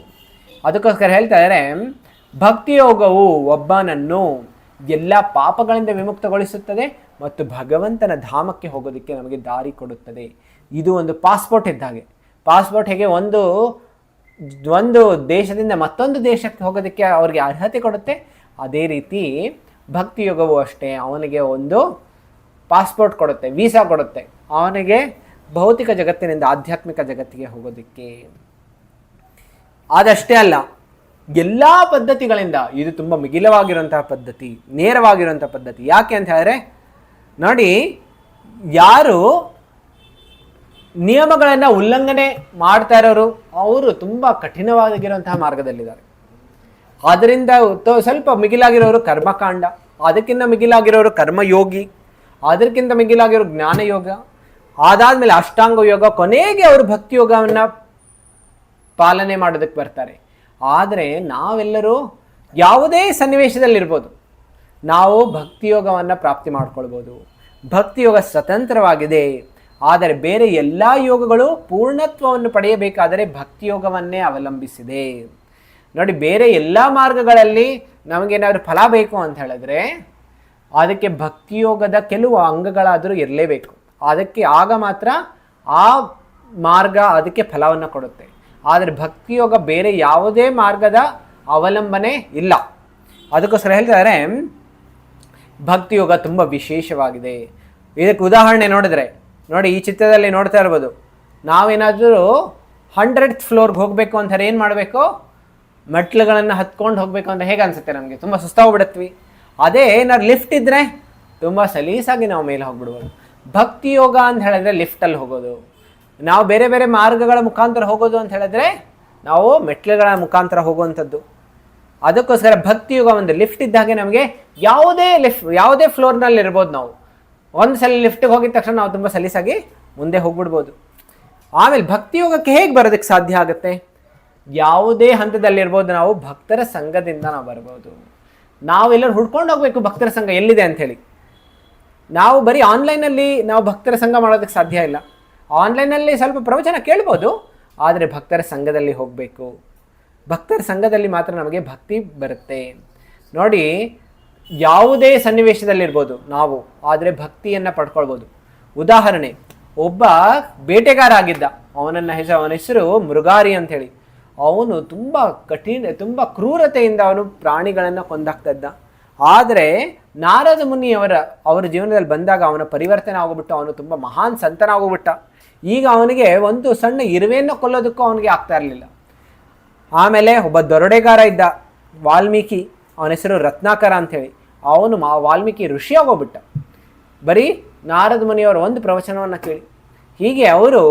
ಅದಕ್ಕೋಸ್ಕರ ಹೇಳ್ತಾ ಇದ್ದಾರೆ, ಭಕ್ತಿಯೋಗವು ಒಬ್ಬನನ್ನು ಎಲ್ಲ ಪಾಪಗಳಿಂದ ವಿಮುಕ್ತಗೊಳಿಸುತ್ತದೆ ಮತ್ತು ಭಗವಂತನ ಧಾಮಕ್ಕೆ ಹೋಗೋದಕ್ಕೆ ನಮಗೆ ದಾರಿ ಕೊಡುತ್ತದೆ. ಇದು ಒಂದು ಪಾಸ್ಪೋರ್ಟ್ ಇದ್ದಾಗೆ. ಪಾಸ್ಪೋರ್ಟ್ ಹೇಗೆ ಒಂದು ದೇಶದಿಂದ ಮತ್ತೊಂದು ದೇಶಕ್ಕೆ ಹೋಗೋದಕ್ಕೆ ಅವ್ರಿಗೆ ಅರ್ಹತೆ ಕೊಡುತ್ತೆ, ಅದೇ ರೀತಿ ಭಕ್ತಿಯೋಗವು ಅಷ್ಟೇ ಅವನಿಗೆ ಒಂದು ಪಾಸ್ಪೋರ್ಟ್ ಕೊಡುತ್ತೆ, ವೀಸಾ ಕೊಡುತ್ತೆ, ಅವನಿಗೆ ಭೌತಿಕ ಜಗತ್ತಿನಿಂದ ಆಧ್ಯಾತ್ಮಿಕ ಜಗತ್ತಿಗೆ ಹೋಗೋದಕ್ಕೆ. ಅದಷ್ಟೇ ಅಲ್ಲ, ಎಲ್ಲ ಪದ್ಧತಿಗಳಿಂದ ಇದು ತುಂಬ ಮಿಗಿಲವಾಗಿರುವಂತಹ ಪದ್ಧತಿ, ನೇರವಾಗಿರುವಂಥ ಪದ್ಧತಿ. ಯಾಕೆ ಅಂತ ಹೇಳಿದ್ರೆ ನೋಡಿ, ಯಾರು ನಿಯಮಗಳನ್ನು ಉಲ್ಲಂಘನೆ ಮಾಡ್ತಾ ಇರೋರು ಅವರು ತುಂಬ ಕಠಿಣವಾಗಿರುವಂತಹ ಮಾರ್ಗದಲ್ಲಿದ್ದಾರೆ. ಅದರಿಂದ ಸ್ವಲ್ಪ ಮಿಗಿಲಾಗಿರೋರು ಕರ್ಮಕಾಂಡ, ಅದಕ್ಕಿಂತ ಮಿಗಿಲಾಗಿರೋರು ಕರ್ಮಯೋಗಿ, ಅದಕ್ಕಿಂತ ಮಿಗಿಲಾಗಿರೋ ಜ್ಞಾನಯೋಗ, ಅದಾದಮೇಲೆ ಅಷ್ಟಾಂಗ ಯೋಗ, ಕೊನೆಗೆ ಅವರು ಭಕ್ತಿ ಯೋಗವನ್ನು ಪಾಲನೆ ಮಾಡೋದಕ್ಕೆ ಬರ್ತಾರೆ. ಆದರೆ ನಾವೆಲ್ಲರೂ ಯಾವುದೇ ಸನ್ನಿವೇಶದಲ್ಲಿರ್ಬೋದು, ನಾವು ಭಕ್ತಿಯೋಗವನ್ನು ಪ್ರಾಪ್ತಿ ಮಾಡ್ಕೊಳ್ಬೋದು. ಭಕ್ತಿಯೋಗ ಸ್ವತಂತ್ರವಾಗಿದೆ. ಆದರೆ ಬೇರೆ ಎಲ್ಲ ಯೋಗಗಳು ಪೂರ್ಣತ್ವವನ್ನು ಪಡೆಯಬೇಕಾದರೆ ಭಕ್ತಿಯೋಗವನ್ನೇ ಅವಲಂಬಿಸಿದೆ. ನೋಡಿ, ಬೇರೆ ಎಲ್ಲ ಮಾರ್ಗಗಳಲ್ಲಿ ನಮಗೇನಾದರೂ ಫಲ ಬೇಕು ಅಂತ ಹೇಳಿದ್ರೆ ಅದಕ್ಕೆ ಭಕ್ತಿಯೋಗದ ಕೆಲವು ಅಂಗಗಳಾದರೂ ಇರಲೇಬೇಕು. ಅದಕ್ಕೆ ಆಗ ಮಾತ್ರ ಆ ಮಾರ್ಗ ಅದಕ್ಕೆ ಫಲವನ್ನು ಕೊಡುತ್ತೆ. ಆದರೆ ಭಕ್ತಿಯೋಗ ಬೇರೆ ಯಾವುದೇ ಮಾರ್ಗದ ಅವಲಂಬನೆ ಇಲ್ಲ. ಅದಕ್ಕೋಸ್ಕರ ಹೇಳ್ತಾರೆ ಭಕ್ತಿಯೋಗ ತುಂಬ ವಿಶೇಷವಾಗಿದೆ. ಇದಕ್ಕೆ ಉದಾಹರಣೆ ನೋಡಿದ್ರೆ ನೋಡಿ, ಈ ಚಿತ್ರದಲ್ಲಿ ನೋಡ್ತಾ ಇರ್ಬೋದು, ನಾವೇನಾದರೂ 100th ಫ್ಲೋರ್ಗೆ ಹೋಗಬೇಕು ಅಂತಾರೆ ಏನು ಮಾಡಬೇಕು? ಮೆಟ್ಲುಗಳನ್ನು ಹತ್ಕೊಂಡು ಹೋಗಬೇಕು ಅಂತ ಹೇಗೆ ಅನಿಸುತ್ತೆ? ನಮಗೆ ತುಂಬ ಸುಸ್ತಾಗ್ಬಿಡತ್ವಿ. ಅದೇ ಏನಾದ್ರು ಲಿಫ್ಟ್ ಇದ್ದರೆ ತುಂಬ ಸಲೀಸಾಗಿ ನಾವು ಮೇಲೆ ಹೋಗ್ಬಿಡ್ಬೋದು. ಭಕ್ತಿಯೋಗ ಅಂತ ಹೇಳಿದ್ರೆ ಲಿಫ್ಟಲ್ಲಿ ಹೋಗೋದು, ನಾವು ಬೇರೆ ಬೇರೆ ಮಾರ್ಗಗಳ ಮುಖಾಂತರ ಹೋಗೋದು ಅಂತ ಹೇಳಿದ್ರೆ ನಾವು ಮೆಟ್ಲುಗಳ ಮುಖಾಂತರ ಹೋಗುವಂಥದ್ದು. ಅದಕ್ಕೋಸ್ಕರ ಭಕ್ತಿಯೋಗ ಒಂದು ಲಿಫ್ಟ್ ಇದ್ದಾಗೆ ನಮಗೆ ಯಾವುದೇ ಫ್ಲೋರ್ನಲ್ಲಿ ಇರ್ಬೋದು. ನಾವು ಒಂದು ಸಲ ಲಿಫ್ಟಿಗೆ ಹೋಗಿದ ತಕ್ಷಣ ನಾವು ತುಂಬ ಸಲೀಸಾಗಿ ಮುಂದೆ ಹೋಗ್ಬಿಡ್ಬೋದು. ಆಮೇಲೆ ಭಕ್ತಿಯೋಗಕ್ಕೆ ಹೇಗೆ ಬರೋದಕ್ಕೆ ಸಾಧ್ಯ ಆಗುತ್ತೆ? ಯಾವುದೇ ಹಂತದಲ್ಲಿರ್ಬೋದು, ನಾವು ಭಕ್ತರ ಸಂಘದಿಂದ ನಾವು ಬರ್ಬೋದು. ನಾವೆಲ್ಲರೂ ಹುಡ್ಕೊಂಡು ಹೋಗ್ಬೇಕು ಭಕ್ತರ ಸಂಘ ಎಲ್ಲಿದೆ ಅಂಥೇಳಿ. ನಾವು ಬರೀ ಆನ್ಲೈನಲ್ಲಿ ನಾವು ಭಕ್ತರ ಸಂಘ ಮಾಡೋದಕ್ಕೆ ಸಾಧ್ಯ ಇಲ್ಲ. ಆನ್ಲೈನಲ್ಲಿ ಸ್ವಲ್ಪ ಪ್ರವಚನ ಕೇಳ್ಬೋದು, ಆದರೆ ಭಕ್ತರ ಸಂಘದಲ್ಲಿ ಹೋಗಬೇಕು. ಭಕ್ತರ ಸಂಘದಲ್ಲಿ ಮಾತ್ರ ನಮಗೆ ಭಕ್ತಿ ಬರುತ್ತೆ. ನೋಡಿ, ಯಾವುದೇ ಸನ್ನಿವೇಶದಲ್ಲಿರ್ಬೋದು ನಾವು, ಆದರೆ ಭಕ್ತಿಯನ್ನು ಪಡ್ಕೊಳ್ಬೋದು. ಉದಾಹರಣೆ, ಒಬ್ಬ ಬೇಟೆಗಾರ ಆಗಿದ್ದ, ಅವನ ಹೆಸರು ಮೃಗಾರಿ ಅಂಥೇಳಿ. ಅವನು ತುಂಬ ಕ್ರೂರತೆಯಿಂದ ಅವನು ಪ್ರಾಣಿಗಳನ್ನು ಕೊಂದಾಕ್ತಾ ಇದ್ದ. ಆದರೆ ನಾರದ ಅವರ ಜೀವನದಲ್ಲಿ ಬಂದಾಗ ಅವನ ಪರಿವರ್ತನೆ ಆಗೋಗ್ಬಿಟ್ಟು ಅವನು ತುಂಬ ಮಹಾನ್ ಸಂತನಾಗೋಗ್ಬಿಟ್ಟ. ಈಗ ಅವನಿಗೆ ಒಂದು ಸಣ್ಣ ಇರುವೆಯನ್ನು ಕೊಲ್ಲೋದಕ್ಕೂ ಅವನಿಗೆ ಆಗ್ತಾ ಇರಲಿಲ್ಲ. ಆಮೇಲೆ ಒಬ್ಬ ದರೋಡೆಗಾರ ಇದ್ದ, ವಾಲ್ಮೀಕಿ, ಅವನ ಹೆಸರು ರತ್ನಾಕರ ಅಂಥೇಳಿ. ಅವನು ವಾಲ್ಮೀಕಿ ಋಷಿ ಆಗೋಗ್ಬಿಟ್ಟ ಬರೀ ನಾರದ ಮುನಿಯವರ ಒಂದು ಪ್ರವಚನವನ್ನು ಕೇಳಿ. ಹೀಗೆ ಅವರು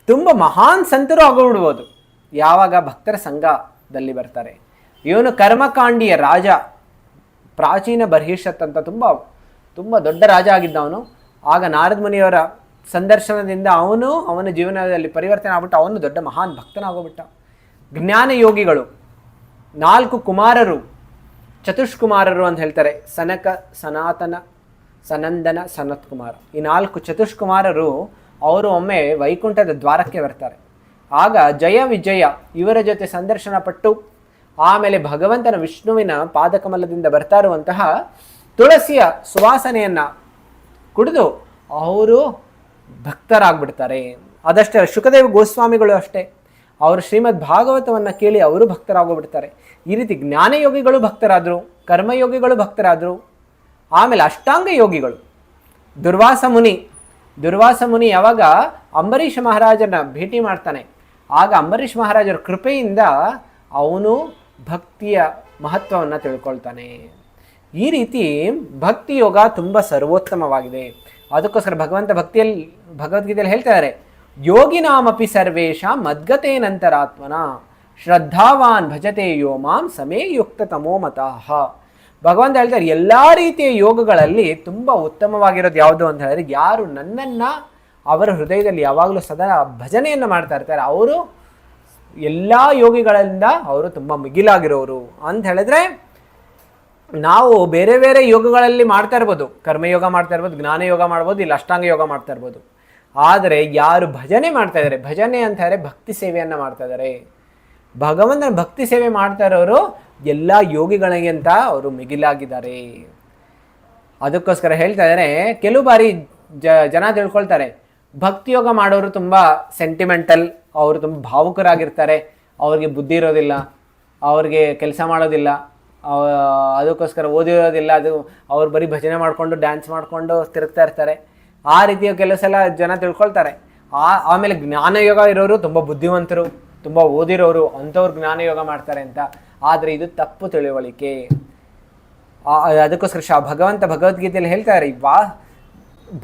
ತುಂಬ ಮಹಾನ್ ಸಂತರು ಆಗೋಗ್ಬಿಡ್ಬೋದು ಯಾವಾಗ ಭಕ್ತರ ಸಂಘದಲ್ಲಿ ಬರ್ತಾರೆ. ಇವನು ಕರ್ಮಕಾಂಡಿಯ ರಾಜ, ಪ್ರಾಚೀನ ಬರ್ಹಿಷತ್ ಅಂತ ತುಂಬ ದೊಡ್ಡ ರಾಜ ಆಗಿದ್ದವನು. ಆಗ ನಾರದ ಮುನಿಯವರ ಸಂದರ್ಶನದಿಂದ ಅವನ ಜೀವನದಲ್ಲಿ ಪರಿವರ್ತನೆ ಆಗ್ಬಿಟ್ಟು ಅವನು ದೊಡ್ಡ ಮಹಾನ್ ಭಕ್ತನಾಗೋಗ್ಬಿಟ್ಟ. ಜ್ಞಾನ ಯೋಗಿಗಳು 4 ಕುಮಾರರು, ಚತುಷ್ಕುಮಾರರು ಅಂತ ಹೇಳ್ತಾರೆ. ಸನಕ, ಸನಾತನ, ಸನಂದನ, ಸನತ್ ಕುಮಾರ. ಈ 4 ಚತುಷ್ಕುಮಾರರು ಅವರು ಒಮ್ಮೆ ವೈಕುಂಠದ ದ್ವಾರಕ್ಕೆ ಬರ್ತಾರೆ. ಆಗ ಜಯ ವಿಜಯ ಇವರ ಜೊತೆ ಸಂದರ್ಶನ ಪಟ್ಟು ಆಮೇಲೆ ಭಗವಂತನ ವಿಷ್ಣುವಿನ ಪಾದಕಮಲದಿಂದ ಬರ್ತಾ ಇರುವಂತಹ ತುಳಸಿಯ ಸುವಾಸನೆಯನ್ನು ಕುಡಿದು ಅವರು ಭಕ್ತರಾಗ್ಬಿಡ್ತಾರೆ. ಅದಷ್ಟೇ, ಶುಕದೇವ ಗೋಸ್ವಾಮಿಗಳು ಅಷ್ಟೇ, ಅವರು ಶ್ರೀಮದ್ ಭಾಗವತವನ್ನು ಕೇಳಿ ಅವರು ಭಕ್ತರಾಗೋಗ್ಬಿಡ್ತಾರೆ. ಈ ರೀತಿ ಜ್ಞಾನಯೋಗಿಗಳು ಭಕ್ತರಾದರು, ಕರ್ಮಯೋಗಿಗಳು ಭಕ್ತರಾದರು. ಆಮೇಲೆ ಅಷ್ಟಾಂಗ ಯೋಗಿಗಳು, ದುರ್ವಾಸ ಮುನಿ ಯಾವಾಗ ಅಂಬರೀಷ ಮಹಾರಾಜನ ಭೇಟಿ ಮಾಡ್ತಾನೆ, ಆಗ ಅಂಬರೀಷ ಮಹಾರಾಜರ ಕೃಪೆಯಿಂದ ಅವನು ಭಕ್ತಿಯ ಮಹತ್ವವನ್ನು ತಿಳ್ಕೊಳ್ತಾನೆ. ಈ ರೀತಿ ಭಕ್ತಿ ಯೋಗ ತುಂಬ ಸರ್ವೋತ್ತಮವಾಗಿದೆ. ಅದಕ್ಕೋಸ್ಕರ ಭಗವದ್ಗೀತೆಯಲ್ಲಿ ಹೇಳ್ತಾರೆ, ಯೋಗಿನಾಮಪಿ ಸರ್ವೇಶ ಮದ್ಗತೇನಂತರಾತ್ಮನ ಶ್ರದ್ಧಾವಾನ್ ಭಜತೆ ಯೋ ಮಾಂ ಸಮೇ ಯುಕ್ತ ತಮೋಮತಃ. ಭಗವಂತ ಹೇಳ್ತಾರೆ, ಎಲ್ಲ ರೀತಿಯ ಯೋಗಗಳಲ್ಲಿ ತುಂಬ ಉತ್ತಮವಾಗಿರೋದು ಯಾವುದು ಅಂತ ಹೇಳಿದ್ರೆ, ಯಾರು ನನ್ನನ್ನು ಅವರ ಹೃದಯದಲ್ಲಿ ಯಾವಾಗಲೂ ಸದಾ ಭಜನೆಯನ್ನು ಮಾಡ್ತಾ ಇರ್ತಾರೆ ಅವರು ಎಲ್ಲ ಯೋಗಿಗಳಿಂದ ಅವರು ತುಂಬ ಮಿಗಿಲಾಗಿರೋರು ಅಂತ ಹೇಳಿದ್ರೆ, ನಾವು ಬೇರೆ ಬೇರೆ ಯೋಗಗಳಲ್ಲಿ ಮಾಡ್ತಾ ಇರ್ಬೋದು, ಕರ್ಮಯೋಗ ಮಾಡ್ತಾ ಇರ್ಬೋದು, ಜ್ಞಾನಯೋಗ ಮಾಡ್ಬೋದು, ಇಲ್ಲ ಅಷ್ಟಾಂಗ ಯೋಗ ಮಾಡ್ತಾ ಇರ್ಬೋದು. ಆದರೆ ಯಾರು ಭಜನೆ ಮಾಡ್ತಾ ಇದ್ದಾರೆ, ಭಜನೆ ಅಂತ ಹೇಳಿದ್ರೆ ಭಕ್ತಿ ಸೇವೆಯನ್ನು ಮಾಡ್ತಾ ಇದ್ದಾರೆ, ಭಗವಂತನ ಭಕ್ತಿ ಸೇವೆ ಮಾಡ್ತಾ ಇರೋರು ಎಲ್ಲ ಯೋಗಿಗಳಿಗಿಂತ ಅವರು ಮಿಗಿಲಾಗಿದ್ದಾರೆ. ಅದಕ್ಕೋಸ್ಕರ ಹೇಳ್ತಾ ಇದ್ದಾರೆ, ಕೆಲವು ಬಾರಿ ಜನ ತಿಳ್ಕೊಳ್ತಾರೆ ಭಕ್ತಿಯೋಗ ಮಾಡೋರು ತುಂಬ ಸೆಂಟಿಮೆಂಟಲ್, ಅವರು ತುಂಬ ಭಾವುಕರಾಗಿರ್ತಾರೆ, ಅವ್ರಿಗೆ ಬುದ್ಧಿ ಇರೋದಿಲ್ಲ, ಅವ್ರಿಗೆ ಕೆಲಸ ಮಾಡೋದಿಲ್ಲ, ಅದಕ್ಕೋಸ್ಕರ ಓದಿರೋದಿಲ್ಲ, ಅದು ಅವ್ರು ಬರೀ ಭಜನೆ ಮಾಡಿಕೊಂಡು ಡ್ಯಾನ್ಸ್ ಮಾಡಿಕೊಂಡು ತಿರುಗ್ತಾ ಇರ್ತಾರೆ. ಆ ರೀತಿಯ ಕೆಲವು ಸಲ ಜನ ತಿಳ್ಕೊಳ್ತಾರೆ. ಆಮೇಲೆ ಜ್ಞಾನಯೋಗ ಇರೋರು ತುಂಬ ಬುದ್ಧಿವಂತರು, ತುಂಬ ಓದಿರೋರು, ಅಂಥವ್ರು ಜ್ಞಾನಯೋಗ ಮಾಡ್ತಾರೆ ಅಂತ. ಆದರೆ ಇದು ತಪ್ಪು ತಿಳುವಳಿಕೆ. ಅದಕ್ಕೋಸ್ಕರ ಭಗವಂತ ಭಗವದ್ಗೀತೆಯಲ್ಲಿ ಹೇಳ್ತಾರೆ,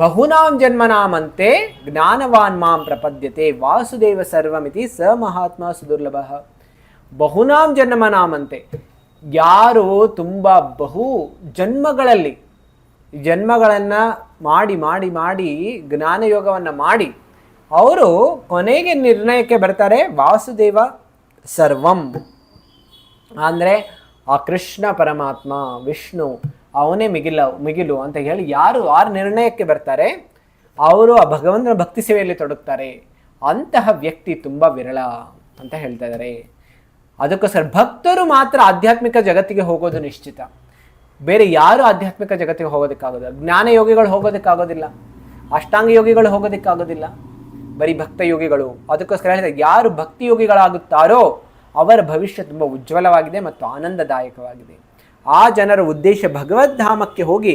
ಬಹುನಾಂ ಜನ್ಮನಾಮಂತೆ ಜ್ಞಾನವಾನ್ ಮಾಂ ಪ್ರಪದ್ಯತೆ ವಾಸುದೇವ ಸರ್ವಮಿತಿ ಸ ಮಹಾತ್ಮ ಸುದುರ್ಲಭ. ಬಹುನಾಂ ಜನ್ಮನಾಮಂತೆ, ಯಾರು ತುಂಬ ಬಹು ಜನ್ಮಗಳನ್ನು ಮಾಡಿ ಮಾಡಿ ಮಾಡಿ ಜ್ಞಾನಯೋಗವನ್ನು ಮಾಡಿ ಅವರು ಕೊನೆಗೆ ನಿರ್ಣಯಕ್ಕೆ ಬರ್ತಾರೆ ವಾಸುದೇವ ಸರ್ವಂ, ಅಂದರೆ ಆ ಕೃಷ್ಣ ಪರಮಾತ್ಮ ವಿಷ್ಣು ಅವನೇ ಮಿಗಿಲು ಅಂತ ಹೇಳಿ ಯಾರು ನಿರ್ಣಯಕ್ಕೆ ಬರ್ತಾರೆ ಅವರು ಆ ಭಗವಂತನ ಭಕ್ತಿ ಸೇವೆಯಲ್ಲಿ ತೊಡಗ್ತಾರೆ. ಅಂತಹ ವ್ಯಕ್ತಿ ತುಂಬ ವಿರಳ ಅಂತ ಹೇಳ್ತಾ ಇದ್ದಾರೆ. ಅದಕ್ಕೋಸ್ಕರ ಭಕ್ತರು ಮಾತ್ರ ಆಧ್ಯಾತ್ಮಿಕ ಜಗತ್ತಿಗೆ ಹೋಗೋದು ನಿಶ್ಚಿತ, ಬೇರೆ ಯಾರು ಆಧ್ಯಾತ್ಮಿಕ ಜಗತ್ತಿಗೆ ಹೋಗೋದಕ್ಕಾಗೋದಿಲ್ಲ. ಜ್ಞಾನ ಯೋಗಿಗಳು ಹೋಗೋದಕ್ಕಾಗೋದಿಲ್ಲ, ಅಷ್ಟಾಂಗ ಯೋಗಿಗಳು ಹೋಗೋದಕ್ಕಾಗೋದಿಲ್ಲ, ಬರೀ ಭಕ್ತ ಯೋಗಿಗಳು. ಅದಕ್ಕೋಸ್ಕರ ಹೇಳ್ತಾರೆ, ಯಾರು ಭಕ್ತಿ ಯೋಗಿಗಳಾಗುತ್ತಾರೋ ಅವರ ಭವಿಷ್ಯ ತುಂಬ ಉಜ್ವಲವಾಗಿದೆ ಮತ್ತು ಆನಂದದಾಯಕವಾಗಿದೆ. ಆ ಜನರ ಉದ್ದೇಶ ಭಗವದ್ಧಾಮಕ್ಕೆ ಹೋಗಿ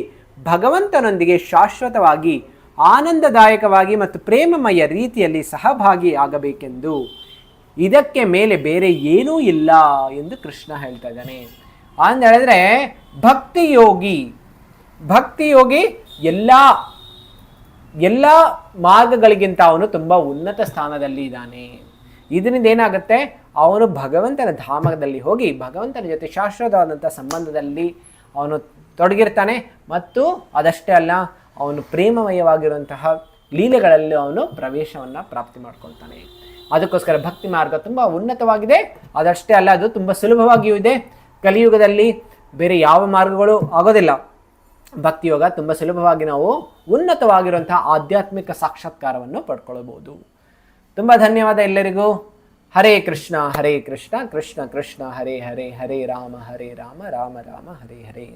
ಭಗವಂತನೊಂದಿಗೆ ಶಾಶ್ವತವಾಗಿ ಆನಂದದಾಯಕವಾಗಿ ಮತ್ತು ಪ್ರೇಮಮಯ ರೀತಿಯಲ್ಲಿ ಸಹಭಾಗಿ ಆಗಬೇಕೆಂದು, ಇದಕ್ಕೆ ಮೇಲೆ ಬೇರೆ ಏನೂ ಇಲ್ಲ ಎಂದು ಕೃಷ್ಣ ಹೇಳ್ತಾ ಇದ್ದಾನೆ. ಅಂತ ಹೇಳಿದ್ರೆ ಭಕ್ತಿಯೋಗಿ ಎಲ್ಲ ಮಾರ್ಗಗಳಿಗಿಂತ ಅವನು ತುಂಬ ಉನ್ನತ ಸ್ಥಾನದಲ್ಲಿ ಇದ್ದಾನೆ. ಇದರಿಂದ ಏನಾಗುತ್ತೆ, ಅವನು ಭಗವಂತನ ಧಾಮದಲ್ಲಿ ಹೋಗಿ ಭಗವಂತನ ಜೊತೆ ಶಾಶ್ವತವಾದಂಥ ಸಂಬಂಧದಲ್ಲಿ ಅವನು ತೊಡಗಿರ್ತಾನೆ. ಮತ್ತು ಅದಷ್ಟೇ ಅಲ್ಲ, ಅವನು ಪ್ರೇಮಮಯವಾಗಿರುವಂತಹ ಲೀಲೆಗಳಲ್ಲಿ ಅವನು ಪ್ರವೇಶವನ್ನು ಪ್ರಾಪ್ತಿ ಮಾಡ್ಕೊಳ್ತಾನೆ. ಅದಕ್ಕೋಸ್ಕರ ಭಕ್ತಿ ಮಾರ್ಗ ತುಂಬ ಉನ್ನತವಾಗಿದೆ. ಅದಷ್ಟೇ ಅಲ್ಲ, ಅದು ತುಂಬ ಸುಲಭವಾಗಿಯೂ ಇದೆ. ಕಲಿಯುಗದಲ್ಲಿ ಬೇರೆ ಯಾವ ಮಾರ್ಗಗಳು ಆಗೋದಿಲ್ಲ. ಭಕ್ತಿಯೋಗ ತುಂಬ ಸುಲಭವಾಗಿ ನಾವು ಉನ್ನತವಾಗಿರುವಂತಹ ಆಧ್ಯಾತ್ಮಿಕ ಸಾಕ್ಷಾತ್ಕಾರವನ್ನು ಪಡ್ಕೊಳ್ಬೋದು. ತುಂಬ ಧನ್ಯವಾದ ಎಲ್ಲರಿಗೂ. ಹರೇ ಕೃಷ್ಣ ಕೃಷ್ಣ ಕೃಷ್ಣ ಹರೇ ಹರೇ, ಹರೇ ರಾಮ ರಾಮ ರಾಮ ಹರೇ ಹರೇ.